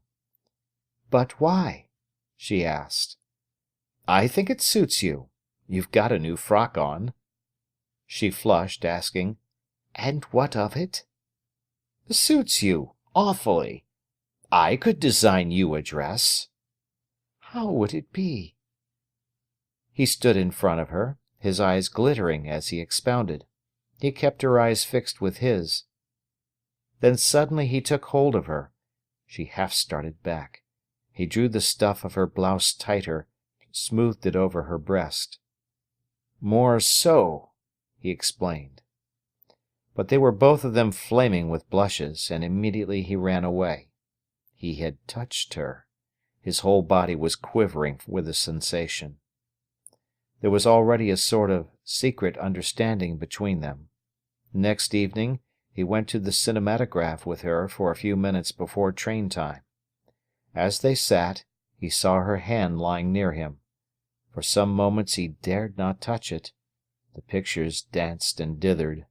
"But why?" she asked. "I think it suits you. You've got a new frock on." She flushed, asking, "And what of it?" "Suits you, awfully. I could design you a dress." "How would it be?" He stood in front of her, his eyes glittering as he expounded. He kept her eyes fixed with his. Then suddenly he took hold of her. She half started back. He drew the stuff of her blouse tighter, smoothed it over her breast. "More so," he explained. But they were both of them flaming with blushes, and immediately he ran away. He had touched her. His whole body was quivering with the sensation. There was already a sort of secret understanding between them. Next evening he went to the cinematograph with her for a few minutes before train time. As they sat, he saw her hand lying near him. For some moments he dared not touch it. The pictures danced and dithered.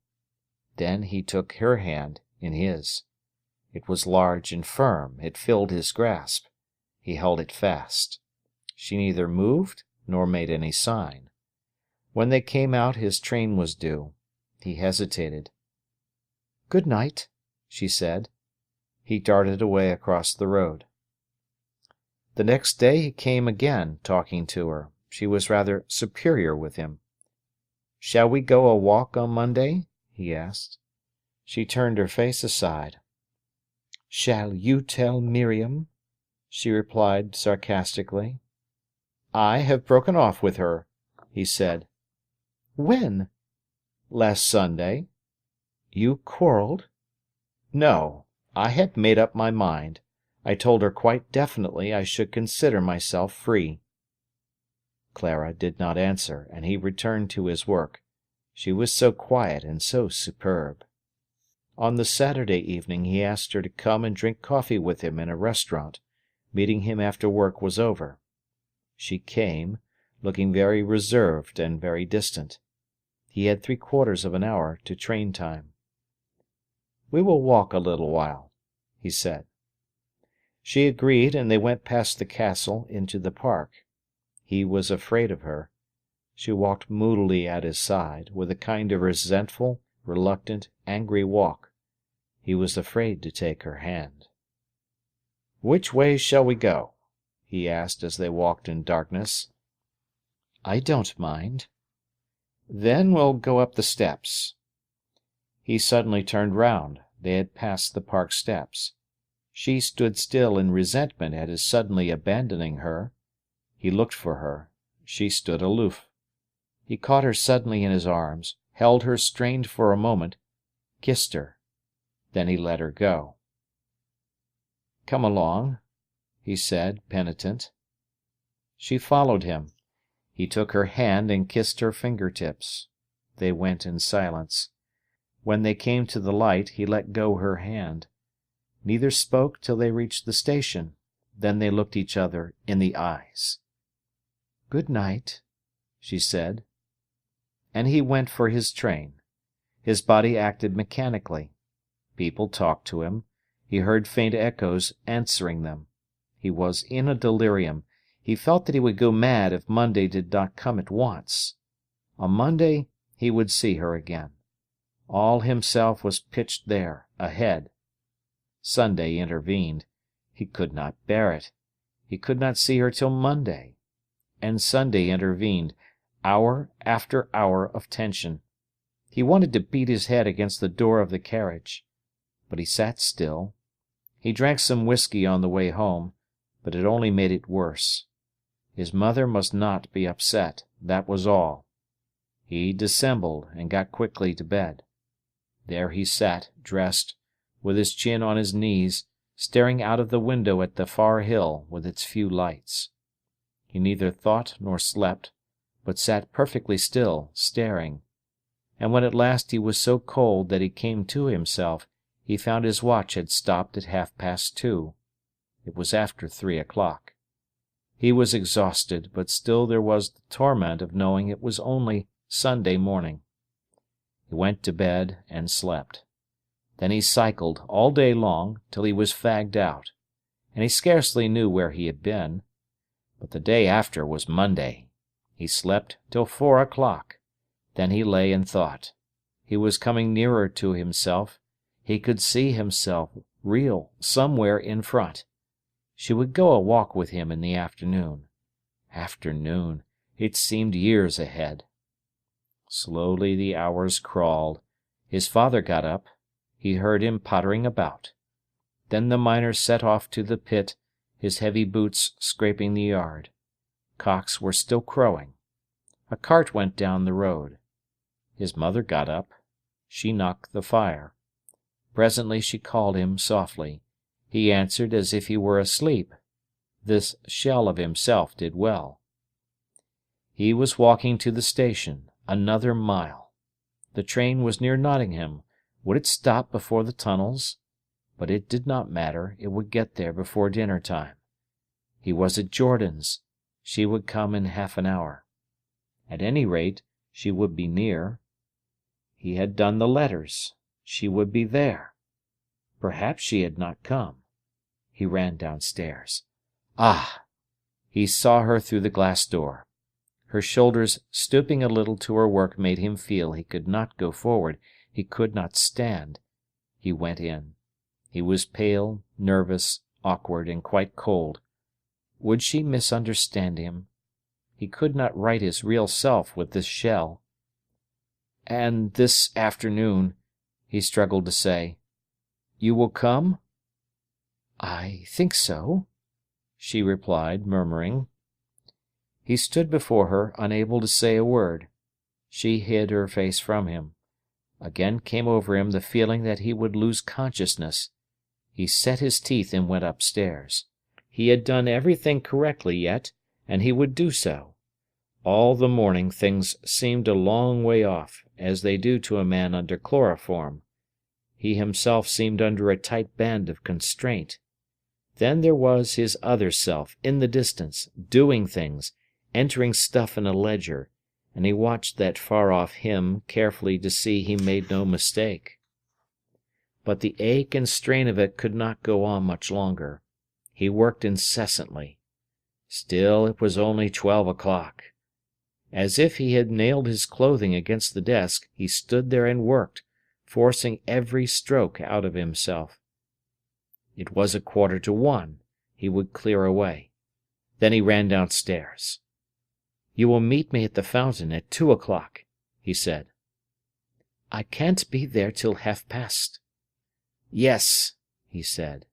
Then he took her hand in his. It was large and firm. It filled his grasp. He held it fast. She neither moved nor made any sign. When they came out, his train was due. He hesitated. "Good night," she said. He darted away across the road. The next day he came again, talking to her. She was rather superior with him. "Shall we go a walk on Monday?" he asked. She turned her face aside. "Shall you tell Miriam?" she replied sarcastically. "I have broken off with her," he said. "When?" "Last Sunday." "You quarrelled?" "No. I had made up my mind. I told her quite definitely I should consider myself free." Clara did not answer, and he returned to his work. She was so quiet and so superb. On the Saturday evening he asked her to come and drink coffee with him in a restaurant, meeting him after work was over. She came, looking very reserved and very distant. He had 3/4 of an hour to train time. "We will walk a little while," he said. She agreed, and they went past the castle into the park. He was afraid of her. She walked moodily at his side, with a kind of resentful, reluctant, angry walk. He was afraid to take her hand. "Which way shall we go?" he asked as they walked in darkness. "I don't mind." "Then we'll go up the steps." He suddenly turned round. They had passed the park steps. She stood still in resentment at his suddenly abandoning her. He looked for her. She stood aloof. He caught her suddenly in his arms, held her strained for a moment, kissed her. Then he let her go. "Come along," he said, penitent. She followed him. He took her hand and kissed her finger-tips. They went in silence. When they came to the light, he let go her hand. Neither spoke till they reached the station. Then they looked each other in the eyes. "Good night," she said. And he went for his train. His body acted mechanically. People talked to him. He heard faint echoes answering them. He was in a delirium. He felt that he would go mad if Monday did not come at once. On Monday he would see her again. All himself was pitched there, ahead. Sunday intervened. He could not bear it. He could not see her till Monday. And Sunday intervened, hour after hour of tension. He wanted to beat his head against the door of the carriage. But he sat still. He drank some whiskey on the way home, but it only made it worse. His mother must not be upset, that was all. He dissembled and got quickly to bed. There he sat, dressed, with his chin on his knees, staring out of the window at the far hill with its few lights. He neither thought nor slept, but sat perfectly still, staring. And when at last he was so cold that he came to himself, he found his watch had stopped at 2:30. It was after 3 o'clock. He was exhausted, but still there was the torment of knowing it was only Sunday morning. He went to bed and slept. Then he cycled all day long till he was fagged out, and he scarcely knew where he had been. But the day after was Monday. He slept till 4 o'clock. Then he lay and thought. He was coming nearer to himself. He could see himself, real, somewhere in front. She would go a walk with him in the afternoon. Afternoon! It seemed years ahead. Slowly the hours crawled. His father got up. He heard him pottering about. Then the miner set off to the pit, his heavy boots scraping the yard. Cocks were still crowing. A cart went down the road. His mother got up. She knocked the fire. Presently she called him softly. He answered as if he were asleep. This shell of himself did well. He was walking to the station, another mile. The train was near Nottingham. Would it stop before the tunnels? But it did not matter, it would get there before dinner time. He was at Jordan's. She would come in half an hour. At any rate, she would be near. He had done the letters. She would be there. Perhaps she had not come. He ran downstairs. Ah! He saw her through the glass door. Her shoulders stooping a little to her work made him feel he could not go forward. He could not stand. He went in. He was pale, nervous, awkward, and quite cold. Would she misunderstand him? He could not write his real self with this shell. "And this afternoon," he struggled to say, "you will come?" "I think so," she replied, murmuring. He stood before her, unable to say a word. She hid her face from him. Again came over him the feeling that he would lose consciousness. He set his teeth and went upstairs. He had done everything correctly yet, and he would do so. All the morning things seemed a long way off, as they do to a man under chloroform. He himself seemed under a tight band of constraint. Then there was his other self, in the distance, doing things, entering stuff in a ledger, and he watched that far-off him carefully to see he made no mistake. But the ache and strain of it could not go on much longer. He worked incessantly. Still it was only 12 o'clock. As if he had nailed his clothing against the desk, he stood there and worked, forcing every stroke out of himself. It was 1:45. He would clear away. Then he ran downstairs. "You will meet me at the fountain at 2 o'clock," he said. "I can't be there till 1:30. "Yes," he said.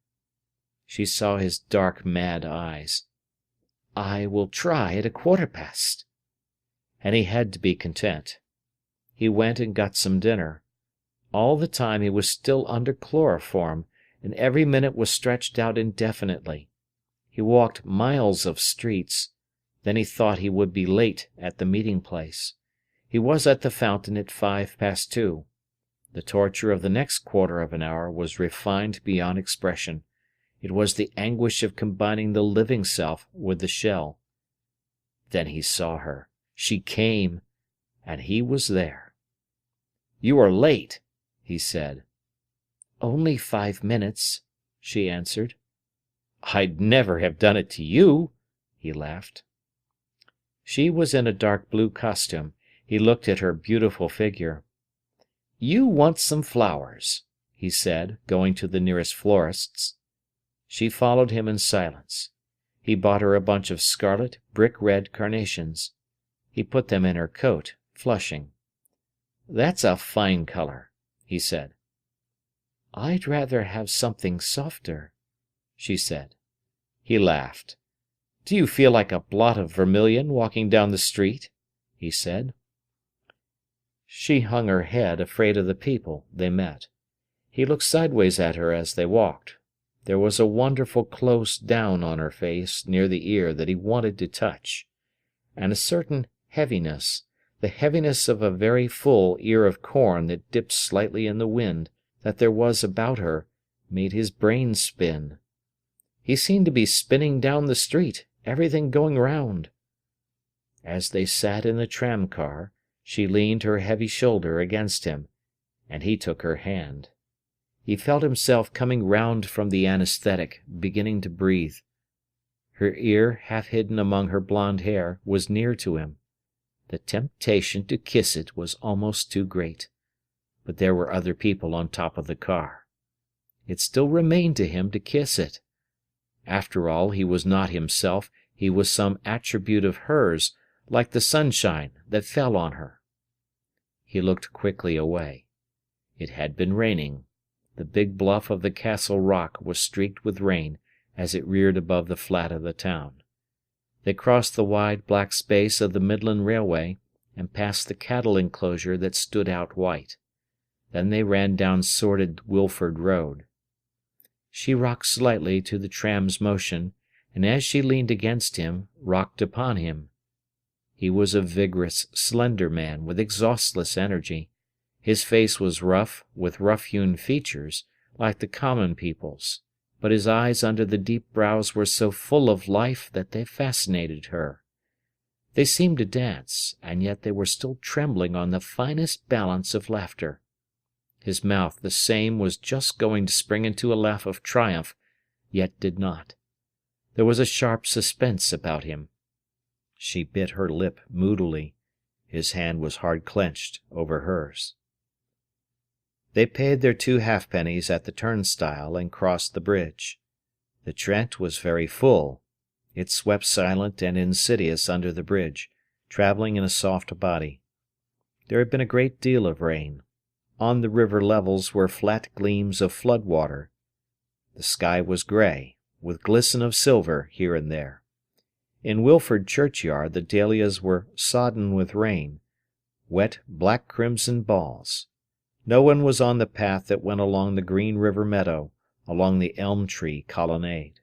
She saw his dark, mad eyes. "I will try at 1:15." And he had to be content. He went and got some dinner. All the time he was still under chloroform, and every minute was stretched out indefinitely. He walked miles of streets. Then he thought he would be late at the meeting place. He was at the fountain at 2:05. The torture of the next quarter of an hour was refined beyond expression. It was the anguish of combining the living self with the shell. Then he saw her. She came, and he was there. "You are late," he said. "Only 5 minutes," she answered. "I'd never have done it to you," he laughed. She was in a dark blue costume. He looked at her beautiful figure. "You want some flowers," he said, going to the nearest florist's. She followed him in silence. He bought her a bunch of scarlet, brick-red carnations. He put them in her coat, flushing. "That's a fine colour," he said. "I'd rather have something softer," she said. He laughed. "Do you feel like a blot of vermilion walking down the street?" he said. She hung her head, afraid of the people they met. He looked sideways at her as they walked. There was a wonderful close down on her face near the ear that he wanted to touch, and a certain heaviness, the heaviness of a very full ear of corn that dipped slightly in the wind, that there was about her, made his brain spin. He seemed to be spinning down the street, everything going round. As they sat in the tram-car, she leaned her heavy shoulder against him, and he took her hand. He felt himself coming round from the anaesthetic, beginning to breathe. Her ear, half hidden among her blonde hair, was near to him. The temptation to kiss it was almost too great. But there were other people on top of the car. It still remained to him to kiss it. After all, he was not himself, he was some attribute of hers, like the sunshine that fell on her. He looked quickly away. It had been raining. The big bluff of the castle rock was streaked with rain as it reared above the flat of the town. They crossed the wide black space of the Midland Railway and passed the cattle enclosure that stood out white. Then they ran down sordid Wilford Road. She rocked slightly to the tram's motion, and as she leaned against him, rocked upon him. He was a vigorous, slender man with exhaustless energy. His face was rough, with rough-hewn features, like the common people's, but his eyes under the deep brows were so full of life that they fascinated her. They seemed to dance, and yet they were still trembling on the finest balance of laughter. His mouth, the same, was just going to spring into a laugh of triumph, yet did not. There was a sharp suspense about him. She bit her lip moodily. His hand was hard clenched over hers. They paid their 2 halfpennies at the turnstile and crossed the bridge. The Trent was very full. It swept silent and insidious under the bridge, travelling in a soft body. There had been a great deal of rain. On the river levels were flat gleams of flood water. The sky was grey, with glisten of silver here and there. In Wilford churchyard the dahlias were sodden with rain, wet black-crimson balls. No one was on the path that went along the green river meadow, along the elm-tree colonnade.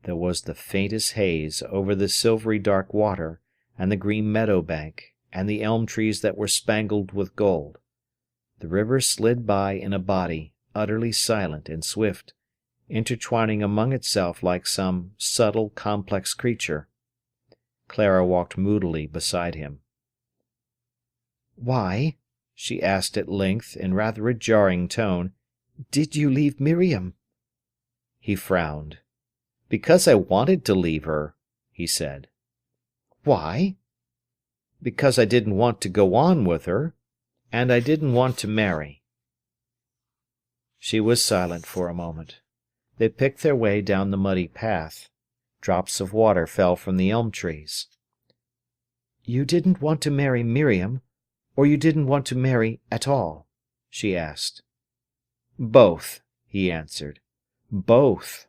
There was the faintest haze over the silvery dark water, and the green meadow bank, and the elm trees that were spangled with gold. The river slid by in a body, utterly silent and swift, intertwining among itself like some subtle, complex creature. Clara walked moodily beside him. "Why," she asked at length, in rather a jarring tone, "did you leave Miriam?" He frowned. "Because I wanted to leave her," he said. "Why?" "Because I didn't want to go on with her, and I didn't want to marry." She was silent for a moment. They picked their way down the muddy path. Drops of water fell from the elm trees. "You didn't want to marry Miriam, or you didn't want to marry at all?" she asked. "Both," he answered. "Both."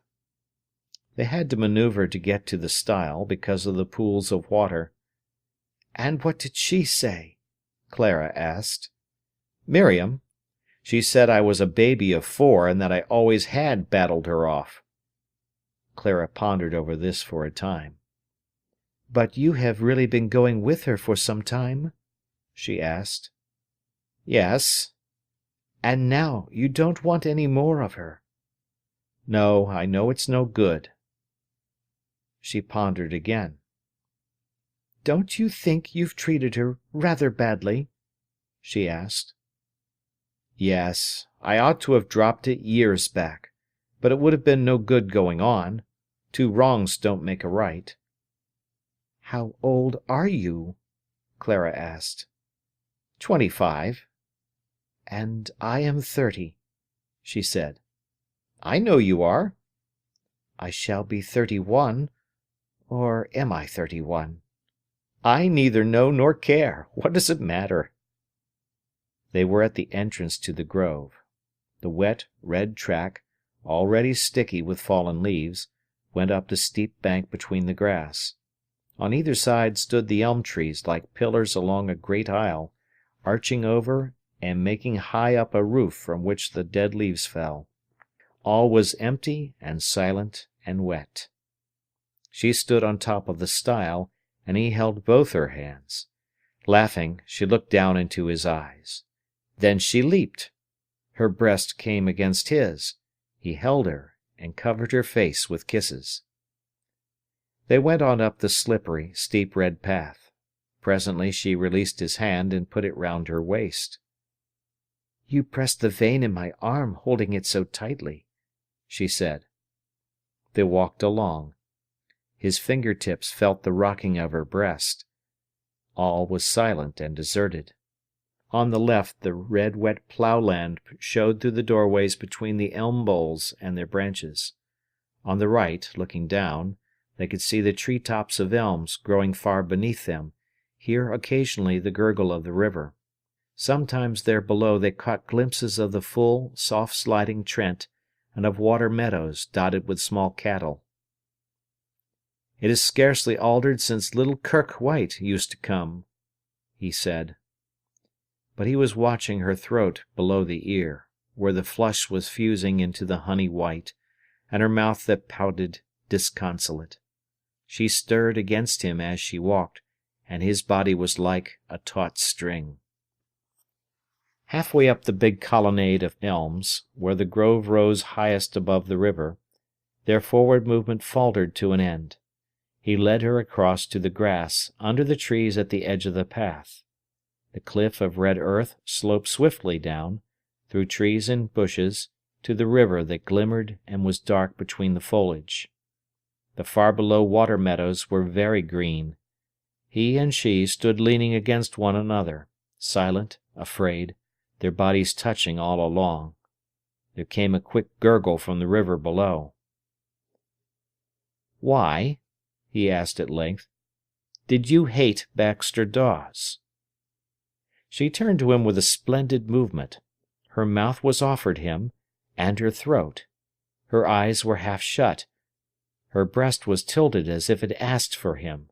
They had to manoeuvre to get to the stile because of the pools of water. "And what did she say?" Clara asked. "Miriam? She said I was a baby of 4 and that I always had battled her off." Clara pondered over this for a time. "But you have really been going with her for some time?" she asked. "Yes." "And now you don't want any more of her?" "No, I know it's no good." She pondered again. "Don't you think you've treated her rather badly?" she asked. "Yes, I ought to have dropped it years back, but it would have been no good going on. 2 wrongs don't make a right." "How old are you?" Clara asked. 25. "And I am 30, she said. "I know you are." "I shall be 31, or am I 31? "I neither know nor care. What does it matter?" They were at the entrance to the grove. The wet, red track, already sticky with fallen leaves, went up the steep bank between the grass. On either side stood the elm trees like pillars along a great aisle, arching over and making high up a roof from which the dead leaves fell. All was empty and silent and wet. She stood on top of the stile, and he held both her hands. Laughing, she looked down into his eyes. Then she leaped. Her breast came against his. He held her and covered her face with kisses. They went on up the slippery, steep red path. Presently she released his hand and put it round her waist. "You pressed the vein in my arm, holding it so tightly," she said. They walked along. His finger-tips felt the rocking of her breast. All was silent and deserted. On the left the red wet ploughland showed through the doorways between the elm boles and their branches. On the right, looking down, they could see the tree-tops of elms growing far beneath them, hear occasionally the gurgle of the river. Sometimes there below they caught glimpses of the full, soft-sliding Trent and of water meadows dotted with small cattle. "It is scarcely altered since little Kirk White used to come," he said. But he was watching her throat below the ear, where the flush was fusing into the honey white, and her mouth that pouted disconsolate. She stirred against him as she walked, and his body was like a taut string. Halfway up the big colonnade of elms, where the grove rose highest above the river, their forward movement faltered to an end. He led her across to the grass under the trees at the edge of the path. The cliff of red earth sloped swiftly down, through trees and bushes, to the river that glimmered and was dark between the foliage. The far below water meadows were very green. He and she stood leaning against one another, silent, afraid, their bodies touching all along. There came a quick gurgle from the river below. "Why," he asked at length, "did you hate Baxter Dawes?" She turned to him with a splendid movement. Her mouth was offered him, and her throat. Her eyes were half shut. Her breast was tilted as if it asked for him.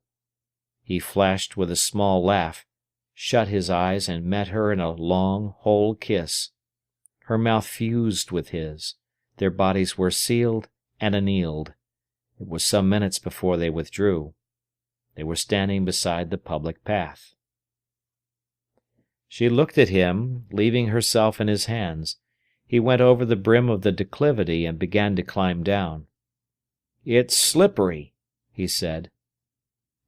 He flashed with a small laugh, shut his eyes, and met her in a long, whole kiss. Her mouth fused with his. Their bodies were sealed and annealed. It was some minutes before they withdrew. They were standing beside the public path. She looked at him, leaving herself in his hands. He went over the brim of the declivity and began to climb down. "It's slippery," he said.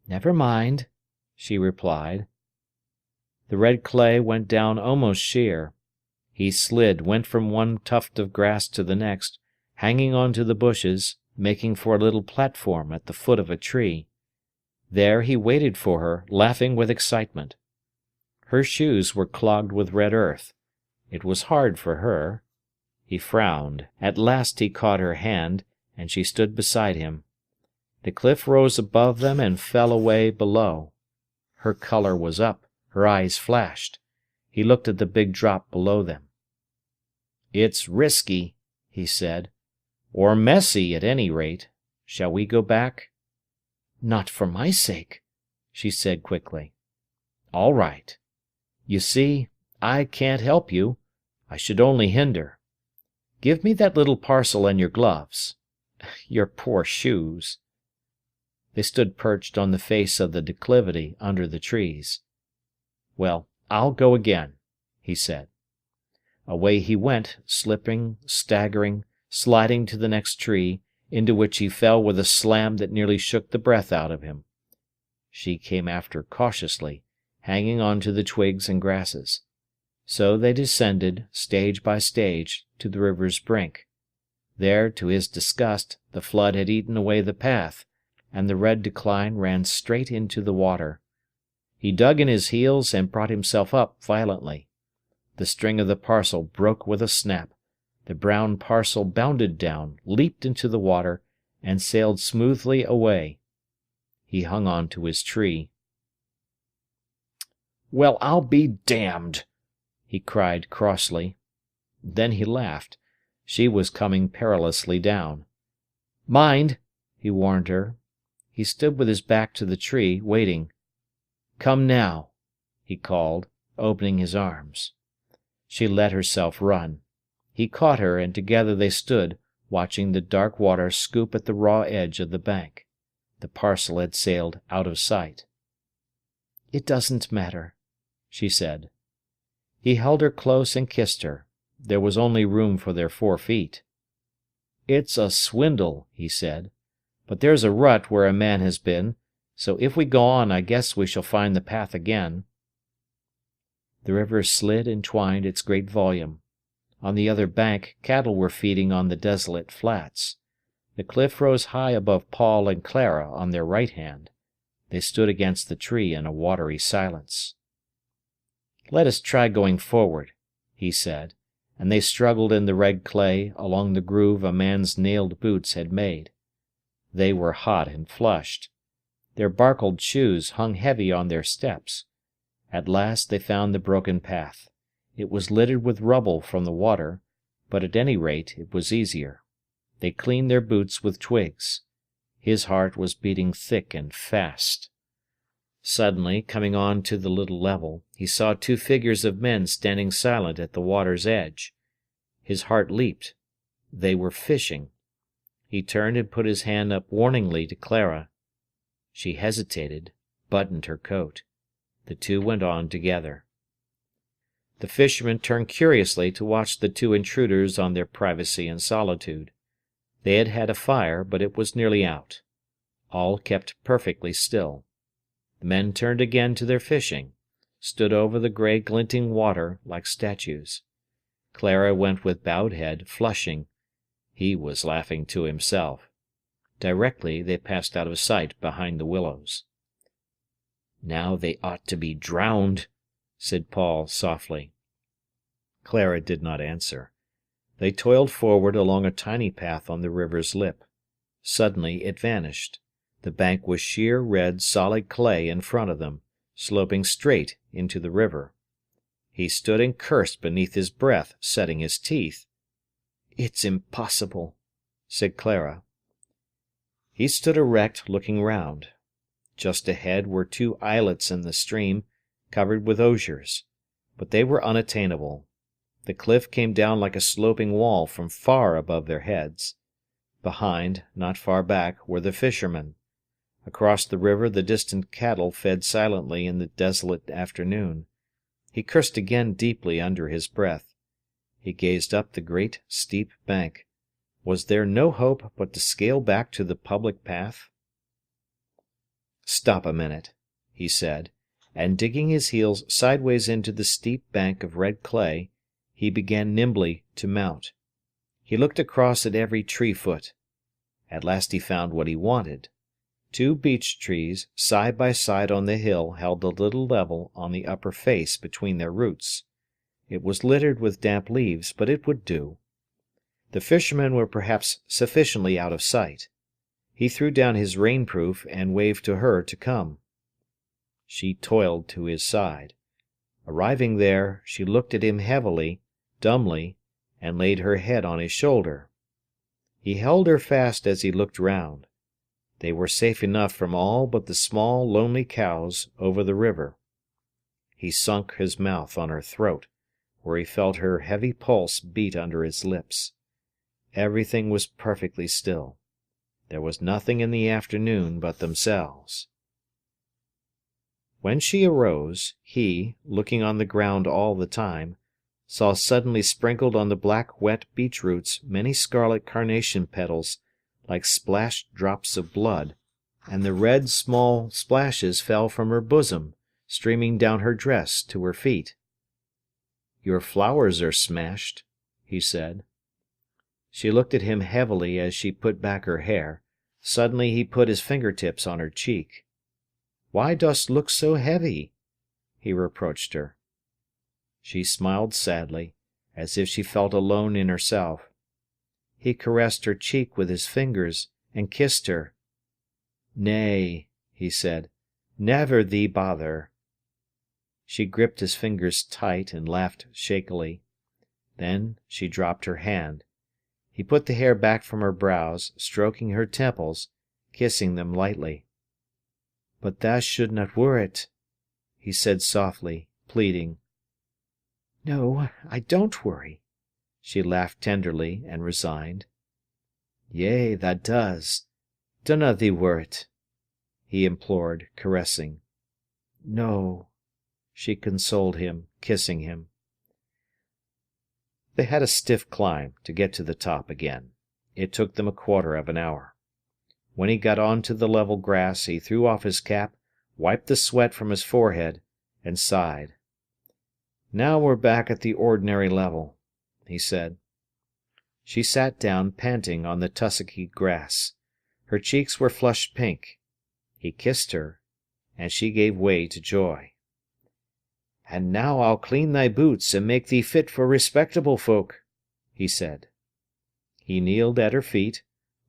"Never mind," she replied. The red clay went down almost sheer. He slid, went from one tuft of grass to the next, hanging on to the bushes, making for a little platform at the foot of a tree. There he waited for her, laughing with excitement. Her shoes were clogged with red earth. It was hard for her. He frowned. At last he caught her hand, and she stood beside him. The cliff rose above them and fell away below. Her colour was up, her eyes flashed. He looked at the big drop below them. "It's risky," he said, "or messy at any rate. Shall we go back?" "Not for my sake," she said quickly. "All right. You see, I can't help you. I should only hinder. Give me that little parcel and your gloves. Your poor shoes." They stood perched on the face of the declivity under the trees. "Well, I'll go again," he said. Away he went, slipping, staggering, sliding to the next tree, into which he fell with a slam that nearly shook the breath out of him. She came after cautiously, hanging on to the twigs and grasses. So they descended, stage by stage, to the river's brink. There, to his disgust, the flood had eaten away the path, and the red decline ran straight into the water. He dug in his heels and brought himself up violently. The string of the parcel broke with a snap. The brown parcel bounded down, leaped into the water, and sailed smoothly away. He hung on to his tree. "Well, I'll be damned!" he cried crossly. Then he laughed. She was coming perilously down. "Mind!" he warned her. He stood with his back to the tree, waiting. "Come now," he called, opening his arms. She let herself run. He caught her, and together they stood, watching the dark water scoop at the raw edge of the bank. The parcel had sailed out of sight. "It doesn't matter," she said. He held her close and kissed her. There was only room for their 4 feet. "It's a swindle," he said, "but there's a rut where a man has been, so if we go on I guess we shall find the path again." The river slid and twined its great volume. On the other bank cattle were feeding on the desolate flats. The cliff rose high above Paul and Clara on their right hand. They stood against the tree in a watery silence. "Let us try going forward," he said, and they struggled in the red clay along the groove a man's nailed boots had made. They were hot and flushed. Their barkled shoes hung heavy on their steps. At last they found the broken path. It was littered with rubble from the water, but at any rate it was easier. They cleaned their boots with twigs. His heart was beating thick and fast. Suddenly, coming on to the little level, he saw two figures of men standing silent at the water's edge. His heart leaped. They were fishing. He turned and put his hand up warningly to Clara. She hesitated, buttoned her coat. The two went on together. The fishermen turned curiously to watch the two intruders on their privacy and solitude. They had had a fire, but it was nearly out. All kept perfectly still. The men turned again to their fishing, stood over the grey glinting water like statues. Clara went with bowed head, flushing. He was laughing to himself. Directly they passed out of sight behind the willows. "Now they ought to be drowned," said Paul softly. Clara did not answer. They toiled forward along a tiny path on the river's lip. Suddenly it vanished. The bank was sheer red solid clay in front of them, sloping straight into the river. He stood and cursed beneath his breath, setting his teeth. "It's impossible," said Clara. He stood erect, looking round. Just ahead were two islets in the stream, covered with osiers, but they were unattainable. The cliff came down like a sloping wall from far above their heads. Behind, not far back, were the fishermen. Across the river the distant cattle fed silently in the desolate afternoon. He cursed again deeply under his breath. He gazed up the great steep bank. Was there no hope but to scale back to the public path? "Stop a minute," he said, and digging his heels sideways into the steep bank of red clay, he began nimbly to mount. He looked across at every tree-foot. At last he found what he wanted. Two beech trees side by side on the hill held a little level on the upper face between their roots. It was littered with damp leaves, but it would do. The fishermen were perhaps sufficiently out of sight. He threw down his rainproof and waved to her to come. She toiled to his side. Arriving there, she looked at him heavily, dumbly, and laid her head on his shoulder. He held her fast as he looked round. They were safe enough from all but the small, lonely cows over the river. He sunk his mouth on her throat, where he felt her heavy pulse beat under his lips. Everything was perfectly still. There was nothing in the afternoon but themselves. When she arose, he, looking on the ground all the time, saw suddenly sprinkled on the black wet beech roots many scarlet carnation petals like splashed drops of blood, and the red small splashes fell from her bosom, streaming down her dress to her feet. "Your flowers are smashed," he said. She looked at him heavily as she put back her hair. Suddenly he put his fingertips on her cheek. "Why dost look so heavy?" he reproached her. She smiled sadly, as if she felt alone in herself. He caressed her cheek with his fingers, and kissed her. "Nay," he said, "never thee bother." She gripped his fingers tight and laughed shakily. Then she dropped her hand. He put the hair back from her brows, stroking her temples, kissing them lightly. "But thou should not worrit," he said softly, pleading. "No, I don't worry." She laughed tenderly and resigned. "Yea, thou does. Dunna thee worrit," he implored, caressing. "No," she consoled him, kissing him. They had a stiff climb to get to the top again. It took them a quarter of an hour. When he got on to the level grass, he threw off his cap, wiped the sweat from his forehead, and sighed. "Now we're back at the ordinary level," he said. She sat down, panting, on the tussocky grass. Her cheeks were flushed pink. He kissed her, and she gave way to joy. "And now I'll clean thy boots and make thee fit for respectable folk," he said. He kneeled at her feet,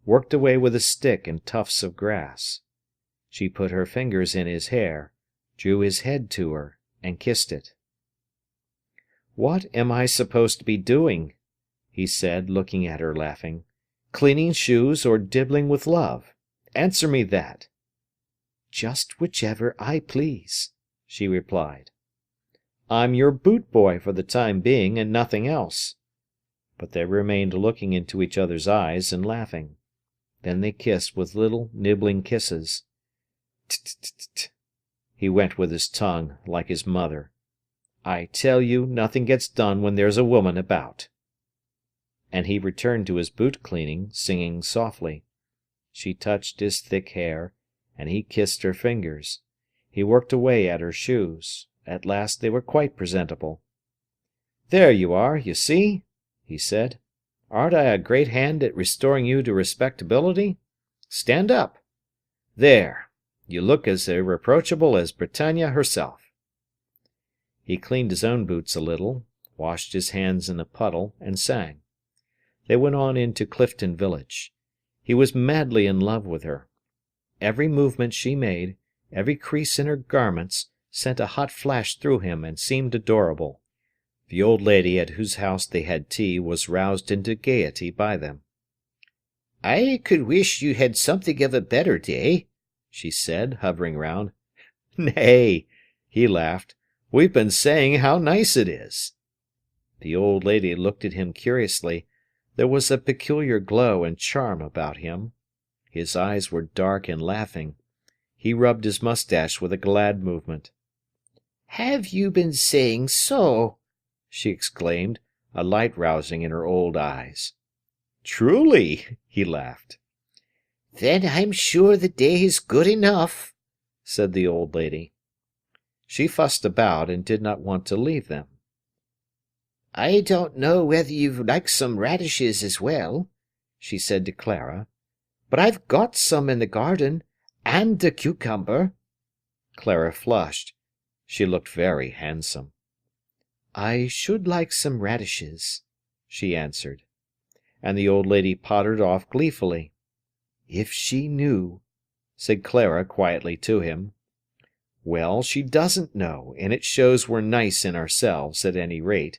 worked away with a stick and tufts of grass. She put her fingers in his hair, drew his head to her, and kissed it. "What am I supposed to be doing?" he said, looking at her, laughing. "Cleaning shoes or dibbling with love? Answer me that." "Just whichever I please," she replied. "I'm your boot boy for the time being, and nothing else." But they remained looking into each other's eyes and laughing. Then they kissed with little nibbling kisses. "T-t-t-t," he went with his tongue, like his mother. "I tell you, nothing gets done when there's a woman about." And he returned to his boot cleaning, singing softly. She touched his thick hair, and he kissed her fingers. He worked away at her shoes. At last they were quite presentable. "There you are, you see," he said. "Aren't I a great hand at restoring you to respectability? Stand up. There, you look as irreproachable as Britannia herself." He cleaned his own boots a little, washed his hands in a puddle, and sang. They went on into Clifton village. He was madly in love with her. Every movement she made, every crease in her garments, sent a hot flash through him and seemed adorable. The old lady at whose house they had tea was roused into gaiety by them. "I could wish you had something of a better day," she said, hovering round. "Nay," he laughed, "we've been saying how nice it is." The old lady looked at him curiously. There was a peculiar glow and charm about him. His eyes were dark and laughing. He rubbed his moustache with a glad movement. "Have you been saying so?" she exclaimed, a light rousing in her old eyes. "Truly," he laughed. "Then I'm sure the day is good enough," said the old lady. She fussed about and did not want to leave them. "I don't know whether you'd like some radishes as well," she said to Clara, "but I've got some in the garden, and a cucumber." Clara flushed. She looked very handsome. "I should like some radishes," she answered. And the old lady pottered off gleefully. "If she knew," said Clara quietly to him. "Well, she doesn't know, and it shows we're nice in ourselves, at any rate.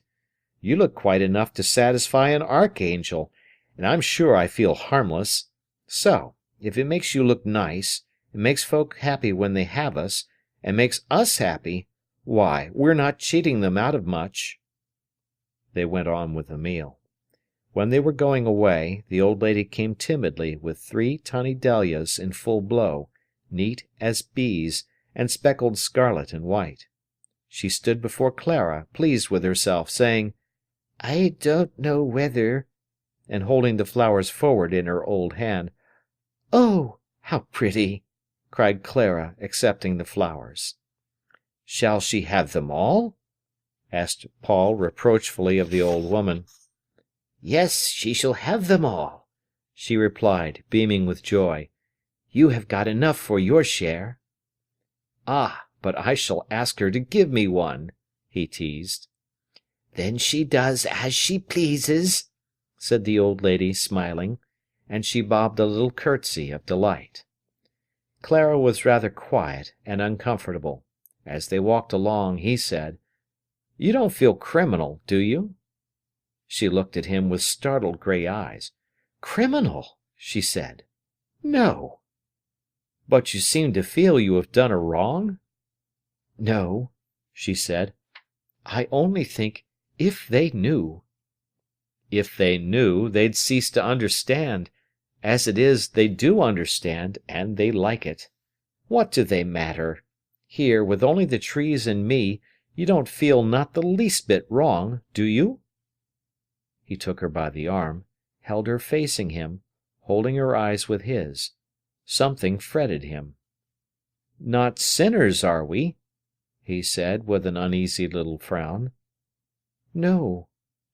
You look quite enough to satisfy an archangel, and I'm sure I feel harmless. So, if it makes you look nice, and makes folk happy when they have us, and makes us happy, why, we're not cheating them out of much." They went on with the meal. When they were going away, the old lady came timidly with 3 tiny dahlias in full blow, neat as bees, and speckled scarlet and white. She stood before Clara, pleased with herself, saying, "I don't know whether," and holding the flowers forward in her old hand. "Oh, how pretty!" cried Clara, accepting the flowers. "Shall she have them all?" asked Paul reproachfully of the old woman. "Yes, she shall have them all," she replied, beaming with joy. "You have got enough for your share." "Ah, but I shall ask her to give me one," he teased. "Then she does as she pleases," said the old lady, smiling, and she bobbed a little curtsy of delight. Clara was rather quiet and uncomfortable. As they walked along, he said, "You don't feel criminal, do you?" She looked at him with startled grey eyes. "Criminal!" she said. "No." "But you seem to feel you have done a wrong?" "No," she said. "I only think, if they knew—" "If they knew, they'd cease to understand. As it is, they do understand, and they like it. What do they matter? Here, with only the trees and me, you don't feel not the least bit wrong, do you?" He took her by the arm, held her facing him, holding her eyes with his. Something fretted him. "Not sinners, are we?" he said, with an uneasy little frown. "No,"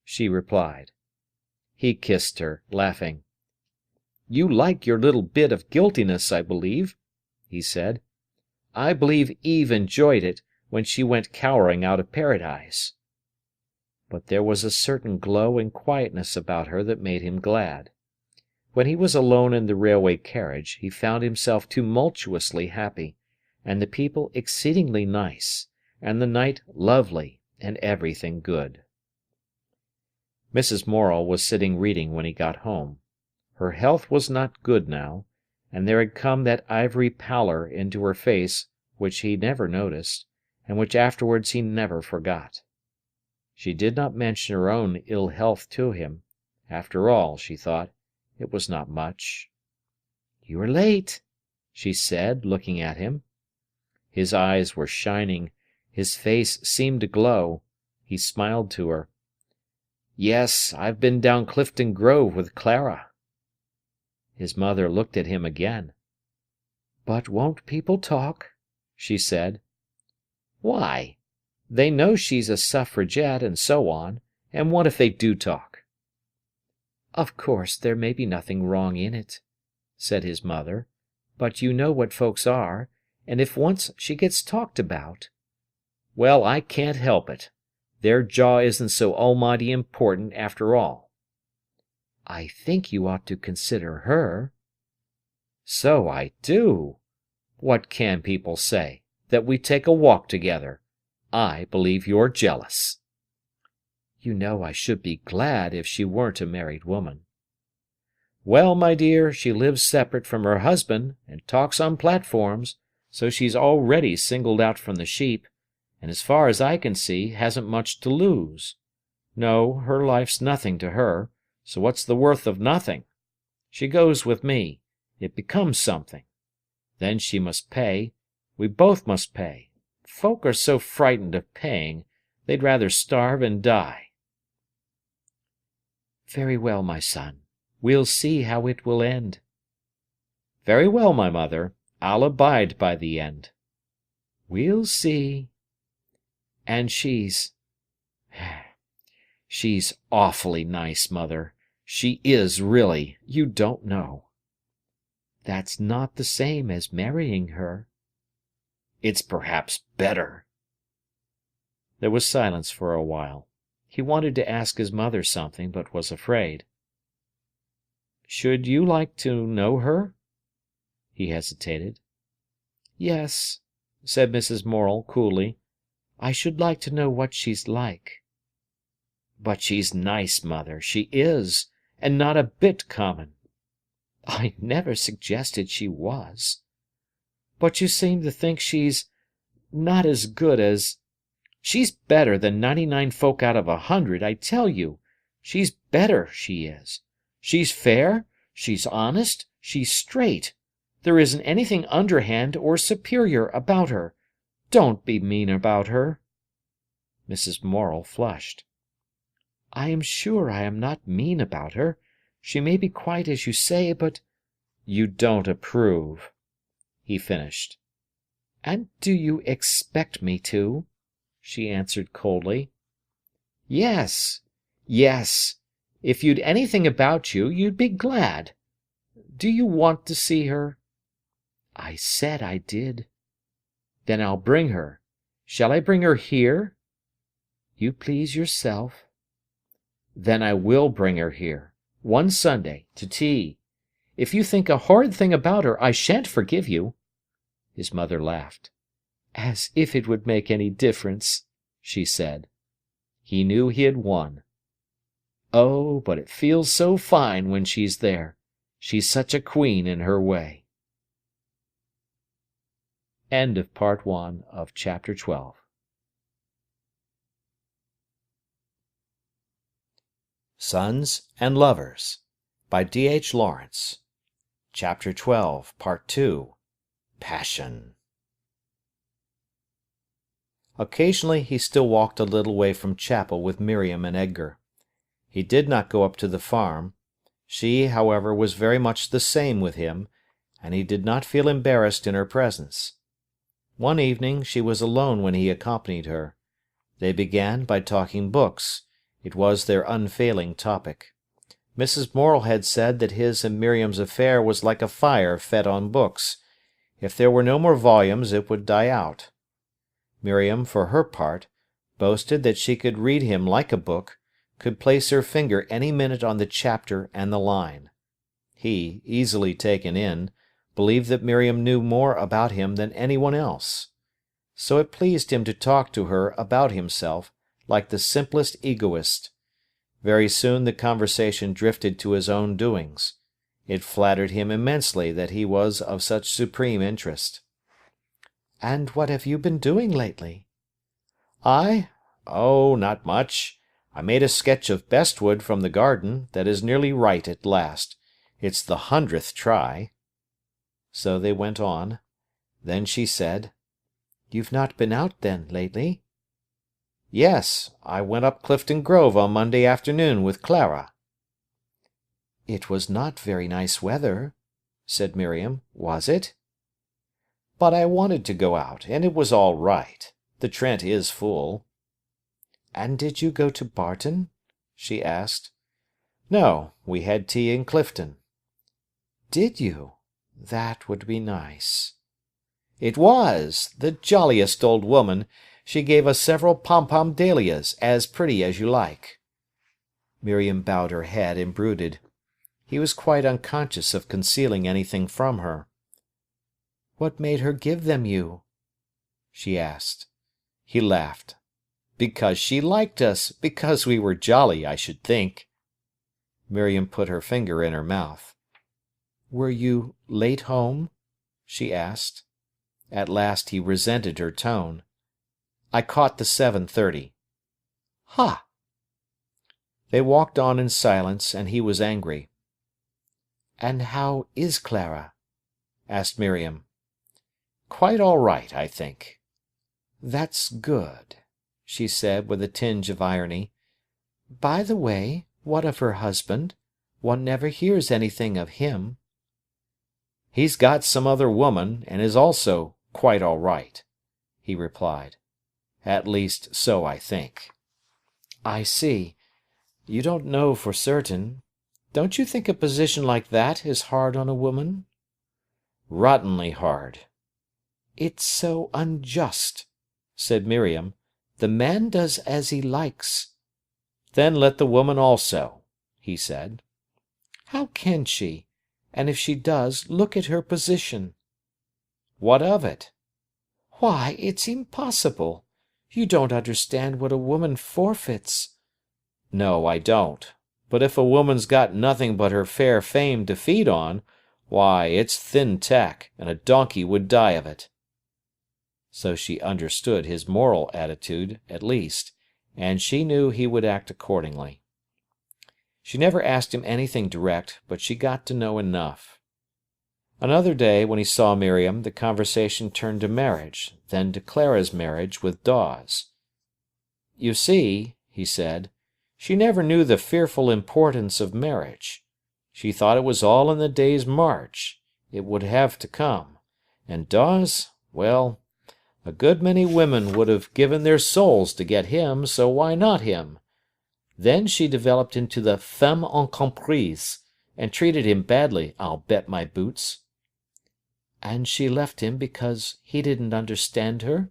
she replied. He kissed her, laughing. "You like your little bit of guiltiness, I believe," he said. "I believe Eve enjoyed it, when she went cowering out of paradise. But there was a certain glow and quietness about her that made him glad. When he was alone in the railway carriage, he found himself tumultuously happy, and the people exceedingly nice, and the night lovely, and everything good. Mrs. Morel was sitting reading when he got home. Her health was not good now, and there had come that ivory pallor into her face which he never noticed, and which afterwards he never forgot. She did not mention her own ill health to him. After all, she thought, it was not much. "You are late," she said, looking at him. His eyes were shining, his face seemed to glow. He smiled to her. "Yes, I've been down Clifton Grove with Clara." His mother looked at him again. "But won't people talk?" she said. "Why? They know she's a suffragette and so on, and what if they do talk?" "Of course there may be nothing wrong in it," said his mother, "but you know what folks are, and if once she gets talked about—" "Well, I can't help it. Their jaw isn't so almighty important after all." "I think you ought to consider her." "So I do. What can people say? That we take a walk together. I believe you're jealous." "You know I should be glad if she weren't a married woman." "Well, my dear, she lives separate from her husband, and talks on platforms, so she's already singled out from the sheep, and as far as I can see, hasn't much to lose. No, her life's nothing to her, so what's the worth of nothing? She goes with me. It becomes something. Then she must pay. We both must pay. Folk are so frightened of paying, they'd rather starve and die." "Very well, my son. We'll see how it will end." "Very well, my mother. I'll abide by the end." "We'll see." "And she's awfully nice, mother. She is, really. You don't know." "That's not the same as marrying her." "It's perhaps better." There was silence for a while. He wanted to ask his mother something, but was afraid. "Should you like to know her?" He hesitated. "Yes," said Mrs. Morel coolly. "I should like to know what she's like." "But she's nice, mother, she is, and not a bit common." "I never suggested she was." "But you seem to think she's not as good as—" "She's better than 99 folk out of 100, I tell you. She's better, she is. She's fair, she's honest, she's straight. There isn't anything underhand or superior about her. Don't be mean about her." Mrs. Morel flushed. "I am sure I am not mean about her. She may be quite as you say, but—" "You don't approve," he finished. "And do you expect me to?" she answered coldly. "Yes, yes. If you'd anything about you, you'd be glad. Do you want to see her?" "I said I did." "Then I'll bring her. Shall I bring her here?" "You please yourself." "Then I will bring her here. One Sunday, to tea. If you think a horrid thing about her, I shan't forgive you." His mother laughed. "As if it would make any difference," she said. He knew he had won. "Oh, but it feels so fine when she's there. She's such a queen in her way." End of Part 1 of Chapter 12. Sons and Lovers by D.H. Lawrence. Chapter 12, Part 2. Passion. Occasionally he still walked a little way from chapel with Miriam and Edgar. He did not go up to the farm. She, however, was very much the same with him, and he did not feel embarrassed in her presence. One evening she was alone when he accompanied her. They began by talking books. It was their unfailing topic. Mrs. Morel had said that his and Miriam's affair was like a fire fed on books. If there were no more volumes, it would die out. Miriam, for her part, boasted that she could read him like a book, could place her finger any minute on the chapter and the line. He, easily taken in, believed that Miriam knew more about him than anyone else. So it pleased him to talk to her about himself, like the simplest egoist. Very soon the conversation drifted to his own doings. It flattered him immensely that he was of such supreme interest. "And what have you been doing lately?" "I? Oh, not much. I made a sketch of Bestwood from the garden that is nearly right at last. It's the 100th try." So they went on. Then she said, "You've not been out, then, lately?" "Yes, I went up Clifton Grove on Monday afternoon with Clara." "It was not very nice weather," said Miriam, "was it?" "But I wanted to go out, and it was all right. The Trent is full." "And did you go to Barton?" she asked. "No, we had tea in Clifton." "Did you? That would be nice." "It was. The jolliest old woman. She gave us several pom-pom dahlias, as pretty as you like." Miriam bowed her head and brooded. He was quite unconscious of concealing anything from her. "What made her give them you?" she asked. He laughed. "Because she liked us, because we were jolly, I should think." Miriam put her finger in her mouth. "Were you late home?" she asked. At last he resented her tone. "I caught the 7:30. "Ha!" They walked on in silence, and he was angry. "And how is Clara?" asked Miriam. "Quite all right, I think." "That's good," she said with a tinge of irony. "By the way, what of her husband? One never hears anything of him." "He's got some other woman, and is also quite all right," he replied. "At least, so I think." "I see. You don't know for certain. Don't you think a position like that is hard on a woman?" "Rottenly hard." "It's so unjust," said Miriam. "The man does as he likes." "Then let the woman also," he said. "How can she? And if she does, look at her position." "What of it?" "Why, it's impossible. You don't understand what a woman forfeits." "No, I don't. But if a woman's got nothing but her fair fame to feed on, why, it's thin tack, and a donkey would die of it." So she understood his moral attitude, at least, and she knew he would act accordingly. She never asked him anything direct, but she got to know enough. Another day, when he saw Miriam, the conversation turned to marriage, then to Clara's marriage with Dawes. "You see," he said, "she never knew the fearful importance of marriage. She thought it was all in the day's march. It would have to come. And Dawes, well, a good many women would have given their souls to get him, so why not him? Then she developed into the femme incomprise, and treated him badly, I'll bet my boots." "And she left him because he didn't understand her?"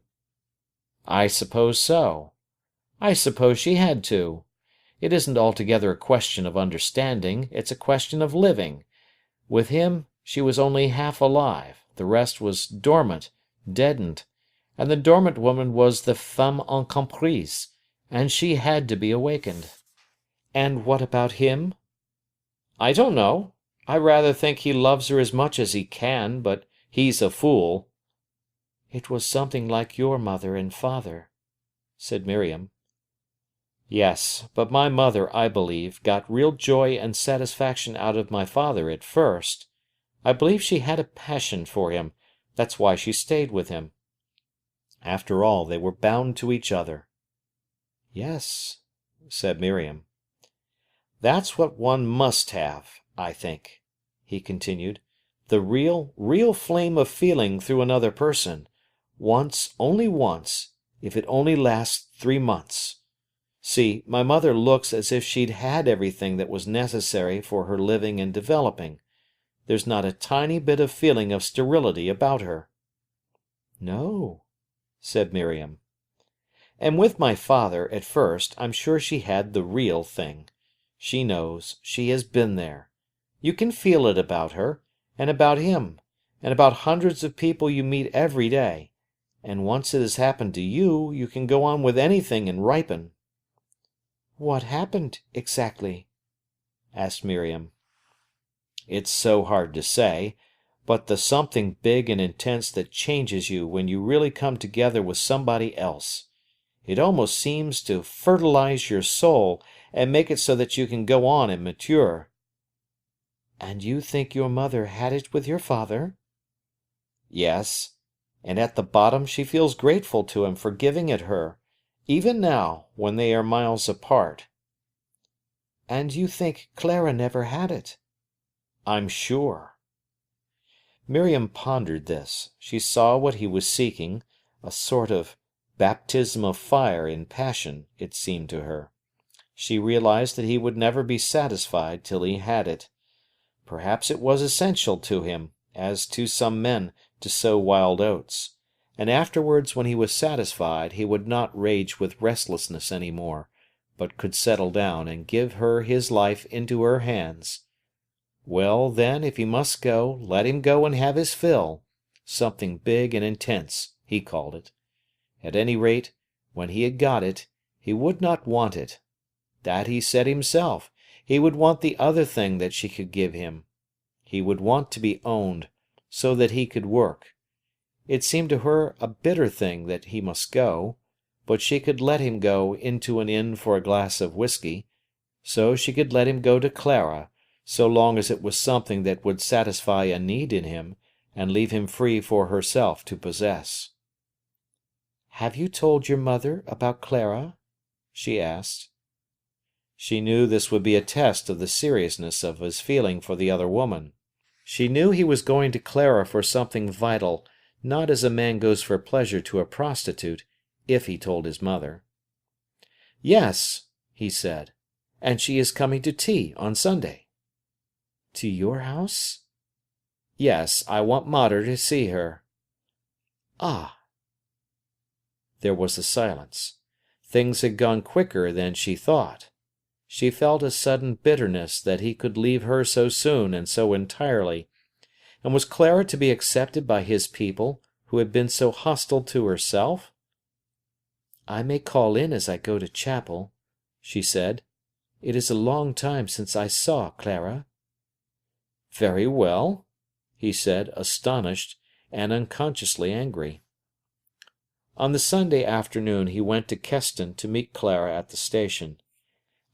"I suppose so. I suppose she had to. It isn't altogether a question of understanding, it's a question of living. With him she was only half alive, the rest was dormant, deadened, and the dormant woman was the femme incomprise, and she had to be awakened." "And what about him?" "I don't know. I rather think he loves her as much as he can, but he's a fool." "It was something like your mother and father," said Miriam. "Yes, but my mother, I believe, got real joy and satisfaction out of my father at first. I believe she had a passion for him. That's why she stayed with him. After all, they were bound to each other." "Yes," said Miriam. "That's what one must have, I think," he continued. "The real flame of feeling through another person. Once, only once, if it only lasts 3 months. See, my mother looks as if she'd had everything that was necessary for her living and developing. There's not a tiny bit of feeling of sterility about her." "No," said Miriam. "And with my father, at first, I'm sure she had the real thing. She knows. She has been there. You can feel it about her, and about him, and about hundreds of people you meet every day. And once it has happened to you, you can go on with anything and ripen." "What happened, exactly?" asked Miriam. "It's so hard to say, but the something big and intense that changes you when you really come together with somebody else. It almost seems to fertilize your soul and make it so that you can go on and mature." "And you think your mother had it with your father?" "Yes, and at the bottom she feels grateful to him for giving it her, even now, when they are miles apart." "And you think Clara never had it?" "I'm sure." Miriam pondered this. She saw what he was seeking, a sort of baptism of fire in passion, it seemed to her. She realized that he would never be satisfied till he had it. Perhaps it was essential to him, as to some men, to sow wild oats. And afterwards, when he was satisfied, he would not rage with restlessness any more, but could settle down and give her his life into her hands. Well, then, if he must go, let him go and have his fill. Something big and intense, he called it. At any rate, when he had got it, he would not want it. That he said himself. He would want the other thing that she could give him. He would want to be owned, so that he could work. It seemed to her a bitter thing that he must go, but she could let him go into an inn for a glass of whisky, so she could let him go to Clara, so long as it was something that would satisfy a need in him, and leave him free for herself to possess. "Have you told your mother about Clara?" she asked. She knew this would be a test of the seriousness of his feeling for the other woman. She knew he was going to Clara for something vital, not as a man goes for pleasure to a prostitute, if he told his mother. "Yes," he said, "and she is coming to tea on Sunday." "To your house?" "Yes, I want Mater to see her." "Ah." There was a silence. Things had gone quicker than she thought. She felt a sudden bitterness that he could leave her so soon and so entirely. And was Clara to be accepted by his people, who had been so hostile to herself? "I may call in as I go to chapel," she said. "It is a long time since I saw Clara." "Very well," he said, astonished and unconsciously angry. On the Sunday afternoon he went to Keston to meet Clara at the station.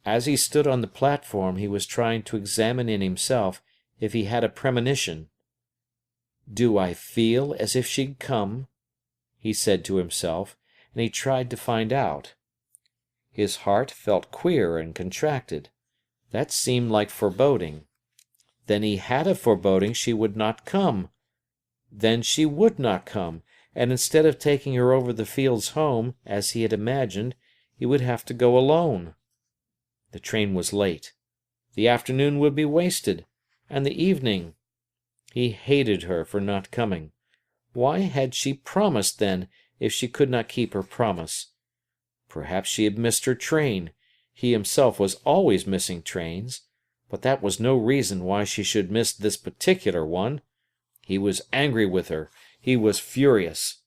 As he stood on the platform he was trying to examine in himself if he had a premonition. "Do I feel as if she'd come?" he said to himself, and he tried to find out. His heart felt queer and contracted. That seemed like foreboding. Then he had a foreboding she would not come. Then she would not come, and instead of taking her over the fields home, as he had imagined, he would have to go alone. The train was late. The afternoon would be wasted, and the evening. He hated her for not coming. Why had she promised, then, if she could not keep her promise? Perhaps she had missed her train. He himself was always missing trains, but that was no reason why she should miss this particular one. He was angry with her. He was furious.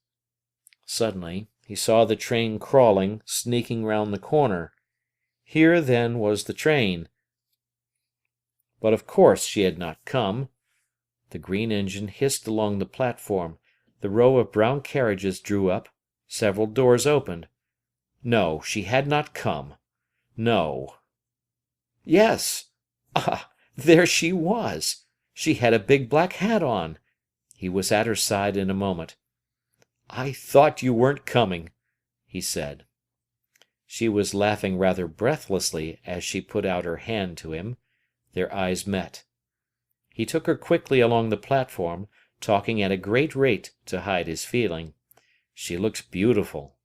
Suddenly he saw the train crawling, sneaking round the corner. Here, then, was the train. But of course she had not come. The green engine hissed along the platform. The row of brown carriages drew up. Several doors opened. No, she had not come. No. Yes! Ah, there she was! She had a big black hat on. He was at her side in a moment. "I thought you weren't coming," he said. She was laughing rather breathlessly as she put out her hand to him. Their eyes met. He took her quickly along the platform, talking at a great rate to hide his feeling. She looked beautiful.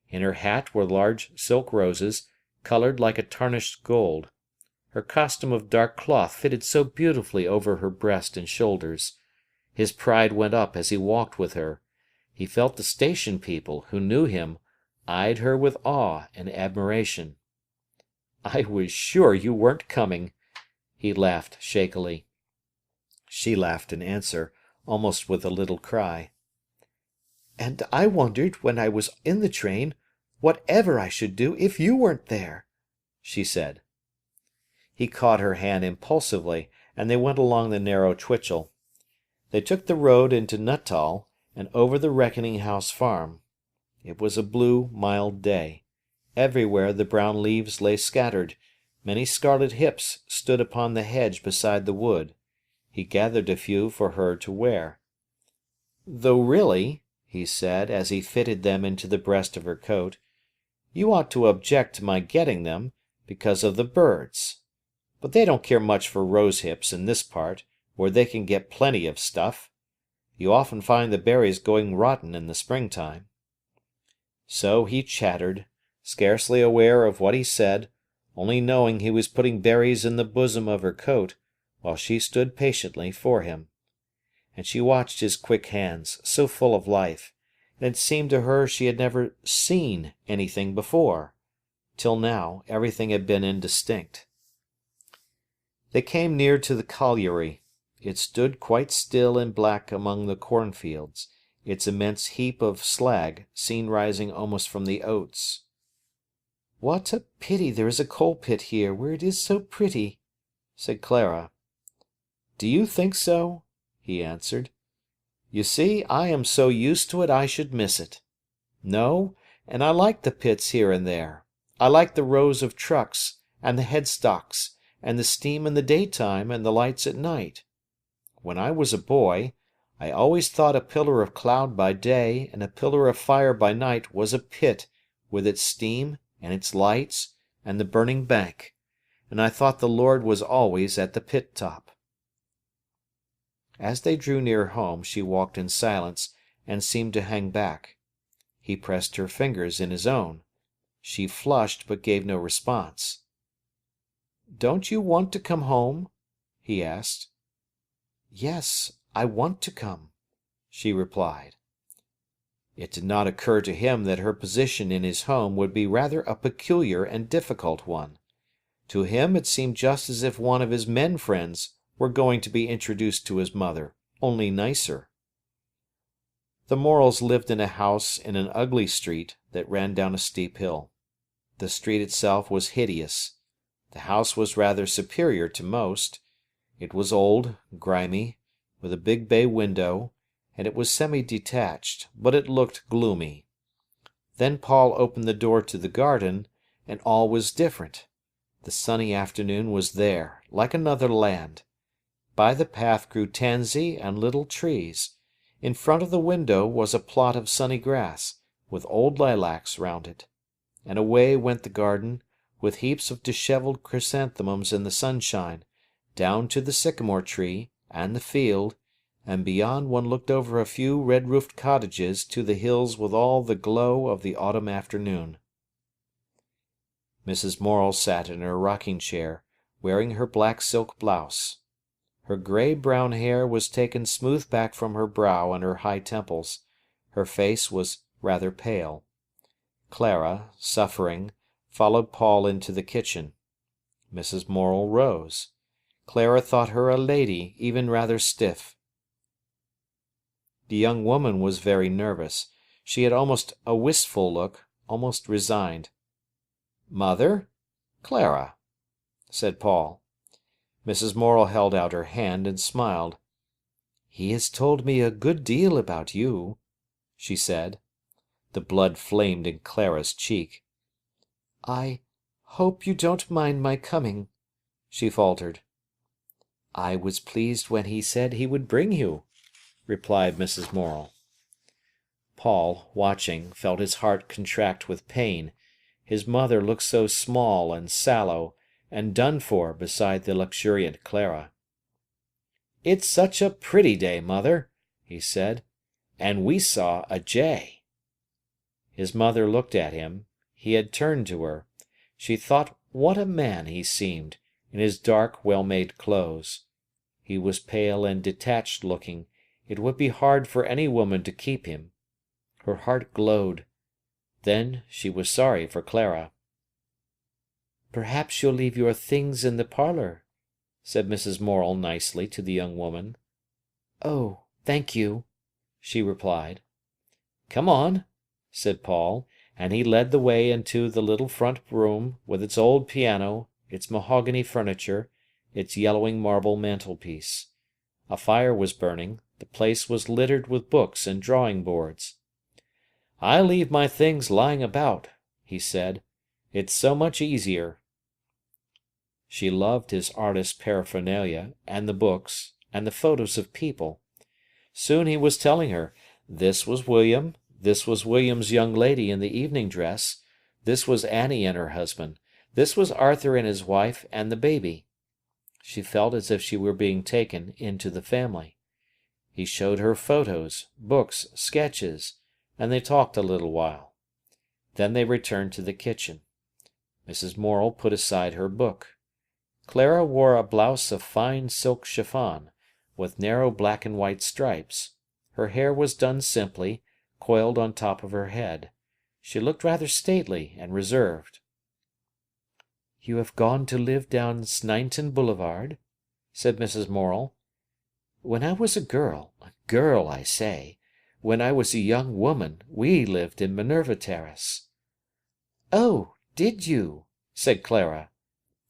In her hat were large silk roses, coloured like a tarnished gold. Her costume of dark cloth fitted so beautifully over her breast and shoulders. His pride went up as he walked with her. He felt the station people, who knew him, eyed her with awe and admiration. "I was sure you weren't coming," he laughed shakily. She laughed in answer, almost with a little cry. "And I wondered, when I was in the train, whatever I should do if you weren't there," she said. He caught her hand impulsively, and they went along the narrow Twitchell. They took the road into Nuttall, and over the Reckoning House farm. It was a blue, mild day. Everywhere the brown leaves lay scattered. Many scarlet hips stood upon the hedge beside the wood. He gathered a few for her to wear. "Though really," he said, as he fitted them into the breast of her coat, "you ought to object to my getting them, because of the birds. But they don't care much for rose hips in this part, where they can get plenty of stuff. You often find the berries going rotten in the springtime." So he chattered, scarcely aware of what he said, only knowing he was putting berries in the bosom of her coat, while she stood patiently for him. And she watched his quick hands, so full of life, and it seemed to her she had never seen anything before. Till now, everything had been indistinct. They came near to the colliery. It stood quite still and black among the cornfields, its immense heap of slag seen rising almost from the oats. "What a pity there is a coal-pit here, where it is so pretty," said Clara. "Do you think so?" he answered. "You see, I am so used to it I should miss it. No, and I like the pits here and there. I like the rows of trucks, and the headstocks, and the steam in the daytime and the lights at night. When I was a boy, I always thought a pillar of cloud by day and a pillar of fire by night was a pit, with its steam and its lights and the burning bank, and I thought the Lord was always at the pit top." As they drew near home, she walked in silence, and seemed to hang back. He pressed her fingers in his own. She flushed, but gave no response. "Don't you want to come home?" he asked. "Yes, I want to come," she replied. It did not occur to him that her position in his home would be rather a peculiar and difficult one. To him it seemed just as if one of his men friends were going to be introduced to his mother, only nicer. The Morels lived in a house in an ugly street that ran down a steep hill. The street itself was hideous. The house was rather superior to most. It was old, grimy, with a big bay window, and it was semi-detached, but it looked gloomy. Then Paul opened the door to the garden, and all was different. The sunny afternoon was there, like another land. By the path grew tansy and little trees. In front of the window was a plot of sunny grass, with old lilacs round it. And away went the garden, with heaps of dishevelled chrysanthemums in the sunshine, down to the sycamore tree and the field, and beyond one looked over a few red-roofed cottages to the hills with all the glow of the autumn afternoon. Mrs. Morel sat in her rocking-chair, wearing her black silk blouse. Her grey-brown hair was taken smooth back from her brow and her high temples. Her face was rather pale. Clara, suffering, followed Paul into the kitchen. Mrs. Morel rose. Clara thought her a lady, even rather stiff. The young woman was very nervous. She had almost a wistful look, almost resigned. "Mother? Clara," said Paul. Mrs. Morel held out her hand and smiled. "He has told me a good deal about you," she said. The blood flamed in Clara's cheek. "I hope you don't mind my coming," she faltered. "I was pleased when he said he would bring you," replied Mrs. Morel. Paul, watching, felt his heart contract with pain. His mother looked so small and sallow and done for beside the luxuriant Clara. "It's such a pretty day, mother," he said, "and we saw a jay." His mother looked at him. He had turned to her. She thought what a man he seemed, in his dark, well-made clothes. He was pale and detached-looking. It would be hard for any woman to keep him. Her heart glowed. Then she was sorry for Clara. "Perhaps you'll leave your things in the parlour," said Mrs. Morel nicely to the young woman. "Oh, thank you," she replied. "Come on," said Paul, and he led the way into the little front room, with its old piano, its mahogany furniture, its yellowing marble mantelpiece. A fire was burning, the place was littered with books and drawing boards. "I leave my things lying about," he said. "It's so much easier." She loved his artist paraphernalia, and the books, and the photos of people. Soon he was telling her, this was William, this was William's young lady in the evening dress, this was Annie and her husband, this was Arthur and his wife and the baby. She felt as if she were being taken into the family. He showed her photos, books, sketches, and they talked a little while. Then they returned to the kitchen. Mrs. Morel put aside her book. Clara wore a blouse of fine silk chiffon, with narrow black and white stripes. Her hair was done simply, coiled on top of her head. She looked rather stately and reserved. "You have gone to live down Sneinton Boulevard?" said Mrs. Morel. "When I was a girl, I say, when I was a young woman, we lived in Minerva Terrace." "Oh, did you?" said Clara.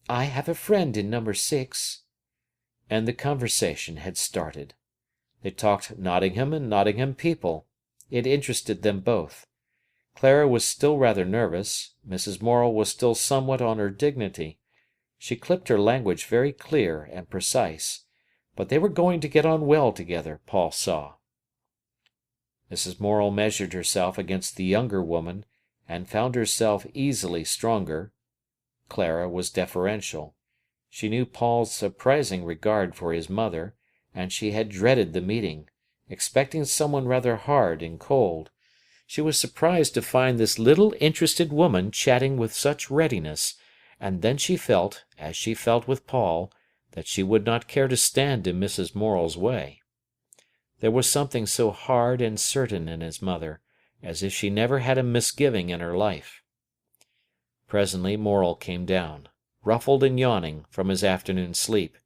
"I have a friend in number 6. And the conversation had started. They talked Nottingham and Nottingham people. It interested them both. Clara was still rather nervous. Mrs. Morel was still somewhat on her dignity. She clipped her language very clear and precise. But they were going to get on well together, Paul saw. Mrs. Morel measured herself against the younger woman, and found herself easily stronger. Clara was deferential. She knew Paul's surprising regard for his mother, and she had dreaded the meeting, expecting someone rather hard and cold. She was surprised to find this little interested woman chatting with such readiness, and then she felt, as she felt with Paul, that she would not care to stand in Mrs. Morel's way. There was something so hard and certain in his mother, as if she never had a misgiving in her life. Presently Morel came down, ruffled and yawning, from his afternoon sleep.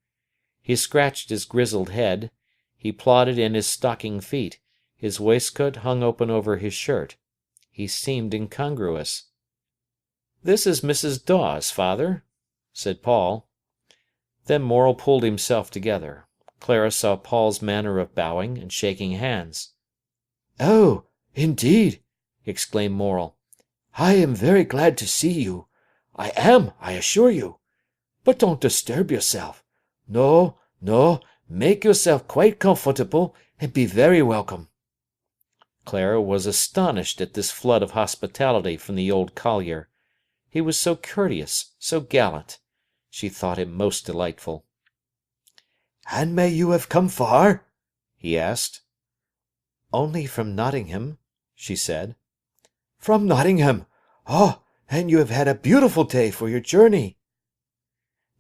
He scratched his grizzled head. He plodded in his stocking feet. His waistcoat hung open over his shirt. He seemed incongruous. "This is Mrs. Dawes, father," said Paul. Then Morel pulled himself together. Clara saw Paul's manner of bowing and shaking hands. "Oh, indeed!" exclaimed Morel. "I am very glad to see you. I am, I assure you. But don't disturb yourself. No, no, make yourself quite comfortable, and be very welcome." Clara was astonished at this flood of hospitality from the old collier. He was so courteous, so gallant. She thought him most delightful. "And may you have come far?" he asked. "Only from Nottingham," she said. "From Nottingham! Oh, and you have had a beautiful day for your journey."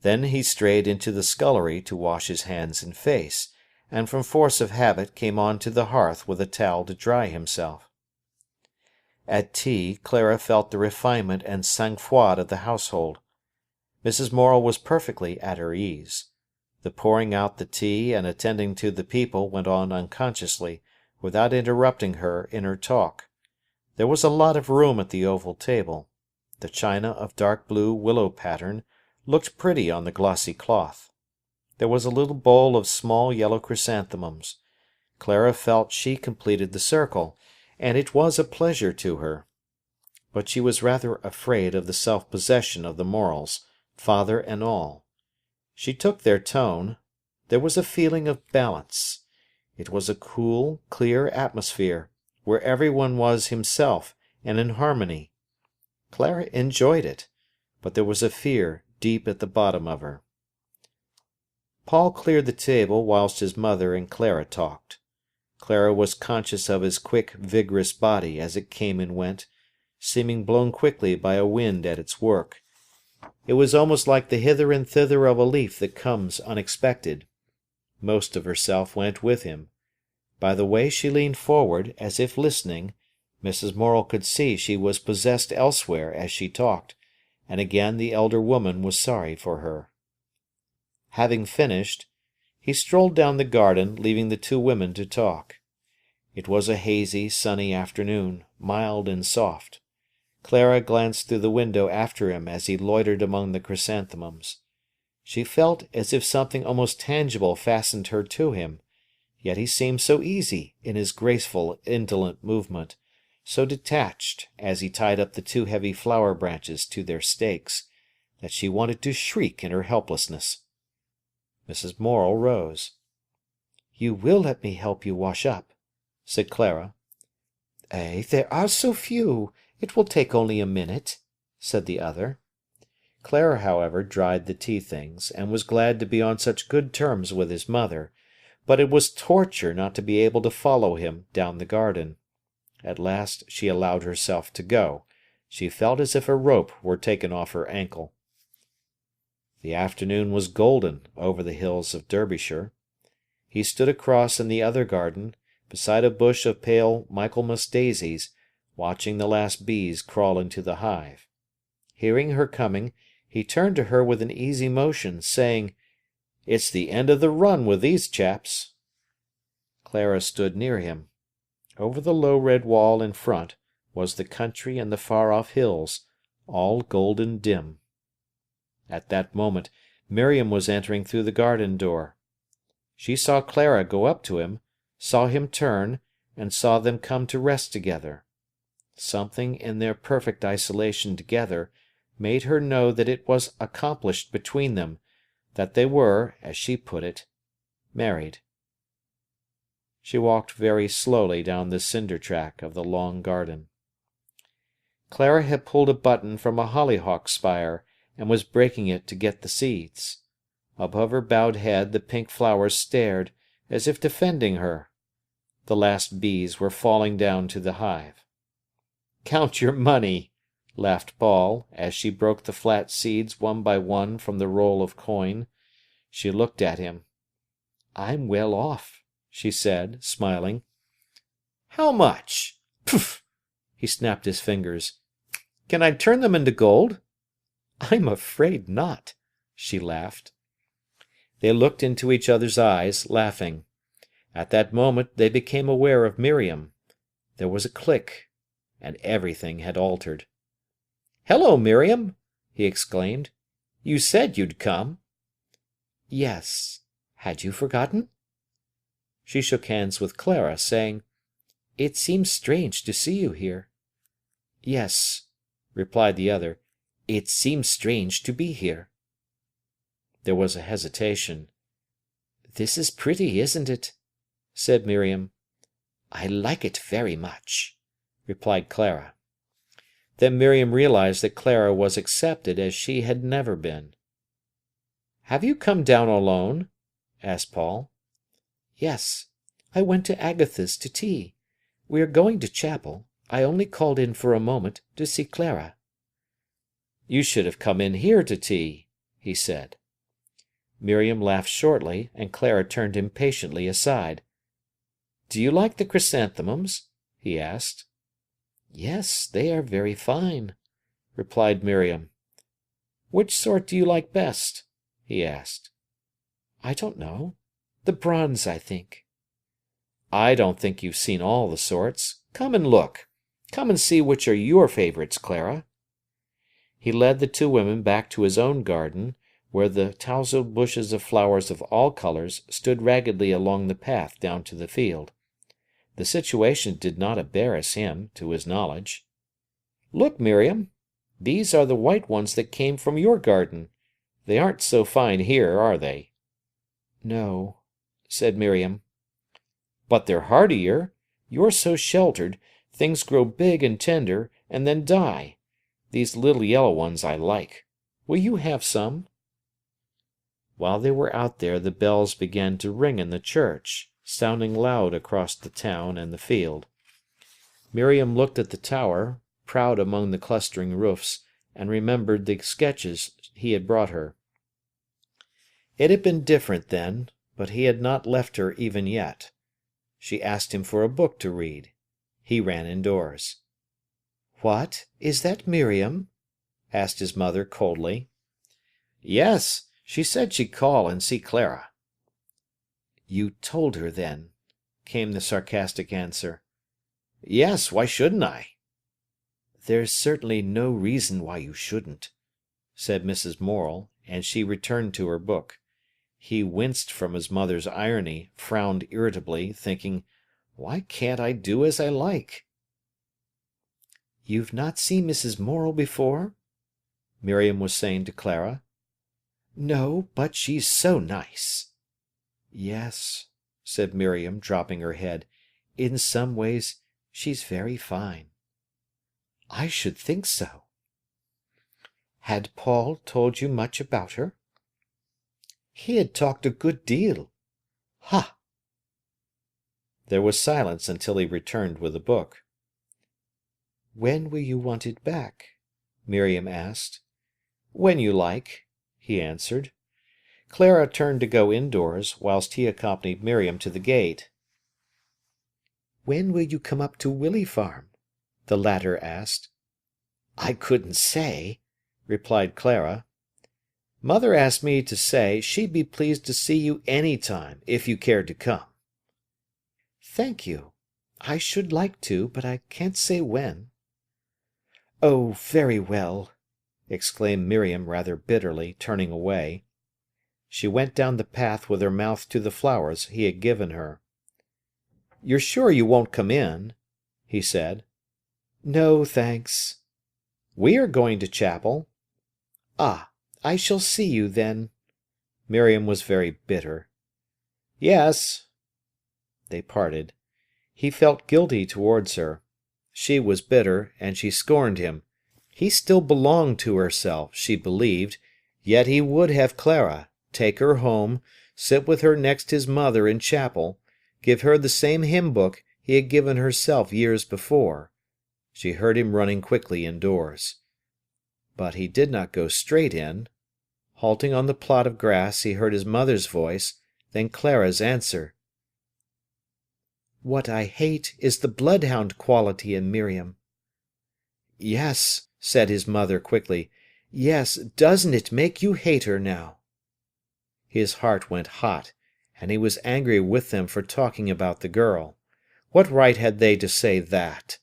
Then he strayed into the scullery to wash his hands and face, and from force of habit came on to the hearth with a towel to dry himself. At tea, Clara felt the refinement and sang-froid of the household. Mrs. Morel was perfectly at her ease. The pouring out the tea and attending to the people went on unconsciously, without interrupting her in her talk. There was a lot of room at the oval table. The china of dark blue willow pattern looked pretty on the glossy cloth. There was a little bowl of small yellow chrysanthemums. Clara felt she completed the circle, and it was a pleasure to her. But she was rather afraid of the self-possession of the Morels, father and all. She took their tone. There was a feeling of balance. It was a cool, clear atmosphere, where everyone was himself and in harmony. Clara enjoyed it, but there was a fear deep at the bottom of her. Paul cleared the table whilst his mother and Clara talked. Clara was conscious of his quick, vigorous body as it came and went, seeming blown quickly by a wind at its work. It was almost like the hither and thither of a leaf that comes unexpected. Most of herself went with him. By the way she leaned forward, as if listening, Mrs. Morel could see she was possessed elsewhere as she talked, and again the elder woman was sorry for her. Having finished, he strolled down the garden, leaving the two women to talk. It was a hazy, sunny afternoon, mild and soft. Clara glanced through the window after him as he loitered among the chrysanthemums. She felt as if something almost tangible fastened her to him, yet he seemed so easy in his graceful, indolent movement, so detached as he tied up the two heavy flower branches to their stakes, that she wanted to shriek in her helplessness. Mrs. Morel rose. "You will let me help you wash up," said Clara. There are so few. It will take only a minute," said the other. Clara, however, dried the tea things, and was glad to be on such good terms with his mother, but it was torture not to be able to follow him down the garden. At last she allowed herself to go. She felt as if a rope were taken off her ankle. The afternoon was golden over the hills of Derbyshire. He stood across in the other garden, beside a bush of pale Michaelmas daisies, watching the last bees crawl into the hive. Hearing her coming, he turned to her with an easy motion, saying, "It's the end of the run with these chaps." Clara stood near him. Over the low red wall in front was the country and the far-off hills, all golden dim. At that moment Miriam was entering through the garden door. She saw Clara go up to him, saw him turn, and saw them come to rest together. Something in their perfect isolation together made her know that it was accomplished between them, that they were, as she put it, married. She walked very slowly down the cinder track of the long garden. Clara had pulled a button from a hollyhock spire, and was breaking it to get the seeds. Above her bowed head the pink flowers stared, as if defending her. The last bees were falling down to the hive. "Count your money," laughed Paul, as she broke the flat seeds one by one from the roll of coin. She looked at him. "I'm well off," she said, smiling. "How much?" "Poof!" He snapped his fingers. "Can I turn them into gold?" "I'm afraid not," she laughed. They looked into each other's eyes, laughing. At that moment they became aware of Miriam. There was a click, and everything had altered. "Hello, Miriam!" he exclaimed. "You said you'd come." "Yes. Had you forgotten?" She shook hands with Clara, saying, "It seems strange to see you here." "Yes," replied the other, "it seems strange to be here." There was a hesitation. "This is pretty, isn't it?" said Miriam. "I like it very much," replied Clara. Then Miriam realized that Clara was accepted as she had never been. "Have you come down alone?" asked Paul. "Yes. I went to Agatha's to tea. We are going to chapel. I only called in for a moment to see Clara." "You should have come in here to tea," he said. Miriam laughed shortly, and Clara turned impatiently aside. "Do you like the chrysanthemums?" he asked. "Yes, they are very fine," replied Miriam. "Which sort do you like best?" he asked. "I don't know. The bronze, I think." "I don't think you've seen all the sorts. Come and look. Come and see which are your favourites, Clara." He led the two women back to his own garden, where the tousled bushes of flowers of all colours stood raggedly along the path down to the field. The situation did not embarrass him, to his knowledge. "Look, Miriam, these are the white ones that came from your garden. They aren't so fine here, are they?" "No," said Miriam. "But they're hardier. You're so sheltered, things grow big and tender, and then die. These little yellow ones I like. Will you have some?" While they were out there the bells began to ring in the church, sounding loud across the town and the field. Miriam looked at the tower, proud among the clustering roofs, and remembered the sketches he had brought her. It had been different then, but he had not left her even yet. She asked him for a book to read. He ran indoors. "What, is that Miriam?" asked his mother coldly. "Yes, she said she'd call and see Clara." "You told her, then?" came the sarcastic answer. "Yes, why shouldn't I?" "There's certainly no reason why you shouldn't," said Mrs. Morel, and she returned to her book. He winced from his mother's irony, frowned irritably, thinking, "Why can't I do as I like?" "You've not seen Mrs. Morel before?" Miriam was saying to Clara. "No, but she's so nice." "Yes," said Miriam, dropping her head. "In some ways she's very fine." "I should think so." "Had Paul told you much about her?" "He had talked a good deal." "Ha!" There was silence until he returned with the book. "When will you want it back?" Miriam asked. "When you like," he answered. Clara turned to go indoors, whilst he accompanied Miriam to the gate. "When will you come up to Willey Farm?" the latter asked. "I couldn't say," replied Clara. "Mother asked me to say she'd be pleased to see you any time, if you cared to come." "Thank you. I should like to, but I can't say when." "Oh, very well!" exclaimed Miriam rather bitterly, turning away. She went down the path with her mouth to the flowers he had given her. "You're sure you won't come in?" he said. "No, thanks." "We are going to chapel." "Ah, I shall see you, then." Miriam was very bitter. "Yes." They parted. He felt guilty towards her. She was bitter, and she scorned him. He still belonged to herself, she believed, yet he would have Clara, take her home, sit with her next his mother in chapel, give her the same hymn book he had given herself years before. She heard him running quickly indoors. But he did not go straight in. Halting on the plot of grass, he heard his mother's voice, then Clara's answer. "What I hate is the bloodhound quality in Miriam." "Yes," said his mother quickly. "Yes, doesn't it make you hate her now?" His heart went hot, and he was angry with them for talking about the girl. What right had they to say that?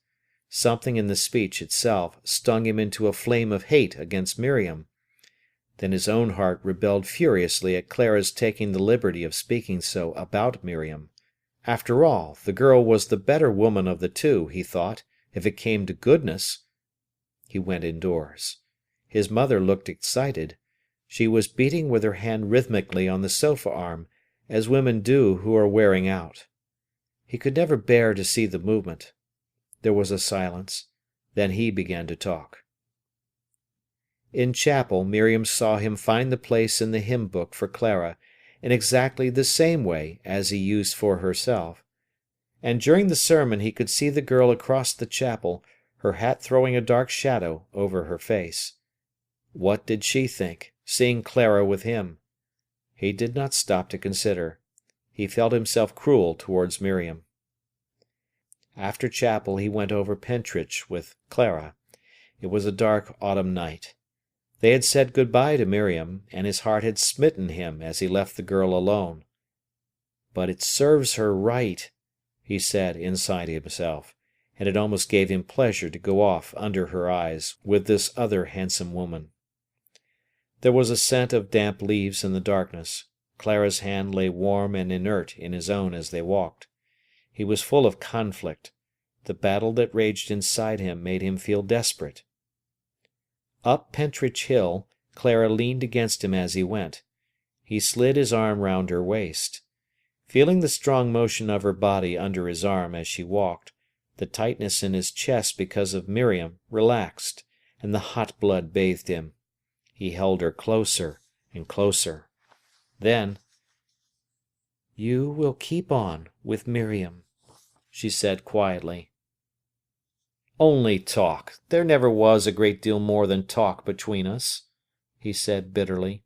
Something in the speech itself stung him into a flame of hate against Miriam. Then his own heart rebelled furiously at Clara's taking the liberty of speaking so about Miriam. After all, the girl was the better woman of the two, he thought, if it came to goodness. He went indoors. His mother looked excited. She was beating with her hand rhythmically on the sofa arm, as women do who are wearing out. He could never bear to see the movement. There was a silence. Then he began to talk. In chapel, Miriam saw him find the place in the hymn book for Clara in exactly the same way as he used for herself. And during the sermon he could see the girl across the chapel, her hat throwing a dark shadow over her face. What did she think, seeing Clara with him? He did not stop to consider. He felt himself cruel towards Miriam. After chapel he went over Pentridge with Clara. It was a dark autumn night. They had said good-bye to Miriam, and his heart had smitten him as he left the girl alone. "But it serves her right," he said inside himself, and it almost gave him pleasure to go off under her eyes with this other handsome woman. There was a scent of damp leaves in the darkness. Clara's hand lay warm and inert in his own as they walked. He was full of conflict. The battle that raged inside him made him feel desperate. Up Pentridge Hill, Clara leaned against him as he went. He slid his arm round her waist. Feeling the strong motion of her body under his arm as she walked, the tightness in his chest because of Miriam relaxed, and the hot blood bathed him. He held her closer and closer. Then, "You will keep on with Miriam," she said quietly. "Only talk. There never was a great deal more than talk between us," he said bitterly.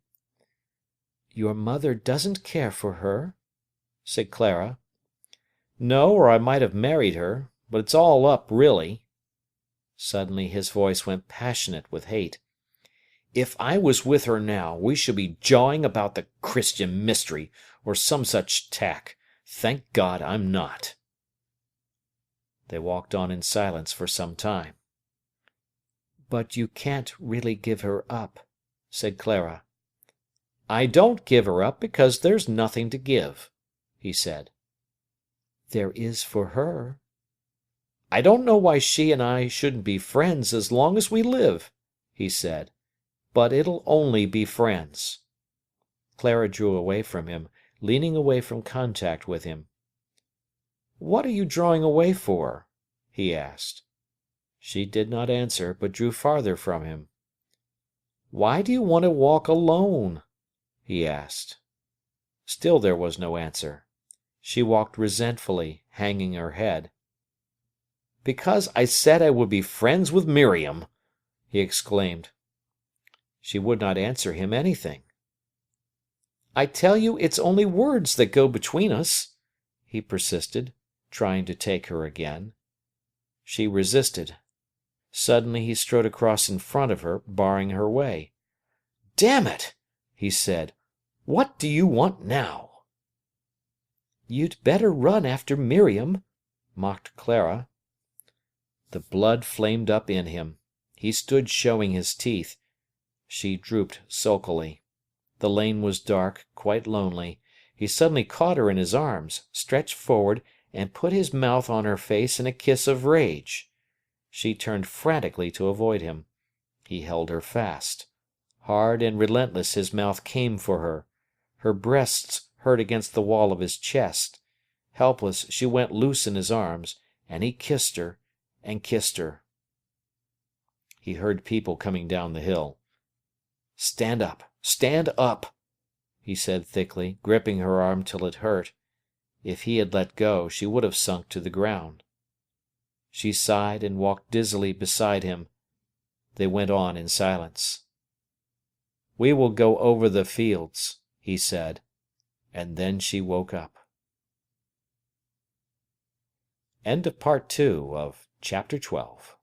"Your mother doesn't care for her?" said Clara. "No, or I might have married her. but it's all up, really." Suddenly his voice went passionate with hate. "If I was with her now, we should be jawing about the Christian mystery, or some such tack. Thank God I'm not." They walked on in silence for some time. "But you can't really give her up," said Clara. "I don't give her up because there's nothing to give," he said. "There is for her." "I don't know why she and I shouldn't be friends as long as we live," he said. "But it'll only be friends." Clara drew away from him, leaning away from contact with him. "What are you drawing away for?" he asked. She did not answer, but drew farther from him. "Why do you want to walk alone?" he asked. Still there was no answer. She walked resentfully, hanging her head. "Because I said I would be friends with Miriam!" he exclaimed. She would not answer him anything. "I tell you it's only words that go between us," he persisted, trying to take her again. She resisted. Suddenly he strode across in front of her, barring her way. "Damn it!" he said. "What do you want now?" "You'd better run after Miriam," mocked Clara. The blood flamed up in him. He stood showing his teeth. She drooped sulkily. The lane was dark, quite lonely. He suddenly caught her in his arms, stretched forward, and put his mouth on her face in a kiss of rage. She turned frantically to avoid him. He held her fast. Hard and relentless his mouth came for her. Her breasts hurt against the wall of his chest. Helpless, she went loose in his arms, and he kissed her and kissed her. He heard people coming down the hill. "Stand up! Stand up!" he said thickly, gripping her arm till it hurt. If he had let go, she would have sunk to the ground. She sighed and walked dizzily beside him. They went on in silence. "We will go over the fields," he said, and then she woke up. End of Part 2 of Chapter 12.